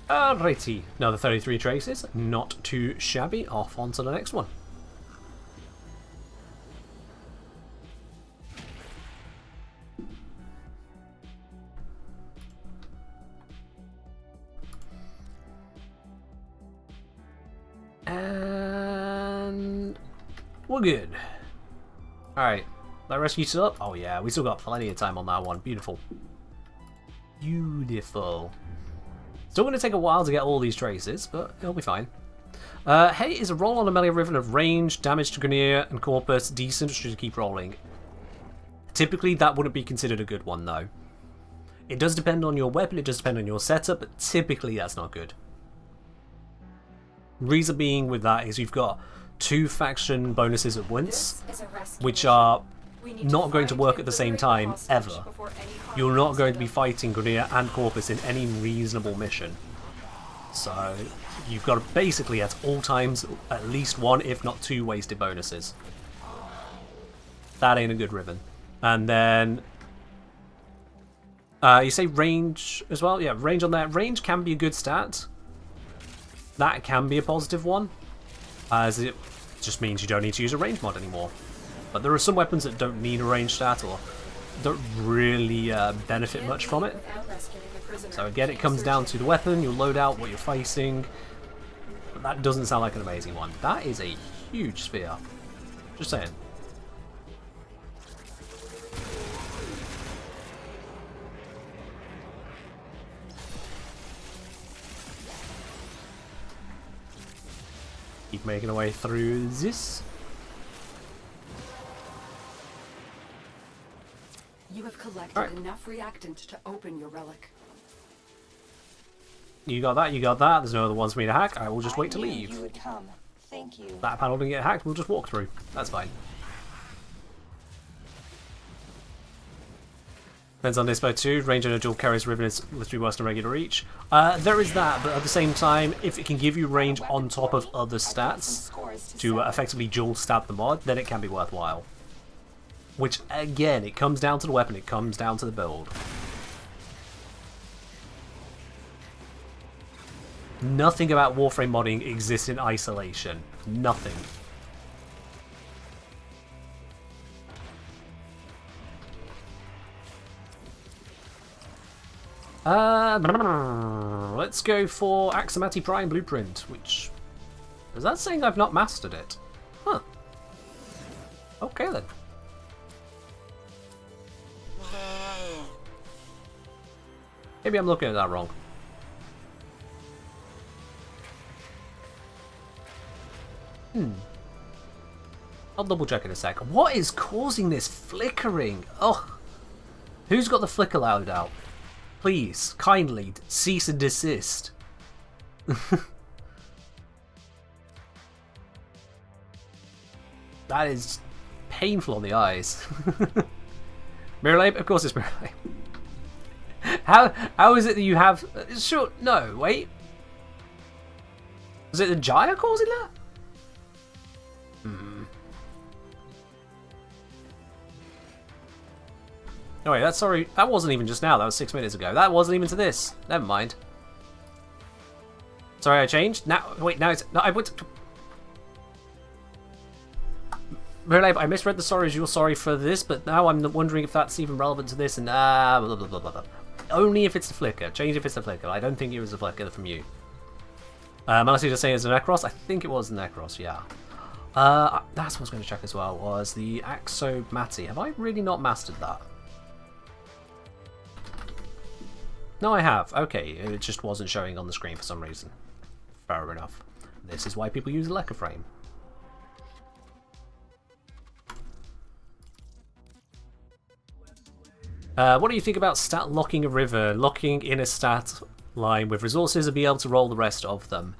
Alrighty, now the 33 traces, not too shabby. Off onto the next one. And we're good. Alright, that rescue still up? Oh yeah, we still got plenty of time on that one. Beautiful. Beautiful. Still going to take a while to get all these traces, but it'll be fine. Hey, is a roll on a melee riven of range, damage to Grenier and Corpus decent, or should you keep rolling? Typically, that wouldn't be considered a good one, though. It does depend on your weapon, it does depend on your setup, but typically that's not good. Reason being with that is you've got 2 faction bonuses at once, which are not going to work at the same time, ever. You're not going to be fighting Grenier and Corpus in any reasonable mission. So, you've got to basically at all times at least 1, if not 2 wasted bonuses. That ain't a good ribbon. And then you say range as well? Yeah, range on that. Range can be a good stat. That can be a positive one, as it just means you don't need to use a range mod anymore. But there are some weapons that don't need a range stat or don't really benefit much from it. So again, it comes down to the weapon, your loadout, what you're facing. But that doesn't sound like an amazing one. That is a huge sphere. Just saying. Keep making our way through this. You have collected enough reactant to open your relic. You got that, you got that. There's no other ones for me to hack. I will just wait to leave. You would come. Thank you. That panel didn't get hacked, we'll just walk through. That's fine. Depends on Dispo 2. Range on a dual carries ribbon is literally worse than regular reach. There is that, but at the same time, if it can give you range on top of other stats to effectively dual stab the mod, then it can be worthwhile. Which, again, it comes down to the weapon, it comes down to the build. Nothing about Warframe modding exists in isolation. Nothing. Let's go for Axamati Prime Blueprint, which... Is that saying I've not mastered it? Huh. Okay then. Maybe I'm looking at that wrong. I'll double check in a sec. What is causing this flickering? Ugh. Who's got the flicker loud out? Please, kindly, cease and desist. That is painful on the eyes. Mirrorlabe? Of course it's Mirrorlabe. How is it that you have... Sure, no, wait. Was it the Jaya causing that? Oh wait, that's sorry. That wasn't even just now. That was 6 minutes ago. That wasn't even to this. Never mind. Sorry, I changed. Now, wait, now it's... No, I went... Mirrorlabe, I misread the sorry as you're sorry for this, but now I'm wondering if that's even relevant to this, and blah, blah, blah, blah, blah. Only if it's the flicker. Change if it's the flicker. I don't think it was the flicker from you. Honestly, just saying it's a Necros. I think it was the Necros, yeah. That's what I was going to check as well, was the Axomati. Have I really not mastered that? No, I have. Okay, it just wasn't showing on the screen for some reason. Fair enough. This is why people use a Warframe. What do you think about stat locking a river? Locking in a stat line with resources and be able to roll the rest of them.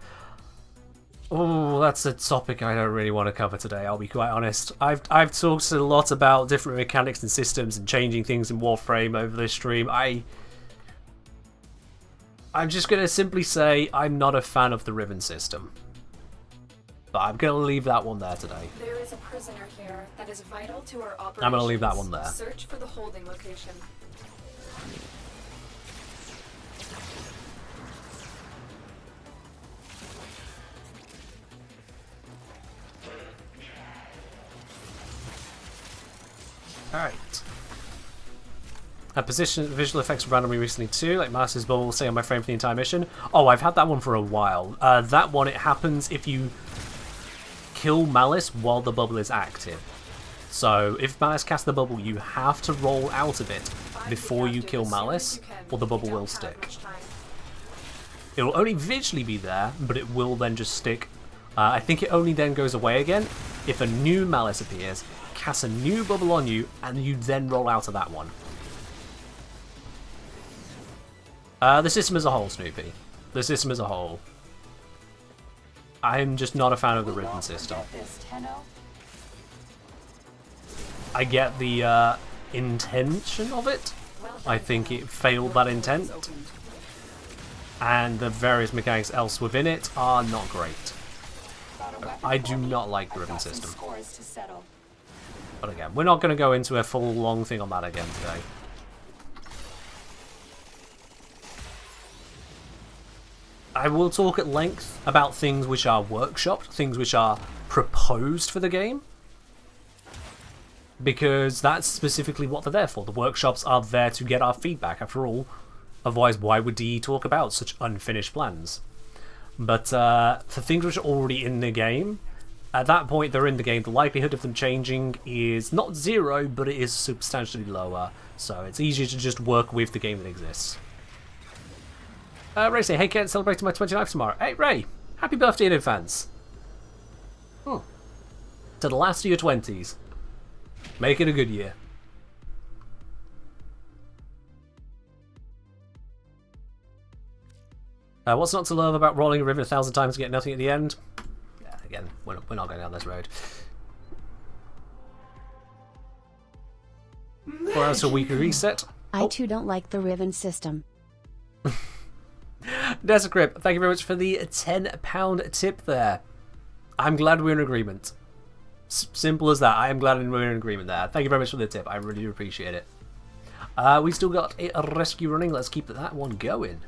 Oh, that's a topic I don't really want to cover today, I'll be quite honest. I've talked a lot about different mechanics and systems and changing things in Warframe over this stream. I'm just going to simply say I'm not a fan of the ribbon system. But I'm going to leave that one there today. There is a prisoner here that is vital to our operations. I'm going to leave that one there. Search for the holding location. Alright. Position visual effects randomly recently too, like Master's Bubble will stay on my frame for the entire mission. Oh, I've had that one for a while. That one, it happens if you kill Malice while the bubble is active. So if Malice casts the bubble, you have to roll out of it before you kill Malice, or the bubble will stick. It will only visually be there, but it will then just stick. I think it only then goes away again if a new Malice appears, casts a new bubble on you, and you then roll out of that one. The system as a whole, Snoopy. The system as a whole. I'm just not a fan of the ribbon system. I get the intention of it. I think it failed that intent. And the various mechanics else within it are not great. I do not like the ribbon system. But again, we're not going to go into a full long thing on that again today. I will talk at length about things which are workshopped, things which are proposed for the game. Because that's specifically what they're there for. The workshops are there to get our feedback, after all. Otherwise, why would DE talk about such unfinished plans? But for things which are already in the game, at that point they're in the game. The likelihood of them changing is not zero, but it is substantially lower. So it's easier to just work with the game that exists. Ray say, hey Ken, celebrating my 29th tomorrow. Hey Ray, happy birthday in advance. To the last of your 20s. Make it a good year. What's not to love about rolling a river 1,000 times to get nothing at the end? Yeah, again, we're not going down this road. 4 hours to a weekly reset. I too don't like the Riven system. Desacrip, thank you very much for the £10 tip there. I'm glad we're in agreement. Simple as that. I am glad we're in agreement there. Thank you very much for the tip. I really do appreciate it. We still got a rescue running. Let's keep that one going.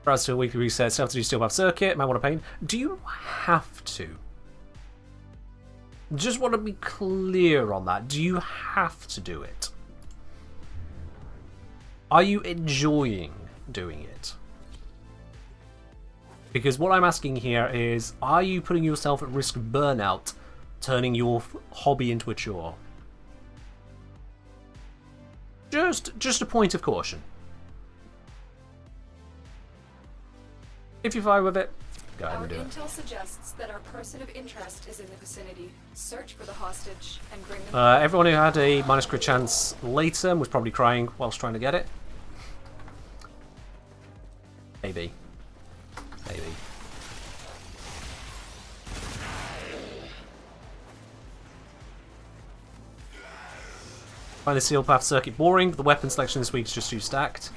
Browse to a weekly reset. Still have to do Steel Path Circuit. Might want to pain. Do you have to? Just want to be clear on that. Do you have to do it? Are you enjoying doing it? Because what I'm asking here is, are you putting yourself at risk of burnout, turning your hobby into a chore? Just a point of caution. If you're fine with it, go ahead and do it. Our intel suggests that our person of interest is in the vicinity. Search for the hostage and bring them. Everyone who had a minus crit chance later was probably crying whilst trying to get it. Maybe. Maybe. Find the Steel Path Circuit boring, but the weapon selection this week is just too stacked.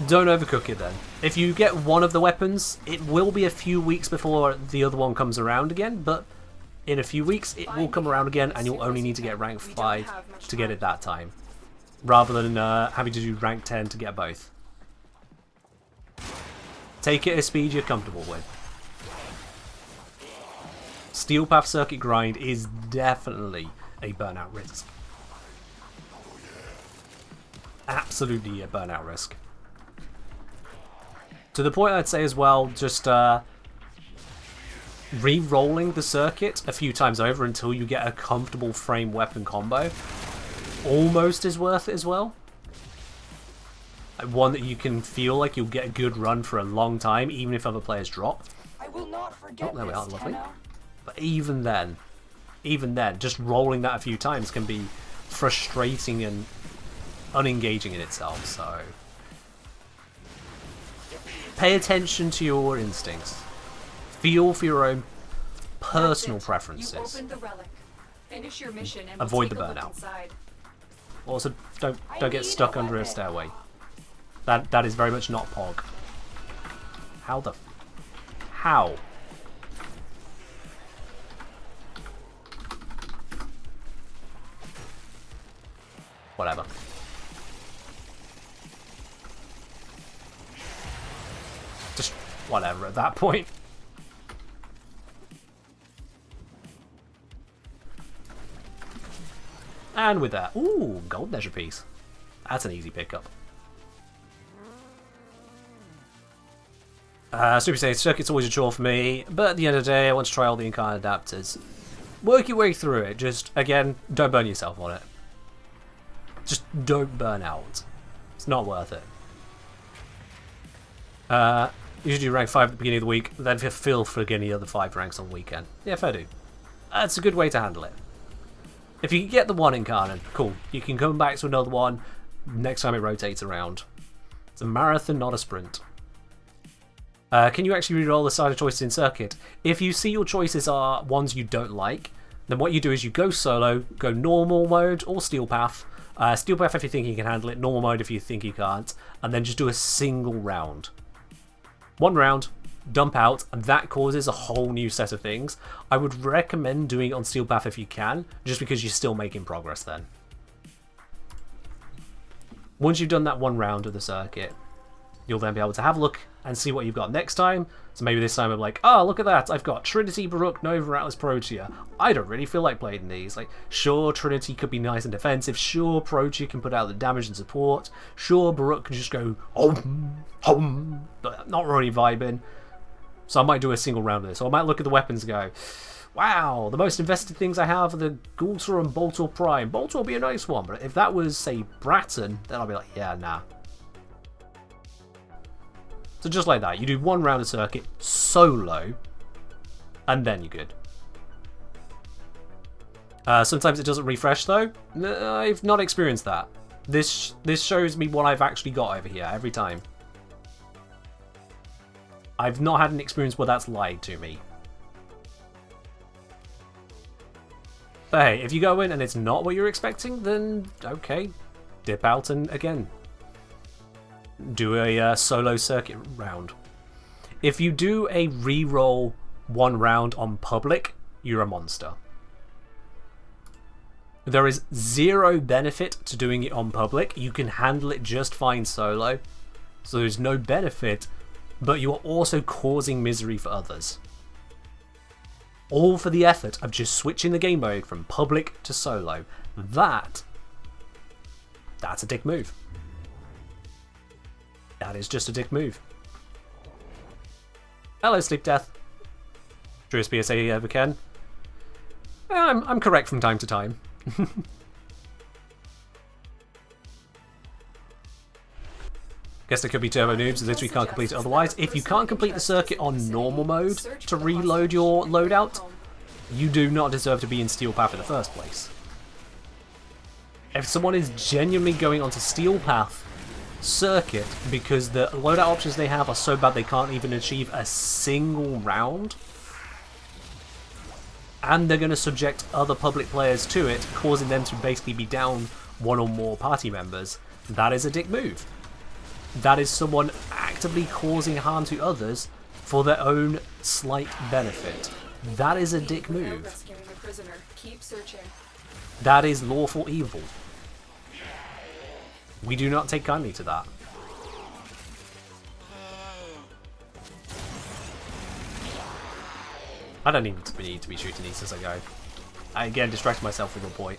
Don't overcook it then. If you get one of the weapons, it will be a few weeks before the other one comes around again, but in a few weeks it will come around again and you'll only need to get rank 5 to get it that time, rather than having to do rank 10 to get both. Take it at a speed you're comfortable with. Steel Path Circuit grind is definitely a burnout risk. Absolutely a burnout risk. To the point I'd say as well, just re-rolling the circuit a few times over until you get a comfortable frame weapon combo almost is worth it as well. One that you can feel like you'll get a good run for a long time, even if other players drop. I will not forget Oh, there we are, this, lovely. Tenno. But even then, just rolling that a few times can be frustrating and unengaging in itself, so pay attention to your instincts. Feel for your own personal preferences. You opened the relic. Finish your mission and Avoid we'll the take a look burnout. inside. Also, don't get stuck under a stairway. That is very much not Pog. How? Whatever. Just whatever at that point. And with that, ooh, gold measure piece. That's an easy pickup. Super say circuit's always a chore for me, but at the end of the day, I want to try all the in-kind adapters. Work your way through it. Just again, don't burn yourself on it. Just don't burn out. It's not worth it. Usually do rank 5 at the beginning of the week, then fill for getting the other 5 ranks on the weekend. Yeah, fair do. That's a good way to handle it. If you can get the one incarnate, cool. You can come back to another one next time it rotates around. It's a marathon, not a sprint. Can you actually reroll the side of choices in circuit? If you see your choices are ones you don't like, then what you do is you go solo, go normal mode or steel path. Steel path if you think you can handle it, normal mode if you think you can't, and then just do a single round. One round, dump out, and that causes a whole new set of things. I would recommend doing it on Steel Path if you can, just because you're still making progress then. Once you've done that one round of the circuit, you'll then be able to have a look and see what you've got next time. So maybe this time I'm like, oh, look at that, I've got Trinity, Baruch, Nova, Atlas, Protea. I don't really feel like playing these. Like, sure, Trinity could be nice and defensive. Sure, Protea can put out the damage and support. Sure, Baruch can just go, home, but not really vibing. So I might do a single round of this. Or I might look at the weapons and go, wow, the most invested things I have are the Gultor and Boltor Prime. Boltor will be a nice one, but if that was, say, Bratton, then I'll be like, yeah, nah. So just like that, you do one round of circuit solo, and then you're good. Sometimes it doesn't refresh though. I've not experienced that. This shows me what I've actually got over here every time. I've not had an experience where that's lied to me. But hey, if you go in and it's not what you're expecting, then okay, dip out and again do a solo circuit round. If you do a re-roll one round on public, you're a monster. There is zero benefit to doing it on public. You can handle it just fine solo, so there's no benefit, but you are also causing misery for others. All for the effort of just switching the game mode from public to solo. That's a dick move. That is just a dick move. Hello, Sleep Death. Truest PSA you ever can. I'm correct from time to time. Guess there could be turbo noobs that literally can't complete it otherwise. If you can't complete the circuit on normal mode to reload your loadout, you do not deserve to be in Steel Path in the first place. If someone is genuinely going onto Steel Path circuit because the loadout options they have are so bad they can't even achieve a single round, and they're going to subject other public players to it, causing them to basically be down one or more party members, that is a dick move. That is someone actively causing harm to others for their own slight benefit. That is a dick move. That is lawful evil. We do not take kindly to that. I don't even need to be shooting these as I go. I again distracted myself with a point.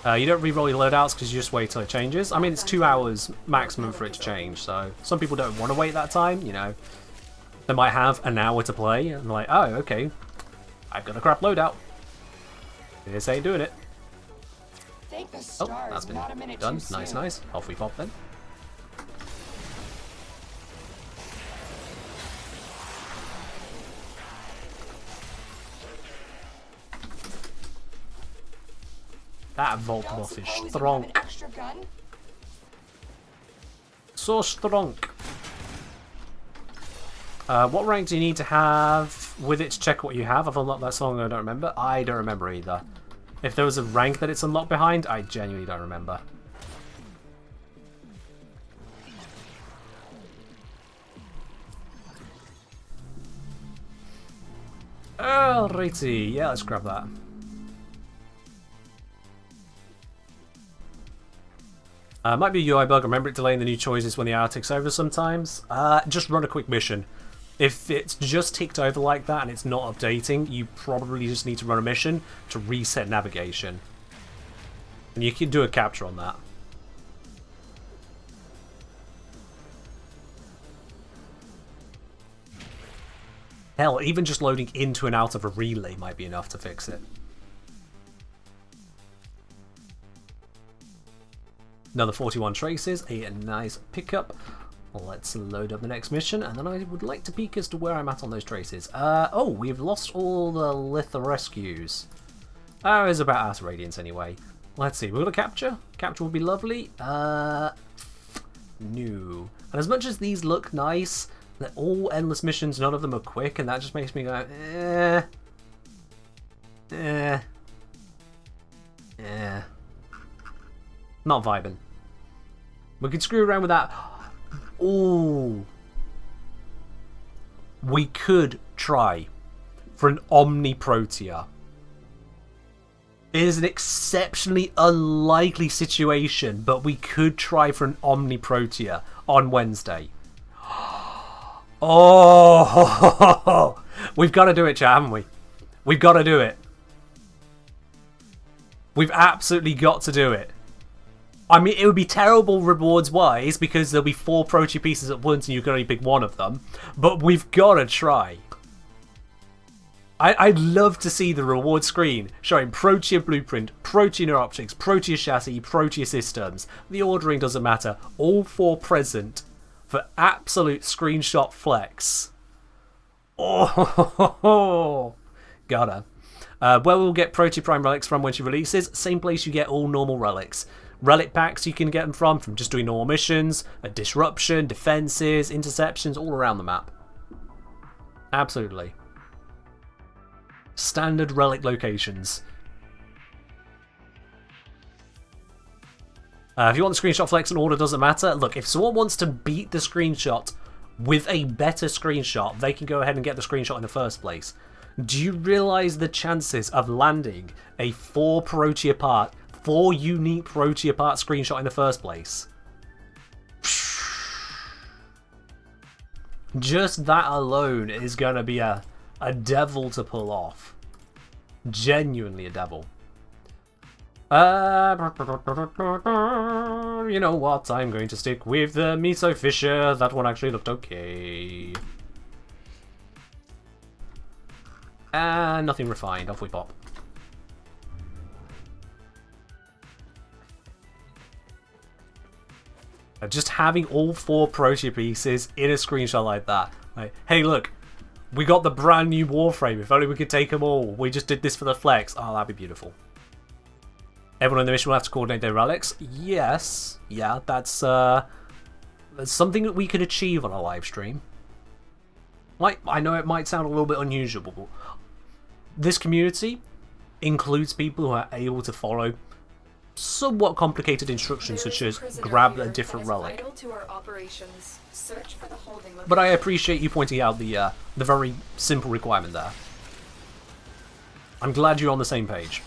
You don't re-roll your loadouts because you just wait till it changes. I mean, it's 2 hours maximum for it to change, so some people don't want to wait that time, you know. They might have an hour to play, and they're like, oh, okay, I've got a crap loadout. This ain't doing it. Oh, that's been done. Nice, nice. Off we pop then. That Vault buff is strong. So strong. What rank do you need to have with it to check what you have? I've unlocked that song, I don't remember. I don't remember either. If there was a rank that it's unlocked behind, I genuinely don't remember. Alrighty, yeah, let's grab that. Might be a UI bug. Remember it delaying the new choices when the hour ticks over sometimes. Just run a quick mission. If it's just ticked over like that and it's not updating, you probably just need to run a mission to reset navigation. And you can do a capture on that. Hell, even just loading into and out of a relay might be enough to fix it. Another 41 traces, a nice pickup. Let's load up the next mission, and then I would like to peek as to where I'm at on those traces. Oh, we've lost all the Litha rescues. Oh, it's about out of radiance anyway. Let's see, we're going to capture. Capture would be lovely. No. And as much as these look nice, they're all endless missions, none of them are quick, and that just makes me go, Not vibing. We could screw around with that. Ooh. we could try for an Omni Protea. It is an exceptionally unlikely situation, but we could try for an Omni Protea on Wednesday. Oh, we've got to do it, chat, haven't we? We've got to do it. We've absolutely got to do it. I mean, it would be terrible rewards-wise because there'll be 4 Protea pieces at once and you can only pick one of them. But we've got to try. I'd love to see the reward screen showing Protea Blueprint, Protea Neuroptics, Protea Chassis, Protea Systems. The ordering doesn't matter. All 4 present for absolute screenshot flex. Oh, gotta. Where we'll get Protea Prime relics from when she releases, same place you get all normal relics. Relic packs you can get them from just doing normal missions, a disruption, defenses, interceptions, all around the map. Absolutely. Standard relic locations. If you want the screenshot flex and order, doesn't matter. Look, if someone wants to beat the screenshot with a better screenshot, they can go ahead and get the screenshot in the first place. Do you realise the chances of landing a 4 unique Protea part screenshot in the first place? Just that alone is going to be a devil to pull off. Genuinely a devil. You know what? I'm going to stick with the Miso Fisher. That one actually looked okay. And nothing refined. Off we pop. Just having all 4 Protea pieces in a screenshot like that. Like, hey, look. We got the brand new Warframe. If only we could take them all. We just did this for the flex. Oh, that'd be beautiful. Everyone in the mission will have to coordinate their relics. Yes. Yeah, that's something that we could achieve on a live stream. I know it might sound a little bit unusual, but this community includes people who are able to follow somewhat complicated instructions, such as grab a different relic. But I appreciate you pointing out the very simple requirement there. I'm glad you're on the same page.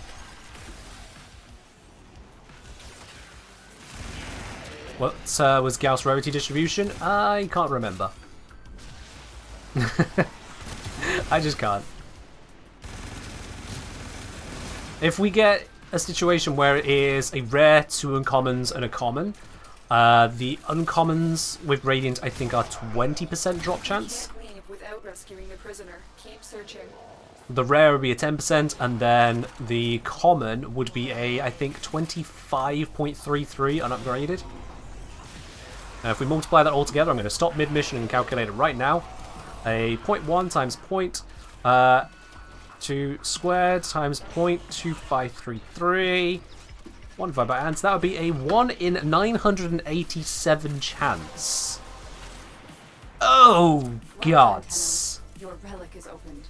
What was Gauss rarity distribution? I can't remember. I just can't. If we get a situation where it is a rare, 2 uncommons, and a common, the uncommons with Radiant I think are 20% drop chance. Without rescuing the prisoner. Keep searching. The rare would be a 10%, and then the common would be a, I think, 25.33 unupgraded. If we multiply that all together, I'm going to stop mid-mission and calculate it right now. A 0.1 times 0.2 squared times 0.2533. 1 divided by hand, so that would be a 1 in 987 chance. Oh, gods. Your relic is opened.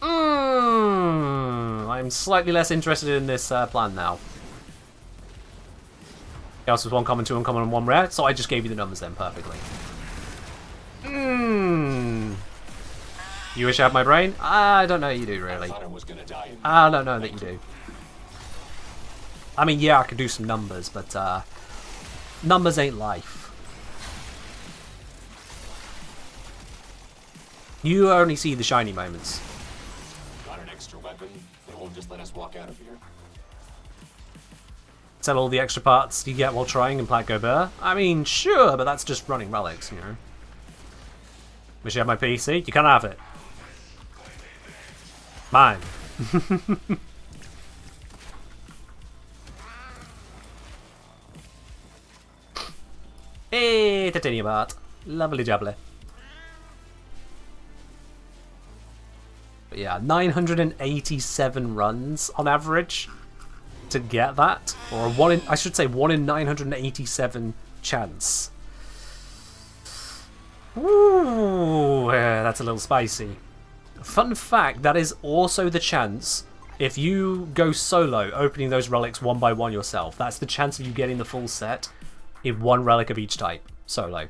I'm slightly less interested in this plan now. Gauss was 1 common, 2 uncommon, and 1 rare, so I just gave you the numbers then perfectly. You wish I had my brain? I don't know you do, really. I don't know that you do. I mean, yeah, I could do some numbers, but numbers ain't life. You only see the shiny moments. Got an extra weapon? They won't just let us walk out of here. Sell all the extra parts you get while trying in Plat Gobert? I mean, sure, but that's just running relics, you know. Wish you had my PC? You can't have it. Mine. Hey, titanium art. Lovely jubbly. But yeah, 987 runs on average to get that, or I should say 1 in 987 chance. Ooh, yeah, that's a little spicy. Fun fact, that is also the chance if you go solo, opening those relics one by one yourself. That's the chance of you getting the full set in 1 relic of each type, solo.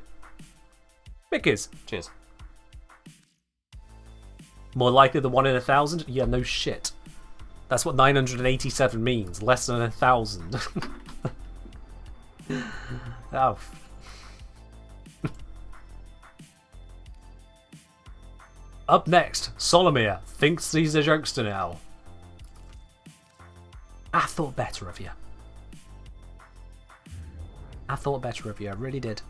Mickers, cheers. More likely than 1 in 1,000? Yeah, no shit. That's what 987 means. Less than 1,000. Oh. Up next, Solomir thinks he's a jokester now. I thought better of you. I thought better of you, I really did.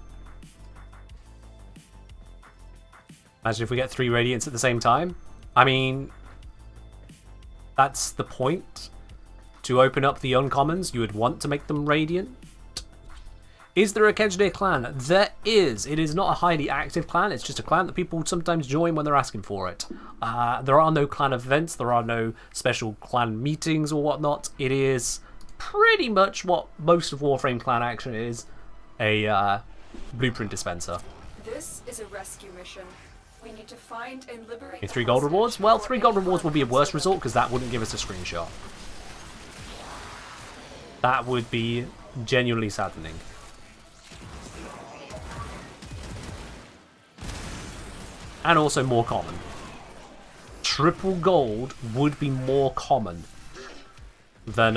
Imagine if we get 3 Radiants at the same time. I mean, that's the point. To open up the uncommons, you would want to make them Radiant. Is there a Kejdir clan? There is. It is not a highly active clan. It's just a clan that people sometimes join when they're asking for it. There are no clan events. There are no special clan meetings or whatnot. It is pretty much what most of Warframe clan action is. A blueprint dispenser. This is a rescue mission. We need to find and liberate. Okay, 3 gold rewards? Well, 3 gold rewards would be a worse result because that wouldn't give us a screenshot. That would be genuinely saddening. And also more common. Triple gold would be more common than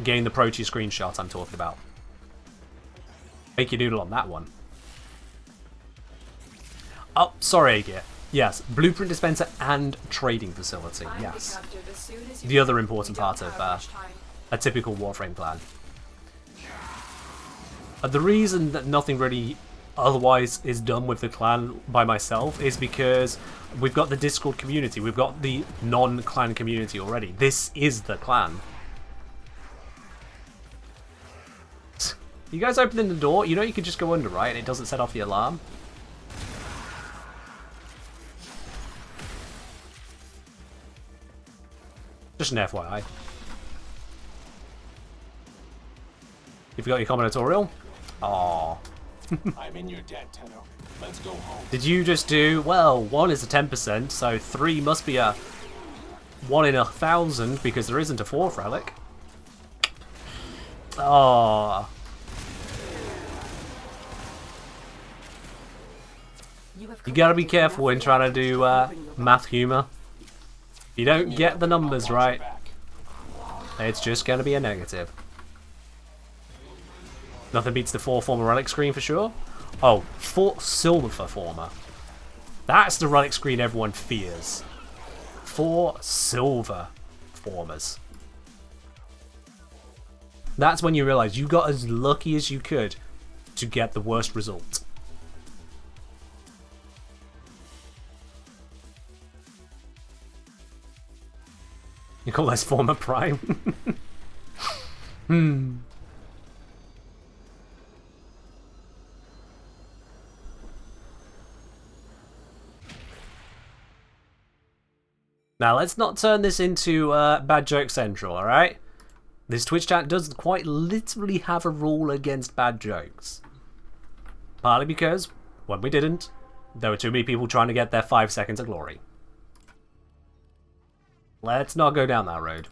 getting the Protea screenshot I'm talking about. Make your doodle on that one. Oh, sorry, Agit. Yes, blueprint dispenser and trading facility. Yes. The other important part of a typical Warframe clan. The reason that nothing really otherwise is done with the clan by myself is because we've got the Discord community. We've got the non-clan community already. This is the clan. You guys opening the door? You know you could just go under, right? And it doesn't set off the alarm. Just an FYI. You've got your combinatorial? Aww. I'm in your debt, Tenno. Let's go home. Did you just do... Well, 1 is a 10%, so 3 must be a 1 in 1,000 because there isn't a 4th relic. Aww. You gotta be careful when trying to do math humor. If you don't get the numbers right, it's just gonna be a negative. Nothing beats the 4 former relic screen for sure. Oh, 4 silver former. That's the relic screen everyone fears. 4 silver formers. That's when you realize you got as lucky as you could to get the worst result. You call this former prime? Now, let's not turn this into Bad Joke Central, alright? This Twitch chat does quite literally have a rule against bad jokes. Partly because, when we didn't, there were too many people trying to get their 5 seconds of glory. Let's not go down that road.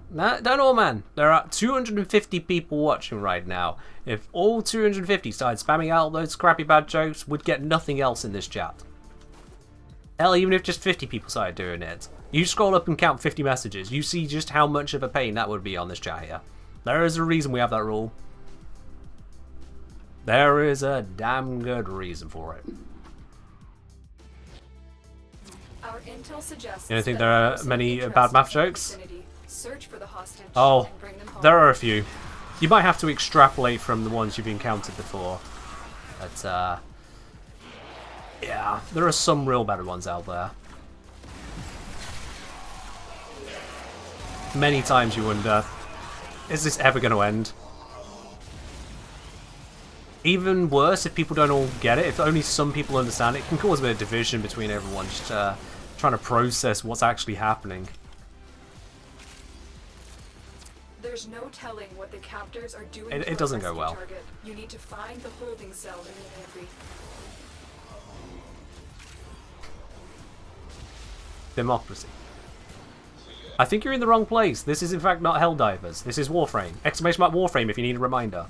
No, don't all, man. There are 250 people watching right now. If all 250 started spamming out those crappy bad jokes, we'd get nothing else in this chat. Hell, even if just 50 people started doing it. You scroll up and count 50 messages, you see just how much of a pain that would be on this chat here. There is a reason we have that rule. There is a damn good reason for it. Our intel suggests You don't think there are many bad math jokes? Search for the hostage Oh, and bring them home. there are a few. You might have to extrapolate from the ones you've encountered before. But, yeah, there are some real better ones out there. Many times you wonder, is this ever going to end? Even worse, if people don't all get it, if only some people understand it, can cause a bit of division between everyone, just trying to process what's actually happening. There's no telling what the captors are doing. It doesn't go well. Target. You need to find the holding cell in the pantry. Democracy. I think you're in the wrong place. This is in fact not Helldivers. This is Warframe. Exclamation mark Warframe if you need a reminder.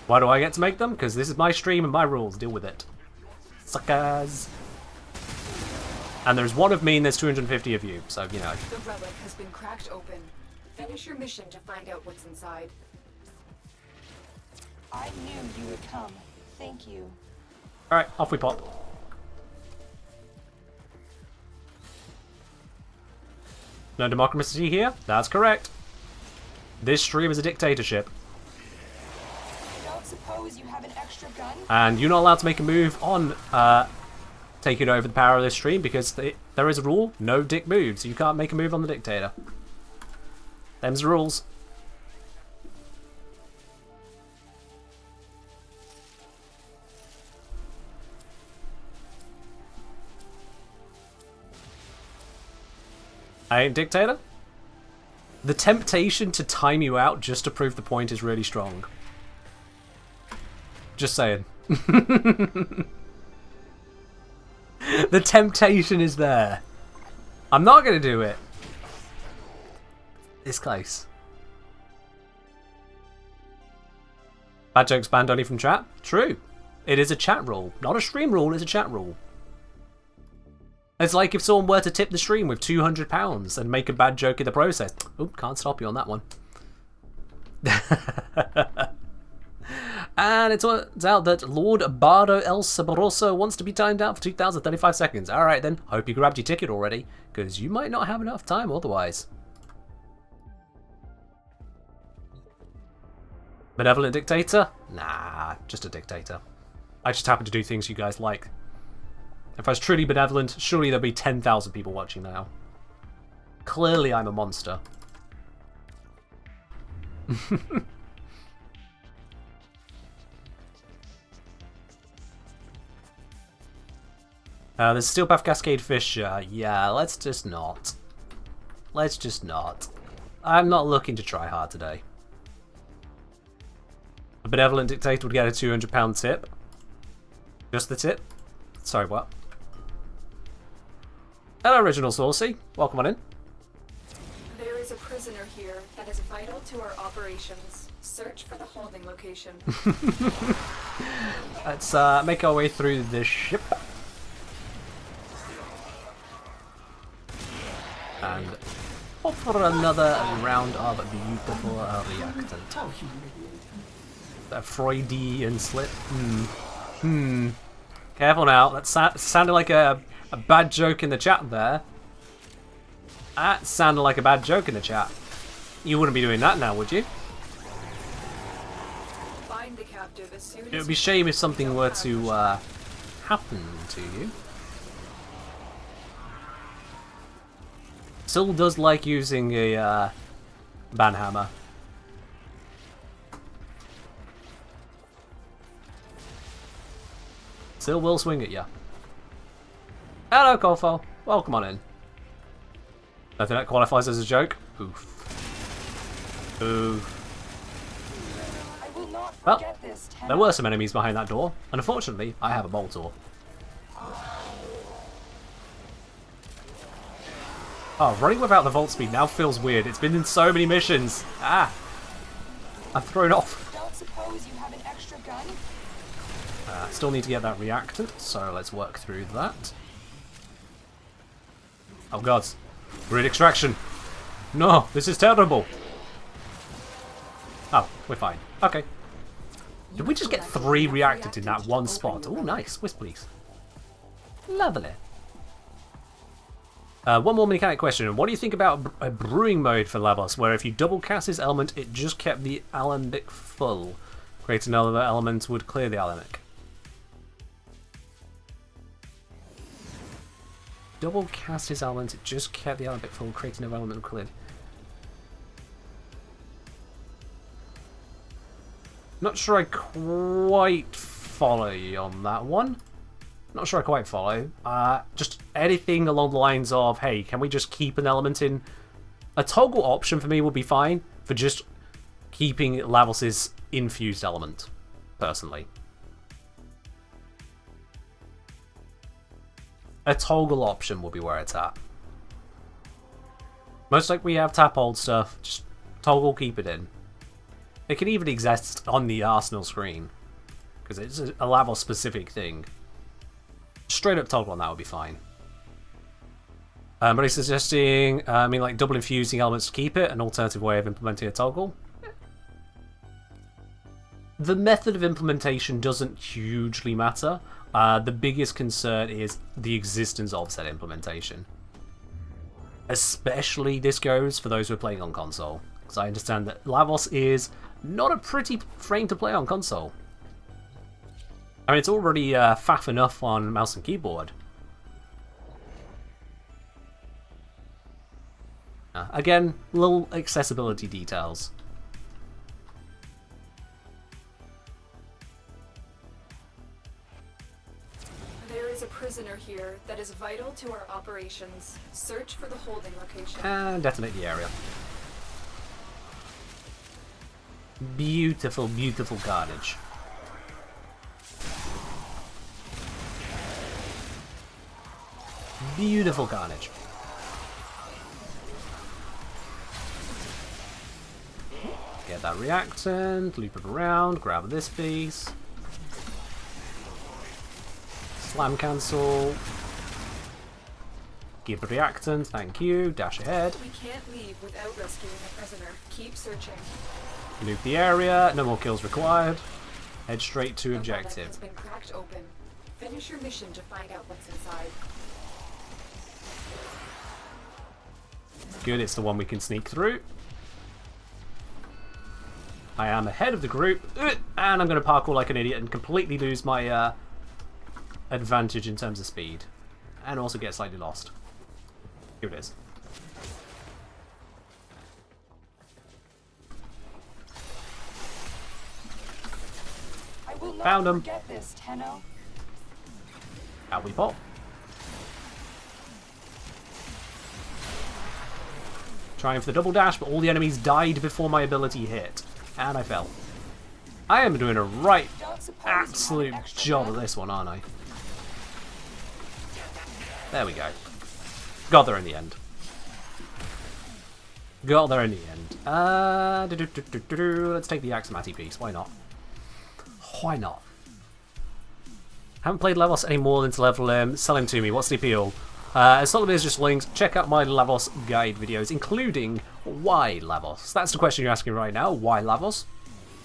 Why do I get to make them? Because this is my stream and my rules. Deal with it. Suckers. And there's one of me and there's 250 of you, so, you know. The relic has been cracked open. Finish your mission to find out what's inside. I knew you would come. Thank you. Alright, off we pop. No democracy here? That's correct. This stream is a dictatorship. I don't suppose you have an extra gun? And you're not allowed to make a move on taking over the power of this stream because there is a rule, no dick moves. You can't make a move on the dictator. Them's the rules. I ain't dictator. The temptation to time you out just to prove the point is really strong. Just saying. The temptation is there. I'm not going to do it. This case. Bad jokes banned only from chat? True. It is a chat rule. Not a stream rule, it's a chat rule. It's like if someone were to tip the stream with £200 and make a bad joke in the process. Oop, can't stop you on that one. And it turns out that Lord Bardo El Sabroso wants to be timed out for 2,035 seconds. Alright then, hope you grabbed your ticket already, because you might not have enough time otherwise. Benevolent dictator? Nah, just a dictator. I just happen to do things you guys like. If I was truly benevolent, surely there'd be 10,000 people watching now. Clearly I'm a monster. There's Steel Path Cascade Fish. Yeah, let's just not. Let's just not. I'm not looking to try hard today. A benevolent dictator would get a £200 tip. Just the tip. Sorry, what? Hello, Original Saucy. Welcome on in. There is a prisoner here that is vital to our operations. Search for the holding location. Let's make our way through this ship. And hope for another round of beautiful reactant. That Freudian slip. Careful now. That sounded like a bad joke in the chat there. That sounded like a bad joke in the chat. You wouldn't be doing that now, would you? Find the captive as soon as It would be a shame if something were to happen to you. Still does like using a banhammer. Still will swing at you. Hello, Colfo. Welcome on in. Nothing that qualifies as a joke. Oof. Oof. I will not Well, forget this. there were some enemies behind that door, and unfortunately, I have a Molotov. Oh, running without the vault speed now feels weird. It's been in so many missions. Ah! I'm thrown off. Don't suppose you have an extra gun? Still need to get that reactant, so let's work through that. Oh god. We're in extraction. No, this is terrible. Oh, we're fine. Okay. Did we just get 3 reactants in that one spot? Oh, nice. Whisk, please. Lovely. One more mechanic question. What do you think about a brewing mode for Lavos, where if you double cast this element, it just kept the alembic full? Create another element would clear the alembic. Double cast his element, it just kept the alembic full, create another element cleared. Not sure I quite follow you on that one. Not sure I quite follow. Just anything along the lines of, hey, can we just keep an element in? A toggle option for me would be fine for just keeping Lavos' infused element, personally. A toggle option will be where it's at. Most like we have tap hold stuff, just toggle keep it in. It can even exist on the Arsenal screen, because it's a Lavos specific thing. Straight up toggle on that would be fine. But he's suggesting, like double infusing elements to keep it, an alternative way of implementing a toggle. The method of implementation doesn't hugely matter. The biggest concern is the existence of said implementation. Especially this goes for those who are playing on console, because I understand that Lavos is not a pretty frame to play on console. I mean, it's already faff enough on mouse and keyboard. Again, little accessibility details. There is a prisoner here that is vital to our operations. Search for the holding location. And detonate the area. Beautiful, beautiful carnage. Beautiful carnage. Get that reactant, loop it around, grab this piece. Slam cancel. Give a reactant, thank you, dash ahead. We can't leave without rescuing the prisoner. Keep searching. Loop the area, no more kills required. Head straight to The objective. relic has been cracked open. Finish your mission to find out what's inside. Good, it's the one we can sneak through. I am ahead of the group, and I'm going to parkour like an idiot and completely lose my advantage in terms of speed. And also get slightly lost. Here it is. I will not Found him. forget this, Tenno. Out we pop. Trying for the double dash, but all the enemies died before my ability hit. And I fell. I am doing a right Don't suppose you absolute have an extra job med? of this one, aren't I? There we go. Got there in the end. Got there in the end. Let's take the Axamati piece. Why not? Why not? Haven't played Lavos any more than to level him. Sell him to me. What's the appeal? As all of it is just links, check out my Lavos guide videos, including why Lavos. That's the question you're asking right now. Why Lavos?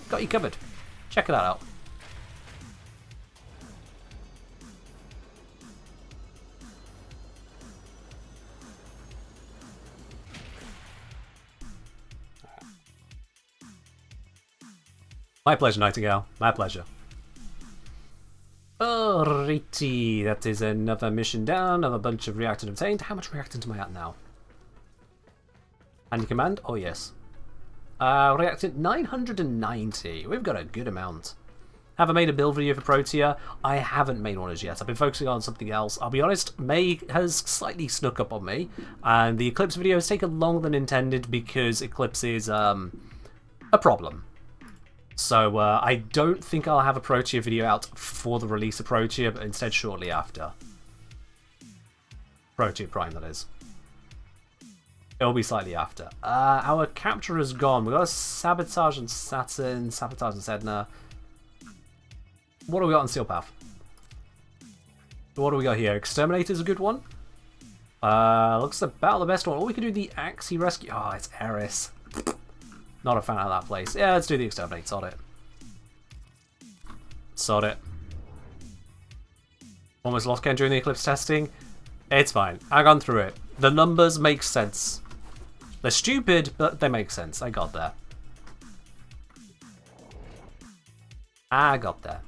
Got you covered. Check that out. My pleasure, Nightingale. My pleasure. Alrighty, that is another mission down, another bunch of reactant obtained. How much reactant am I at now? Handy command? Oh yes. Reactant 990. We've got a good amount. Have I made a build video for Protea? I haven't made one as yet. I've been focusing on something else. I'll be honest, May has slightly snuck up on me, and the Eclipse video has taken longer than intended because Eclipse is a problem. So I don't think I'll have a Protea video out for the release of Protea, but instead shortly after. Protea Prime, that is. It'll be slightly after. Our capture is gone. We've got a Sabotage and Saturn, Sabotage and Sedna. What do we got on Steel Path? What do we got here? Exterminator's a good one. Looks about the best one. Or we could do the Axie Rescue. Oh, it's Eris. Not a fan of that place. Yeah, let's do the Exterminate. Sod it. Sod it. Almost lost Ken during the Eclipse testing. It's fine. I've gone through it. The numbers make sense. They're stupid, but they make sense. I got there. I got there.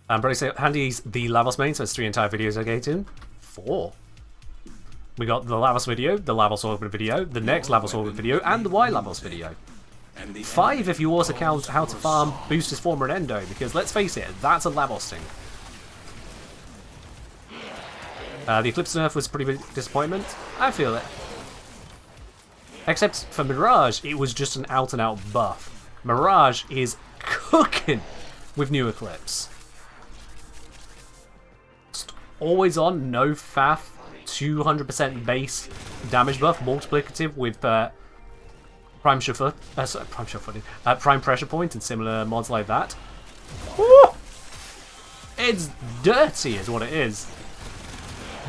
Pretty say handy's the Lavos main, so it's 3 entire videos I get in. 4. We got the Lavos video, the Lavos Orbit video, the next Lavos Orbit video, and the Y Lavos video. 5 if you also count how to farm Boosters Former and Endo, because let's face it, that's a Lavos thing. The Eclipse nerf was a pretty big disappointment. I feel it. Except for Mirage, it was just an out-and-out buff. Mirage is cooking with new Eclipse. Just always on, no faff, 200% base damage buff, multiplicative with Prime Shuffle, Prime Pressure Point and similar mods like that. Woo! It's dirty is what it is.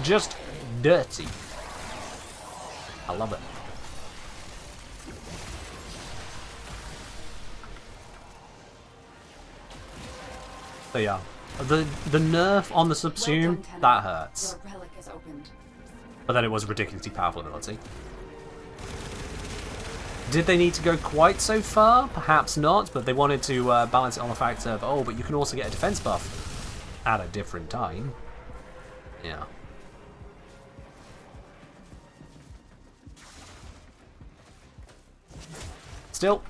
Just dirty. I love it. So yeah, the nerf on the Subsume, that hurts. Your relic is opened. But then it was a ridiculously powerful ability. Did they need to go quite so far? Perhaps not, but they wanted to balance it on the fact of, oh, but you can also get a defense buff at a different time. Yeah. Still,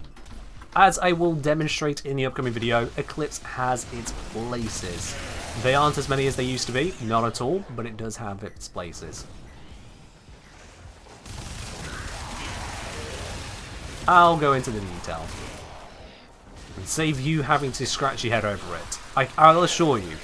as I will demonstrate in the upcoming video, Eclipse has its places. They aren't as many as they used to be, not at all, but it does have its places. I'll go into the detail. And save you having to scratch your head over it. I'll assure you,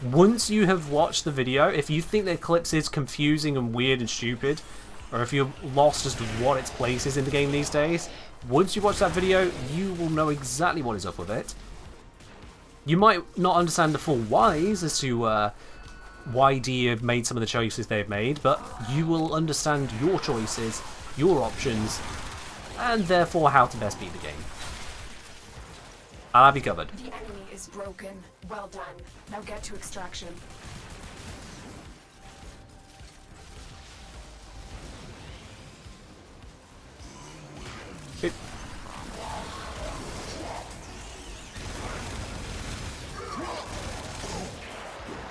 once you have watched the video, if you think the Eclipse is confusing and weird and stupid, or if you're lost as to what its place is in the game these days, once you watch that video, you will know exactly what is up with it. You might not understand the full whys as to why D have made some of the choices they've made, but you will understand your choices, your options, and therefore how to best beat the game. I'll have you covered. The enemy is broken. Well done. Now get to extraction.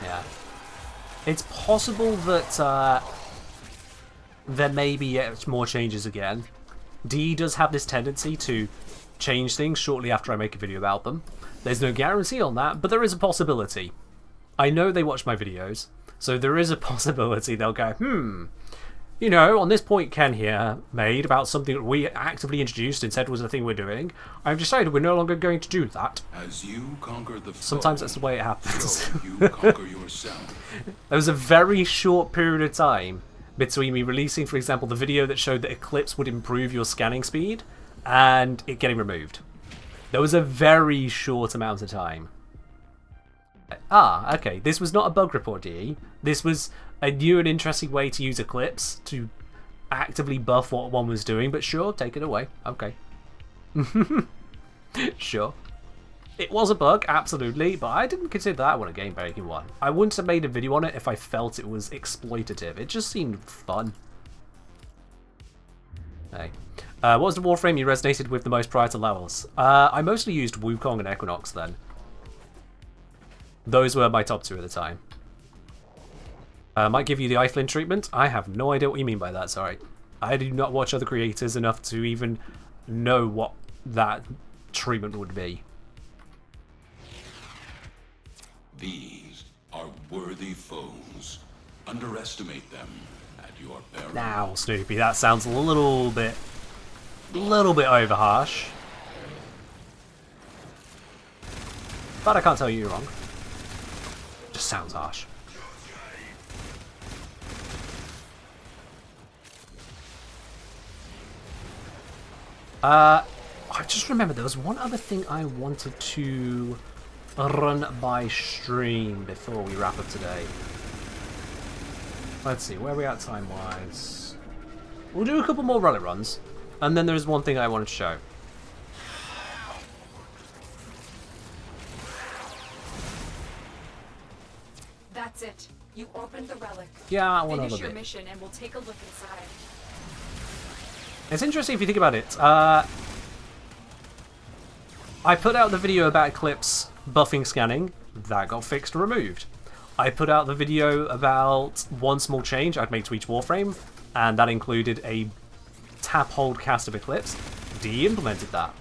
Yeah. It's possible that there may be more changes again. D does have this tendency to change things shortly after I make a video about them. There's no guarantee on that, but there is a possibility. I know they watch my videos, so there is a possibility they'll go, you know, on this point Ken here made about something that we actively introduced and said was the thing we're doing, I've decided we're no longer going to do that. As you conquer the foe, Sometimes that's the way it happens. so you conquer yourself. There was a very short period of time between me releasing, for example, the video that showed that Eclipse would improve your scanning speed and it getting removed. There was a very short amount of time. Ah, okay, this was not a bug report, DE. This was a new and interesting way to use Eclipse to actively buff what one was doing, but sure, take it away. Okay. Sure. It was a bug, absolutely, but I didn't consider that one a game-breaking one. I wouldn't have made a video on it if I felt it was exploitative. It just seemed fun. Hey. What was the Warframe you resonated with the most prior to levels? I mostly used Wukong and Equinox then. Those were my top two at the time. Might give you the Eiflin treatment. I have no idea what you mean by that, sorry. I do not watch other creators enough to even know what that treatment would be. These are worthy foes. Underestimate them at your peril. Now, Snoopy, that sounds a little bit over harsh. But I can't tell you you're wrong. Just sounds harsh. I just remember there was one other thing I wanted to run by stream before we wrap up today. Let's see, where are we at time-wise? We'll do a couple more relic runs, and then there's one thing I wanted to show. That's it. You opened the relic. Yeah, one Finish other your bit. mission and we'll take a look inside. It's interesting if you think about it. I put out the video about Eclipse buffing scanning. That got fixed and removed. I put out the video about one small change I'd make to each Warframe, and that included a tap hold cast of Eclipse. D implemented that.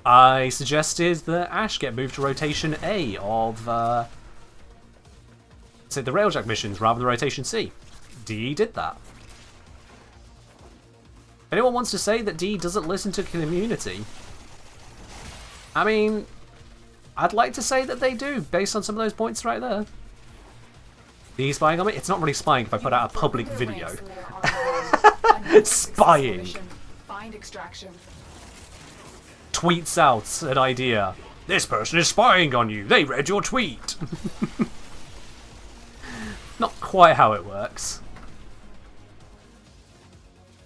I suggested that Ash get moved to rotation A of say the Railjack missions rather than rotation C. D did that. Anyone wants to say that D doesn't listen to the community? I mean, I'd like to say that they do, based on some of those points right there. D spying on me? It's not really spying if I put out a public video. Spying. behind extraction. Tweets out an idea. This person is spying on you. They read your tweet. Not quite how it works.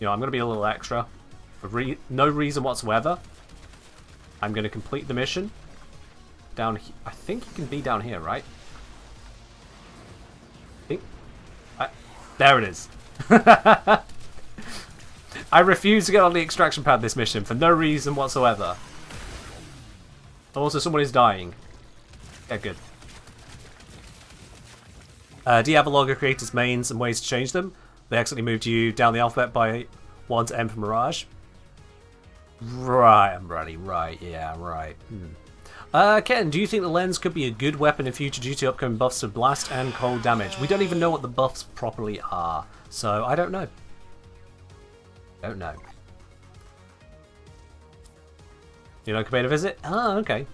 You know, I'm going to be a little extra. For no reason whatsoever. I'm going to complete the mission. Down here. I think you can be down here, right? There it is. I refuse to get on the extraction pad this mission for no reason whatsoever. Also, someone is dying. Yeah, good. Do you have a log of creators' mains and ways to change them? They accidentally moved you down the alphabet by 1 to M for Mirage. Right, I'm ready. Right, yeah, right. Ken, do you think the lens could be a good weapon in future due to upcoming buffs to blast and cold damage? We don't even know what the buffs properly are, so I don't know. Don't know. You know, pay a visit? Oh, okay.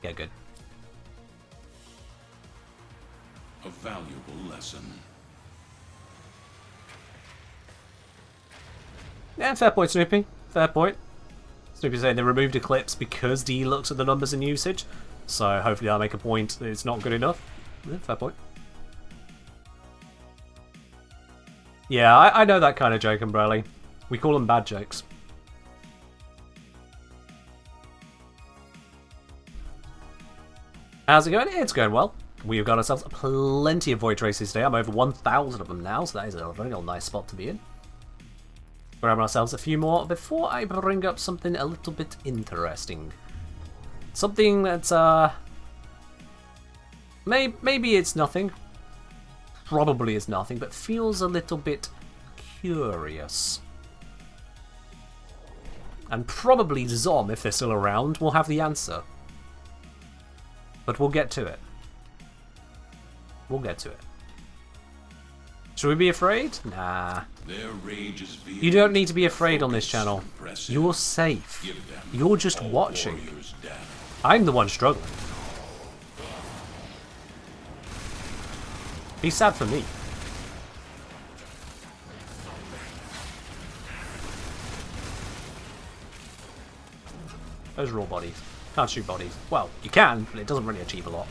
Yeah, good. A valuable lesson. Yeah, fair point, Snoopy. Fair point. Snoopy's saying they removed Eclipse because D looks at the numbers and usage. So hopefully I'll make a point that it's not good enough. Yeah, fair point. Yeah, I know that kind of joke, Umbrella. We call them bad jokes. How's it going? It's going well. We've got ourselves plenty of void traces today. I'm over 1,000 of them now, so that is a very nice spot to be in. Grab ourselves a few more before I bring up something a little bit interesting. Something that, maybe it's nothing. Probably is nothing, but feels a little bit curious. And probably Zom, if they're still around, will have the answer. But we'll get to it. We'll get to it. Should we be afraid? Nah. Their rage is you don't need to be afraid on this channel. You're safe. You're just watching. I'm the one struggling. Be sad for me. Those are all bodies. Can't shoot bodies. Well, you can, but it doesn't really achieve a lot.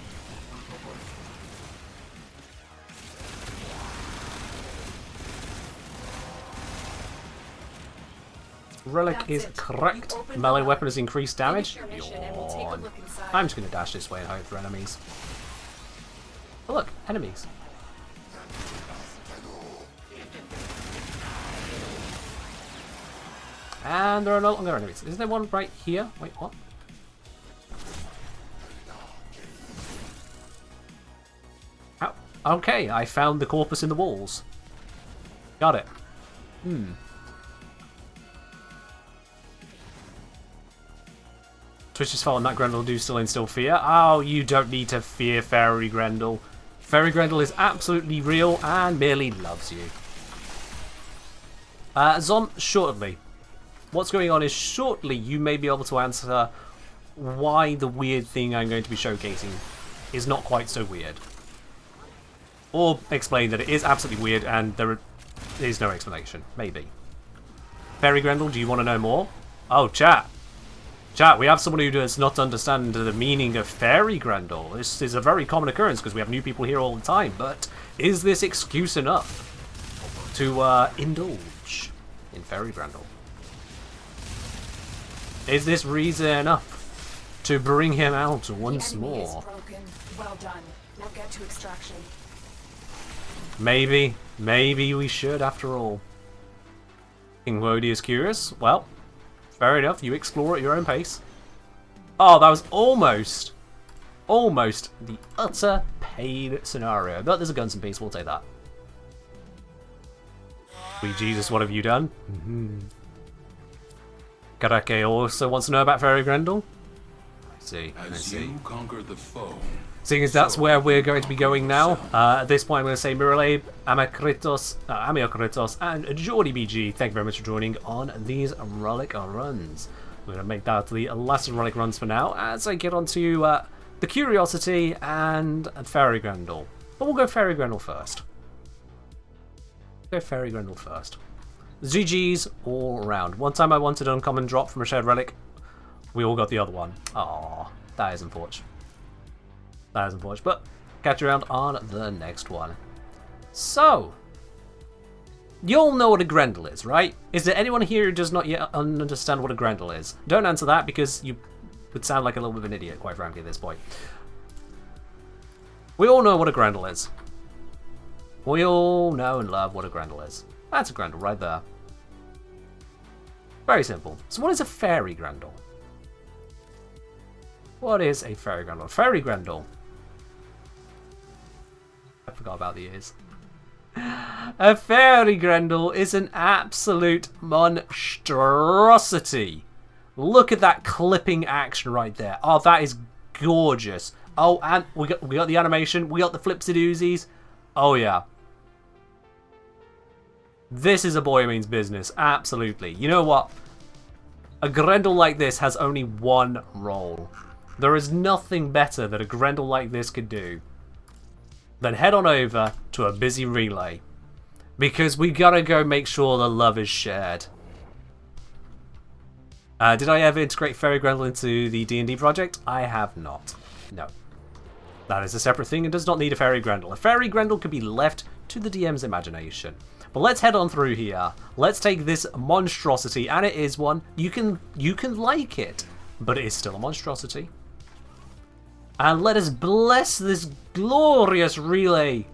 Relic is correct. Melee weapon has increased damage. Yawn. I'm just going to dash this way and hope for enemies. Oh look, enemies. And there are no longer enemies. Isn't there one right here? Wait, what? Ow. Okay, I found the corpus in the walls. Got it. Twitch's fault and that Grendel do still instill fear. Oh, you don't need to fear Fairy Grendel. Fairy Grendel is absolutely real and merely loves you. Zom, shortly. What's going on is shortly you may be able to answer why the weird thing I'm going to be showcasing is not quite so weird. Or explain that it is absolutely weird and there is no explanation. Maybe. Fairy Grendel, do you want to know more? Oh, chat. Chat, we have someone who does not understand the meaning of Fairy Grendel. This is a very common occurrence because we have new people here all the time, but is this excuse enough to indulge in Fairy Grendel? Is this reason enough to bring him out once more? Well done. We'll get to extraction. Maybe we should after all. King Wody is curious. Well, fair enough, you explore at your own pace. Oh, that was almost the utter pain scenario. But there's a guns and peace, we'll take that. Sweet Jesus, what have you done? Karake also wants to know about Fairy Grendel. I see. You conquer the foe. Seeing as that's where we're going to be going now, at this point I'm going to say Miralabe, Amiocritos, and Jordy BG, thank you very much for joining on these Relic runs. We're going to make that the last Relic runs for now, as I get onto the Curiosity and Fairy Grendel. But we'll go Fairy Grendel first. GG's all around. One time I wanted an uncommon drop from a shared relic. We all got the other one. Aww, that is unfortunate. That is unfortunate. But catch you around on the next one. So, you all know what a Grendel is, right? Is there anyone here who does not yet understand what a Grendel is? Don't answer that because you would sound like a little bit of an idiot, quite frankly, at this point. We all know what a Grendel is. We all know and love what a Grendel is. That's a Grendel right there. Very simple. So what is a fairy Grendel? What is a fairy Grendel? Fairy Grendel. I forgot about the ears. A fairy Grendel is an absolute monstrosity. Look at that clipping action right there. Oh, that is gorgeous. Oh, and we got the animation. We got the flipsy-doozies. Oh, yeah. This is a boy who means business. Absolutely. You know what? A Grendel like this has only one role. There is nothing better that a Grendel like this could do than head on over to a busy relay. Because we gotta go make sure the love is shared. Did I ever integrate Fairy Grendel into the D&D project? I have not. No. That is a separate thing and does not need a Fairy Grendel. A Fairy Grendel can be left to the DM's imagination. But let's head on through here. Let's take this monstrosity, and it is one. You can like it, but it is still a monstrosity. And let us bless this glorious relay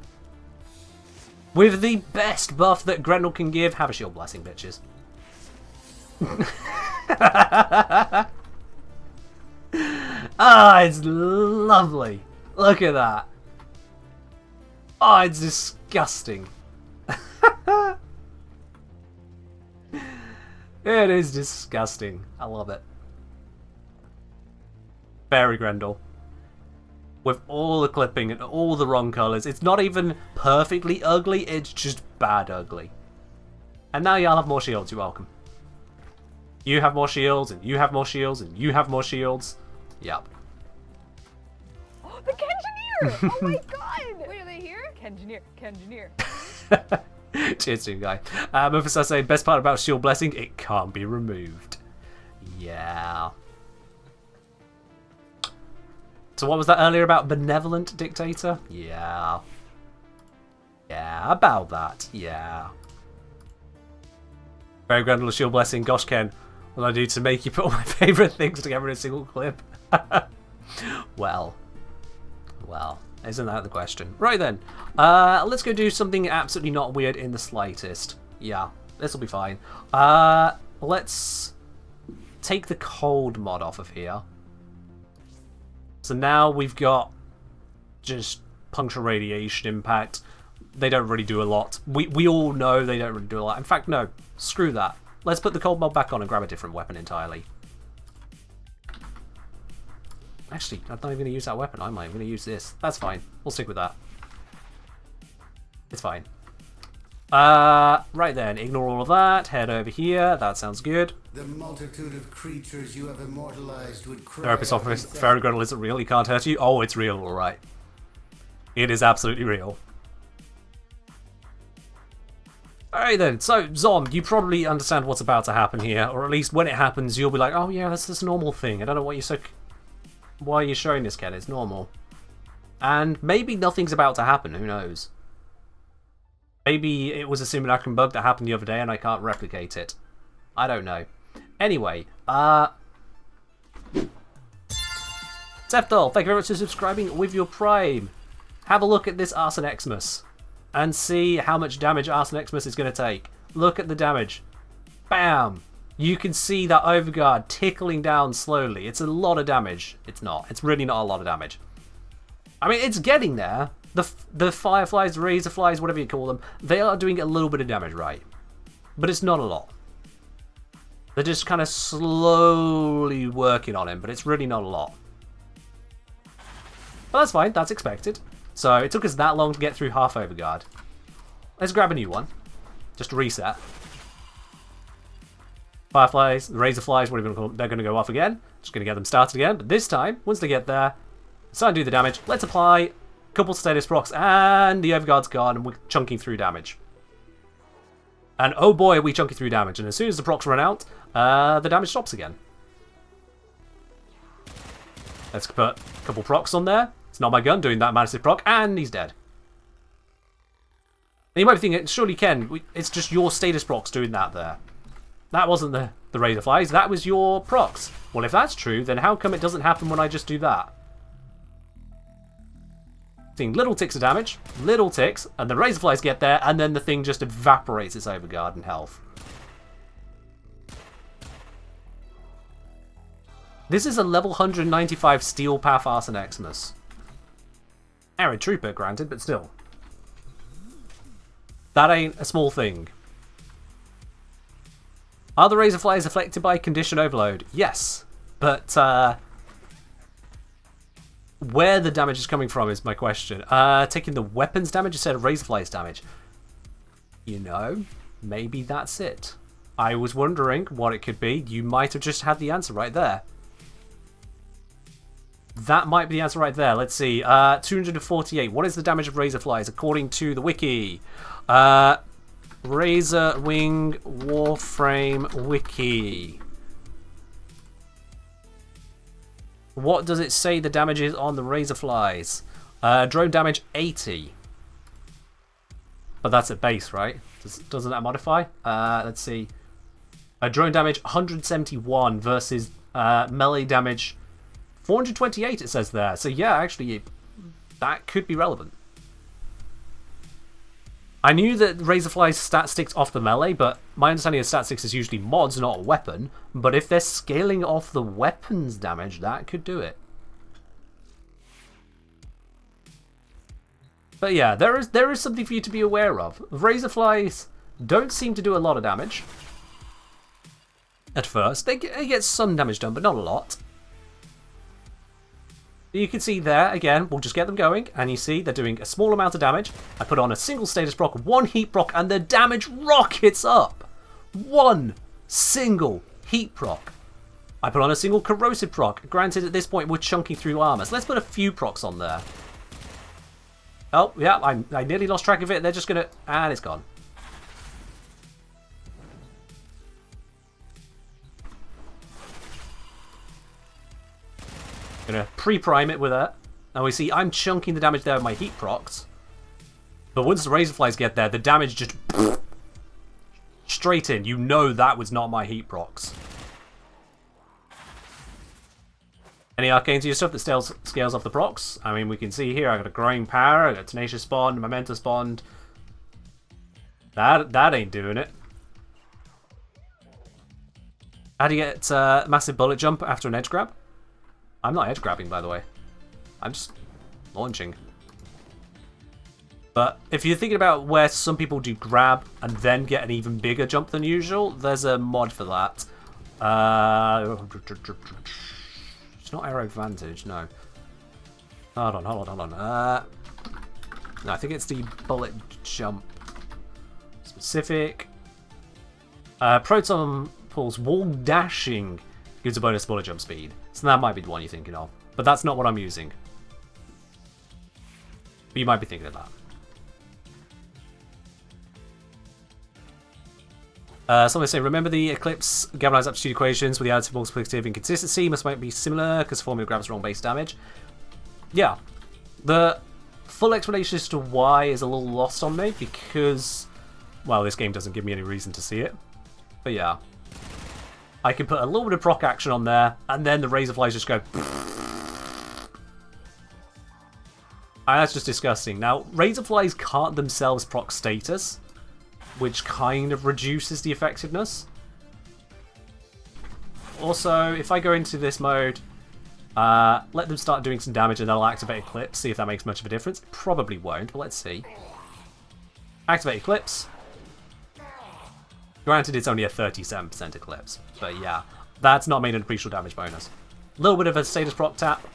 with the best buff that Grendel can give. Have a shield blessing, bitches. Ah, it's lovely. Look at that. Oh, it's disgusting. It is disgusting. I love it. Fairy Grendel. With all the clipping and all the wrong colours. It's not even perfectly ugly, it's just bad ugly. And now y'all have more shields, you're welcome. You have more shields, and you have more shields, and you have more shields. Yep. Oh, the Kengineer! Oh my god! Wait, are they here? Kengineer. Cheers to you, guy. Memphis, say, best part about shield blessing, it can't be removed. Yeah. So what was that earlier about benevolent dictator? Yeah. Yeah, about that. Yeah. Very Grendel shield blessing. Gosh, Ken, what do I do to make you put all my favourite things together in a single clip? Well, isn't that the question? Right then, let's go do something absolutely not weird in the slightest. Yeah, this will be fine. Let's take the cold mod off of here. So now we've got just puncture radiation impact. They don't really do a lot. We all know they don't really do a lot. In fact, no, screw that. Let's put the cold mod back on and grab a different weapon entirely. Actually, I'm not even going to use that weapon, am I? I'm going to use this. That's fine. We'll stick with that. It's fine. Right then, ignore all of that. Head over here. That sounds good. The multitude of creatures you have immortalized would cry. Therapist office. Fairy Grendel isn't real. He can't hurt you. Oh, it's real, all right. It is absolutely real. Alright then, so Zom, you probably understand what's about to happen here, or at least when it happens, you'll be like, oh yeah, that's this normal thing. I don't know what you're so. Why are you showing this, Ken? It's normal. And maybe nothing's about to happen, who knows? Maybe it was a simulacrum bug that happened the other day and I can't replicate it. I don't know. Anyway, Sefdol, thank you very much for subscribing with your Prime. Have a look at this Arson Xmas and see how much damage Arson Xmas is going to take. Look at the damage. Bam! You can see that overguard tickling down slowly. It's a lot of damage. It's not. It's really not a lot of damage. I mean, it's getting there. The fireflies, razorflies, whatever you call them, they are doing a little bit of damage, right? But it's not a lot. They're just kind of slowly working on him, but it's really not a lot. But that's fine. That's expected. So it took us that long to get through half overguard. Let's grab a new one. Just to reset. Fireflies, the razorflies, whatever you want to call them, they're going to go off again. Just going to get them started again. But this time, once they get there, start to do the damage. Let's apply a couple status procs, and the overguard's gone, and we're chunking through damage. And oh boy, are we chunking through damage. And as soon as the procs run out, the damage stops again. Let's put a couple procs on there. It's not my gun doing that massive proc, and he's dead. And you might be thinking, surely Ken, it's just your status procs doing that there. That wasn't the Razorflies, that was your procs. Well, if that's true, then how come it doesn't happen when I just do that? Seeing little ticks of damage, little ticks, and the Razorflies get there, and then the thing just evaporates its overguard and health. This is a level 195 Steel Path Arson Xmas. Arid Trooper, granted, but still. That ain't a small thing. Are the Razorflies affected by condition overload? Yes, but where the damage is coming from is my question. Taking the weapons damage instead of Razorflies damage. You know, maybe that's it. I was wondering what it could be. You might have just had the answer right there. That might be the answer right there. Let's see. 248. What is the damage of Razorflies according to the wiki? Razor Wing Warframe wiki. What does it say the damage is on the Razorflies? Drone damage 80. But that's at base, right? Doesn't that modify? Let's see. Drone damage 171 versus melee damage 428 it says there. So yeah, actually, that could be relevant. I knew that Razorfly's stat sticks off the melee, but my understanding of stat sticks is usually mods, not a weapon. But if they're scaling off the weapons damage, that could do it. But yeah, there is something for you to be aware of. Razorflies don't seem to do a lot of damage. At first, they get some damage done, but not a lot. You can see there, again, we'll just get them going, and you see they're doing a small amount of damage. I put on a single status proc, one heat proc, and the damage rockets up. One single heat proc. I put on a single corrosive proc. Granted, at this point, we're chunking through armor, so let's put a few procs on there. Oh, yeah, I nearly lost track of it. They're just going to... and it's gone. Gonna pre-prime it with that. And we see I'm chunking the damage there with my heat procs. But once the Razorflies get there, the damage just straight in. You know that was not my heat procs. Any arcanes to your stuff that scales off the procs? I mean, we can see here I got a growing power, I got a tenacious bond, momentous bond. That ain't doing it. How do you get massive bullet jump after an edge grab? I'm not edge grabbing, by the way. I'm just launching. But if you're thinking about where some people do grab and then get an even bigger jump than usual, there's a mod for that. It's not arrow advantage, no. Hold on. No, I think it's the bullet jump. Specific. Proton pulls wall dashing gives a bonus bullet jump speed. So that might be the one you're thinking of. But that's not what I'm using. But you might be thinking of that. Someone say, remember the Eclipse galvanized aptitude equations with the additive multiplicative inconsistency must be similar because the formula grabs wrong base damage. Yeah. The full explanation as to why is a little lost on me because, well, this game doesn't give me any reason to see it. But yeah. I can put a little bit of proc action on there, and then the Razorflies just go... And that's just disgusting. Now, Razorflies can't themselves proc status, which kind of reduces the effectiveness. Also, if I go into this mode, let them start doing some damage and then I'll activate Eclipse, see if that makes much of a difference. Probably won't, but let's see. Activate Eclipse. Granted, it's only a 37% Eclipse, but yeah, that's not made an appreciable damage bonus. A little bit of a status proc tap.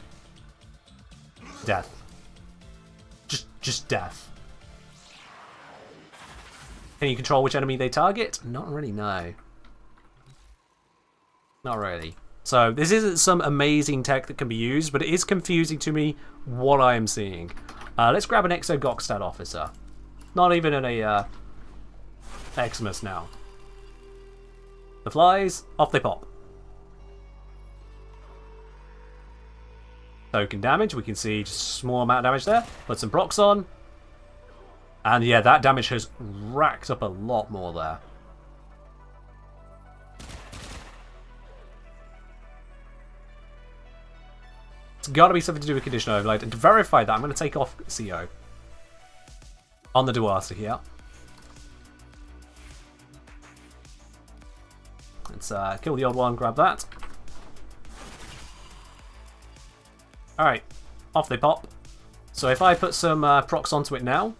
Death. Just death. Can you control which enemy they target? Not really, no. Not really. So, this isn't some amazing tech that can be used, but it is confusing to me what I am seeing. Let's grab an Exo Gokstad officer. Not even in a... Xmas now. The flies, off they pop. Token damage, we can see just a small amount of damage there. Put some procs on. And yeah, that damage has racked up a lot more there. It's got to be something to do with condition overload. And to verify that, I'm going to take off CO on the Duarte here. Let's kill the old one, grab that. Alright, off they pop. So if I put some procs onto it now,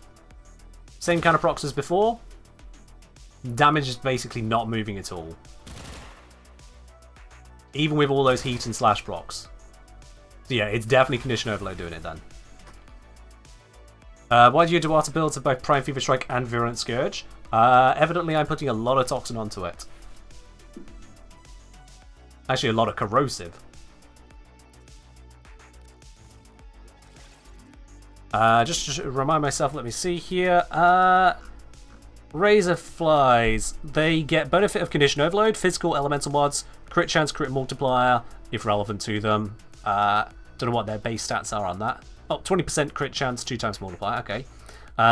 same kind of procs as before, damage is basically not moving at all. Even with all those heat and slash procs. So yeah, it's definitely condition overload doing it then. Why do you Duarte builds of both Prime Fever Strike and Virulent Scourge? Evidently I'm putting a lot of Toxin onto it. Actually a lot of Corrosive. Just to remind myself, let me see here. Razor Flies. They get benefit of Condition Overload, Physical Elemental Mods, Crit Chance, Crit Multiplier, if relevant to them. Don't know what their base stats are on that. Oh, 20% Crit Chance, 2 times Multiplier, okay.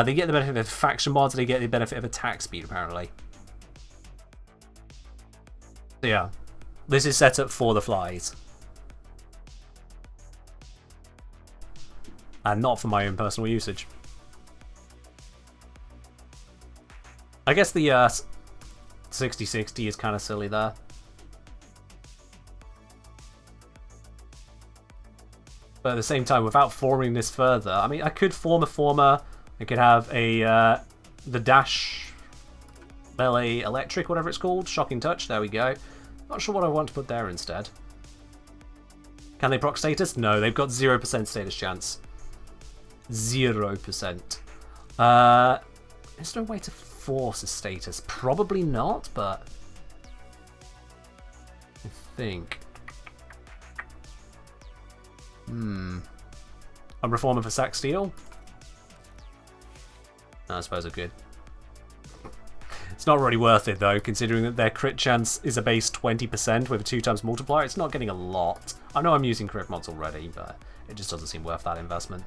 They get the benefit of Faction Mods, they get the benefit of Attack Speed, apparently. So yeah, this is set up for the flies. And not for my own personal usage. I guess the 60-60 is kind of silly there. But at the same time, without forming this further, I mean, I could form a former. I could have a the dash melee electric, whatever it's called, shocking touch. There we go. Not sure what I want to put there instead. Can they proc status? No, they've got 0% status chance. 0%. There's no way to force a status. Probably not, but I think. I'm reforming for Sack Steel. I suppose I could. It's not really worth it though, considering that their crit chance is a base 20% with a 2 times multiplier. It's not getting a lot. I know I'm using crit mods already, but it just doesn't seem worth that investment.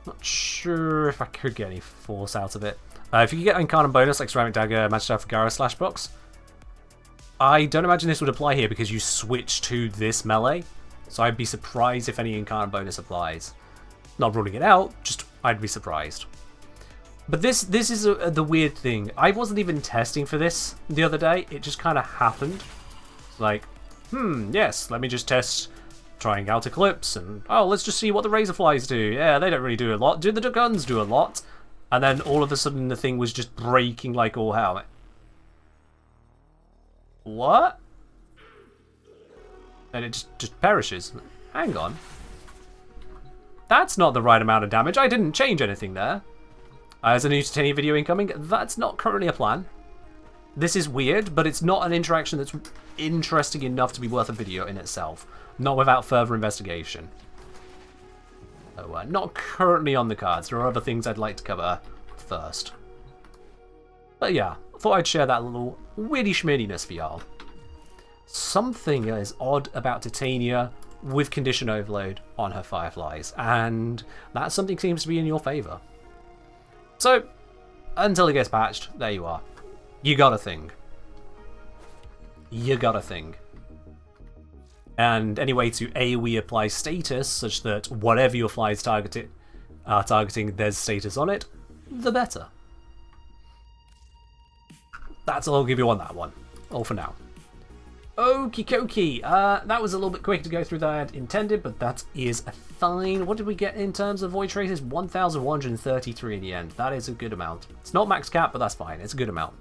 Not sure if I could get any force out of it. If you could get Incarnate bonus like Ceramic Dagger, Magic Fagara, Slash Box, I don't imagine this would apply here because you switch to this melee. So I'd be surprised if any Incarnate bonus applies. Not ruling it out, just I'd be surprised. But this is the weird thing. I wasn't even testing for this the other day. It just kind of happened. It's like, yes, let me just test trying out Eclipse, and oh, let's just see what the Razor Flies do. Yeah, they don't really do a lot. Do the guns do a lot? And then all of a sudden the thing was just breaking like all hell. What? And it just perishes. Hang on. That's not the right amount of damage. I didn't change anything there. As a new Titania video incoming, that's not currently a plan. This is weird, but it's not an interaction that's interesting enough to be worth a video in itself. Not without further investigation. So, not currently on the cards. There are other things I'd like to cover first. But yeah, I thought I'd share that little weirdy schmirdiness for y'all. Something is odd about Titania with condition overload on her Fireflies, and that something seems to be in your favour. So, until it gets patched, there you are. You got a thing. You got a thing. And any way to AoE apply status, such that whatever your flies are targeting, there's status on it, the better. That's all I'll give you on that one. All for now. Okie dokie. That was a little bit quicker to go through than I had intended, but that is fine. What did we get in terms of Void Traces? 1,133 in the end. That is a good amount. It's not max cap, but that's fine. It's a good amount.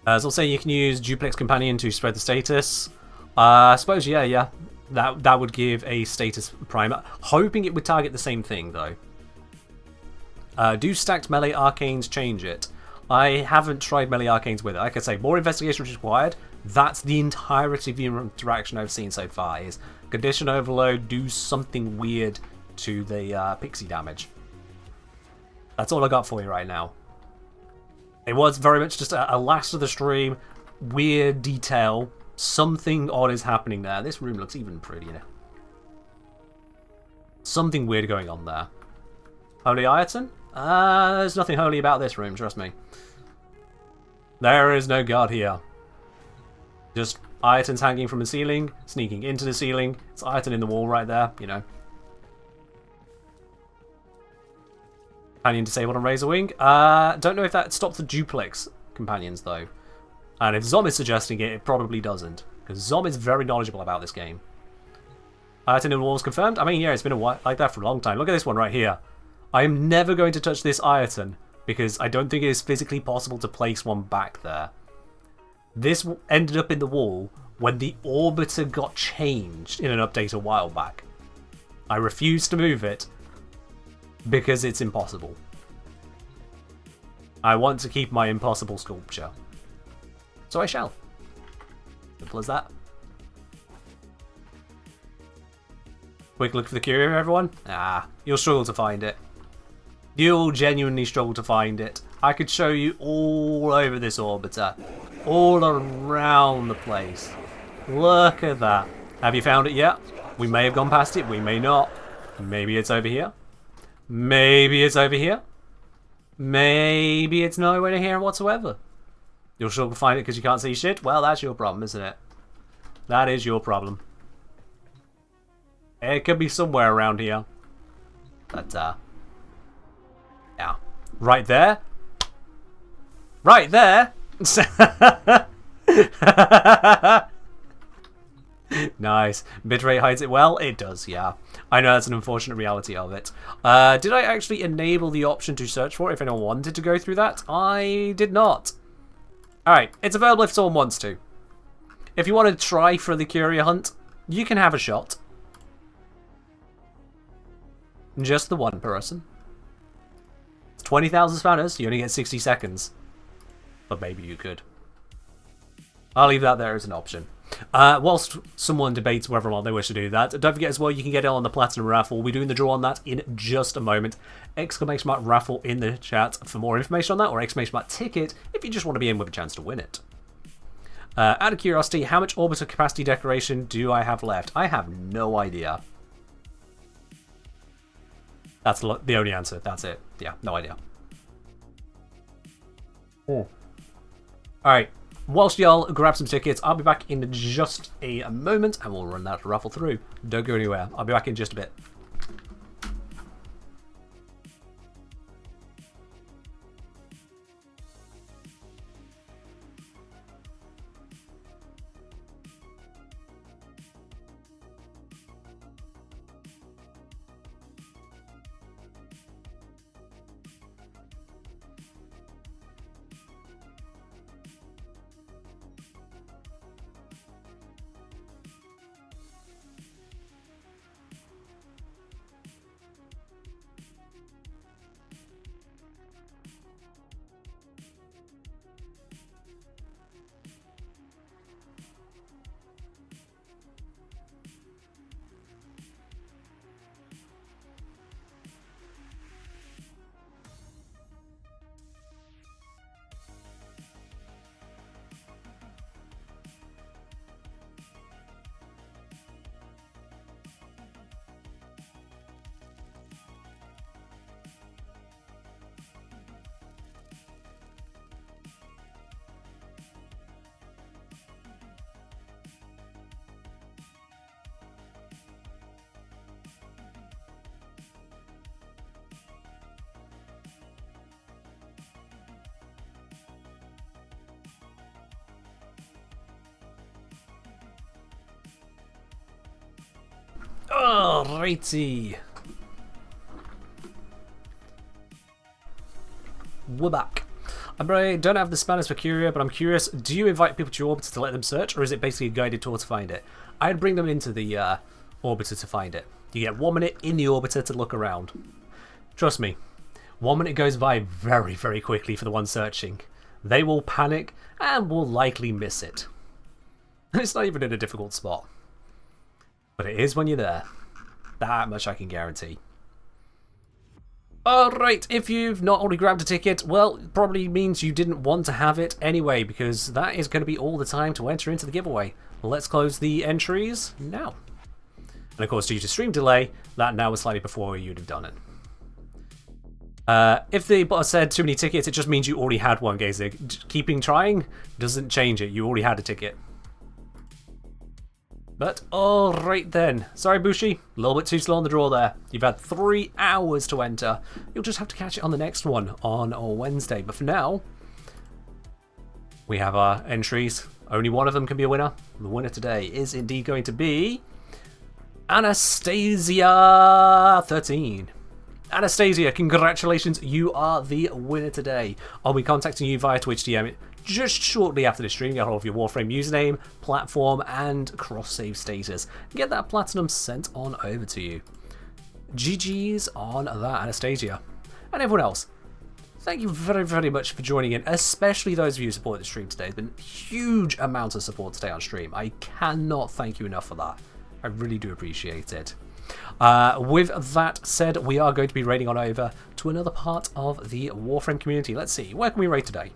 As I'll say, you can use Duplex Companion to spread the status. I suppose, yeah. That would give a status primer. Hoping it would target the same thing, though. Do stacked melee arcanes change it? I haven't tried melee arcanes with it. Like I say, more investigation is required, That's the entirety of the interaction I've seen so far, is condition overload, do something weird to the pixie damage. That's all I got for you right now. It was very much just a last of the stream, weird detail, something odd is happening there. This room looks even prettier. Something weird going on there. Holy Ireton? There's nothing holy about this room, trust me. There is no god here. Just Iretons hanging from the ceiling, sneaking into the ceiling. It's Ireton in the wall right there, you know. Companion disabled on Razor Wing. Don't know if that stops the duplex companions, though. And if Zom is suggesting it, it probably doesn't. Because Zom is very knowledgeable about this game. Ireton in the wall is confirmed. I mean, yeah, it's been a while, like that for a long time. Look at this one right here. I am never going to touch this Ireton, because I don't think it is physically possible to place one back there. This ended up in the wall when the orbiter got changed in an update a while back. I refuse to move it because it's impossible. I want to keep my impossible sculpture. So I shall. Simple as that. Quick look for the curio, everyone. You'll struggle to find it. You'll genuinely struggle to find it. I could show you all over this orbiter. All around the place. Look at that. Have you found it yet? We may have gone past it, we may not. Maybe it's over here. Maybe it's over here. Maybe it's nowhere near here whatsoever. You'll struggle to find it because you can't see shit? Well, that's your problem, isn't it? That is your problem. It could be somewhere around here. But, yeah. Right there. Right there. Nice. Bitrate hides it well? It does, yeah. I know that's an unfortunate reality of it. Did I actually enable the option to search for it if anyone wanted to go through that? I did not. Alright, it's available if someone wants to. If you want to try for the Curio Hunt, you can have a shot. Just the one person. It's 20,000 spawners, you only get 60 seconds. But maybe you could. I'll leave that there as an option. Whilst someone debates whether or not they wish to do that, don't forget as well you can get it on the Platinum Raffle. We're doing the draw on that in just a moment. !raffle in the chat for more information on that, or !ticket if you just want to be in with a chance to win it. Out of curiosity, how much orbital capacity decoration do I have left? I have no idea. That's the only answer. That's it. Yeah, no idea. Alright, whilst y'all grab some tickets, I'll be back in just a moment and we'll run that raffle through. Don't go anywhere. I'll be back in just a bit. Alrighty. We're back. I don't have the spanners for Curio, but I'm curious, do you invite people to your orbiter to let them search, or is it basically a guided tour to find it? I'd bring them into the orbiter to find it. You get 1 minute in the orbiter to look around. Trust me, 1 minute goes by very, very quickly for the one searching. They will panic and will likely miss it. It's not even in a difficult spot. But it is when you're there. That much I can guarantee. Alright, if you've not already grabbed a ticket, well, it probably means you didn't want to have it anyway, because that is going to be all the time to enter into the giveaway. Let's close the entries now. And of course, due to stream delay, that now was slightly before you'd have done it. If the bot said too many tickets, it just means you already had one, Gazig. Keeping trying doesn't change it. You already had a ticket. But alright then. Sorry, Bushi. A little bit too slow on the draw there. You've had 3 hours to enter. You'll just have to catch it on the next one on Wednesday. But for now, we have our entries. Only one of them can be a winner. The winner today is indeed going to be Anastasia13. Anastasia, congratulations. You are the winner today. I'll be contacting you via Twitch DM just shortly after the stream. Get hold of your Warframe username, platform, and cross-save status. Get that platinum sent on over to you. GG's on that, Anastasia. And everyone else, thank you very, very much for joining in, especially those of you who supported the stream today. There's been huge amounts of support today on stream. I cannot thank you enough for that. I really do appreciate it. With that said, we are going to be raiding on over to another part of the Warframe community. Let's see, where can we raid today?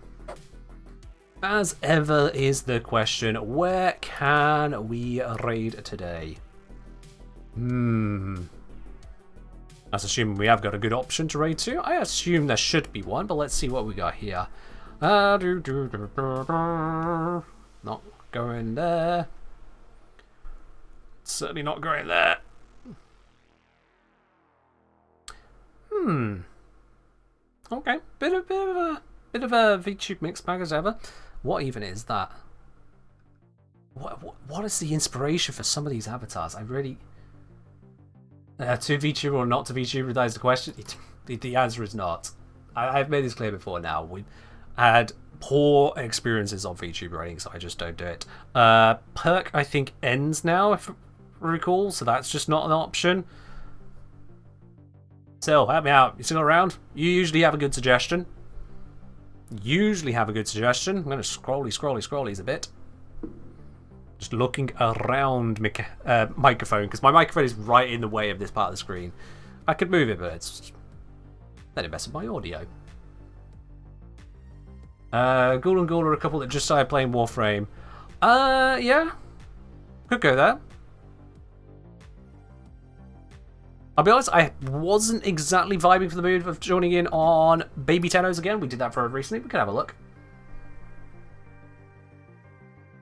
As ever is the question, where can we raid today? That's assuming we have got a good option to raid to. I assume there should be one, but let's see what we got here. Not going there. Certainly not going there. Okay, bit of a VTube mixed bag as ever. What even is that? What is the inspiration for some of these avatars? I really... to VTuber or not to VTuber, that is the question. The answer is not. I've made this clear before now. We've had poor experiences on VTuber rating, so I just don't do it. Perk, I think, ends now, if I recall, so that's just not an option. So, help me out. You still around? You usually have a good suggestion. I'm going to scrollies a bit. Just looking around microphone, because my microphone is right in the way of this part of the screen. I could move it, but it's... then it messes with my audio. Ghoul and Ghoul are a couple that just started playing Warframe. Yeah. Could go there. I'll be honest, I wasn't exactly vibing for the mood of joining in on Baby Tennos again. We did that for recently. We could have a look.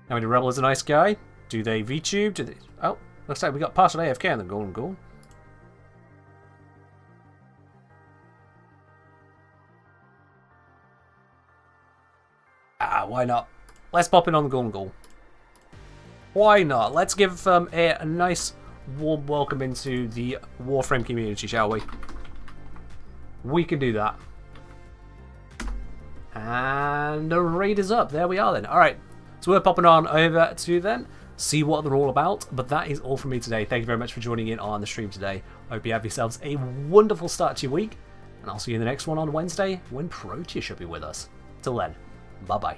Now, the Rebel is a nice guy. Do they VTube? Do they... Oh, looks like we got partial AFK on the Golden Ghoul. Why not? Let's pop in on the Golden Ghoul. Why not? Let's give a nice warm welcome into the Warframe community, shall we? We can do that. And the raid is up. There we are then. Alright, so we're popping on over to then see what they're all about. But that is all from me today. Thank you very much for joining in on the stream today. I hope you have yourselves a wonderful start to your week. And I'll see you in the next one on Wednesday when Protea should be with us. Till then, bye-bye.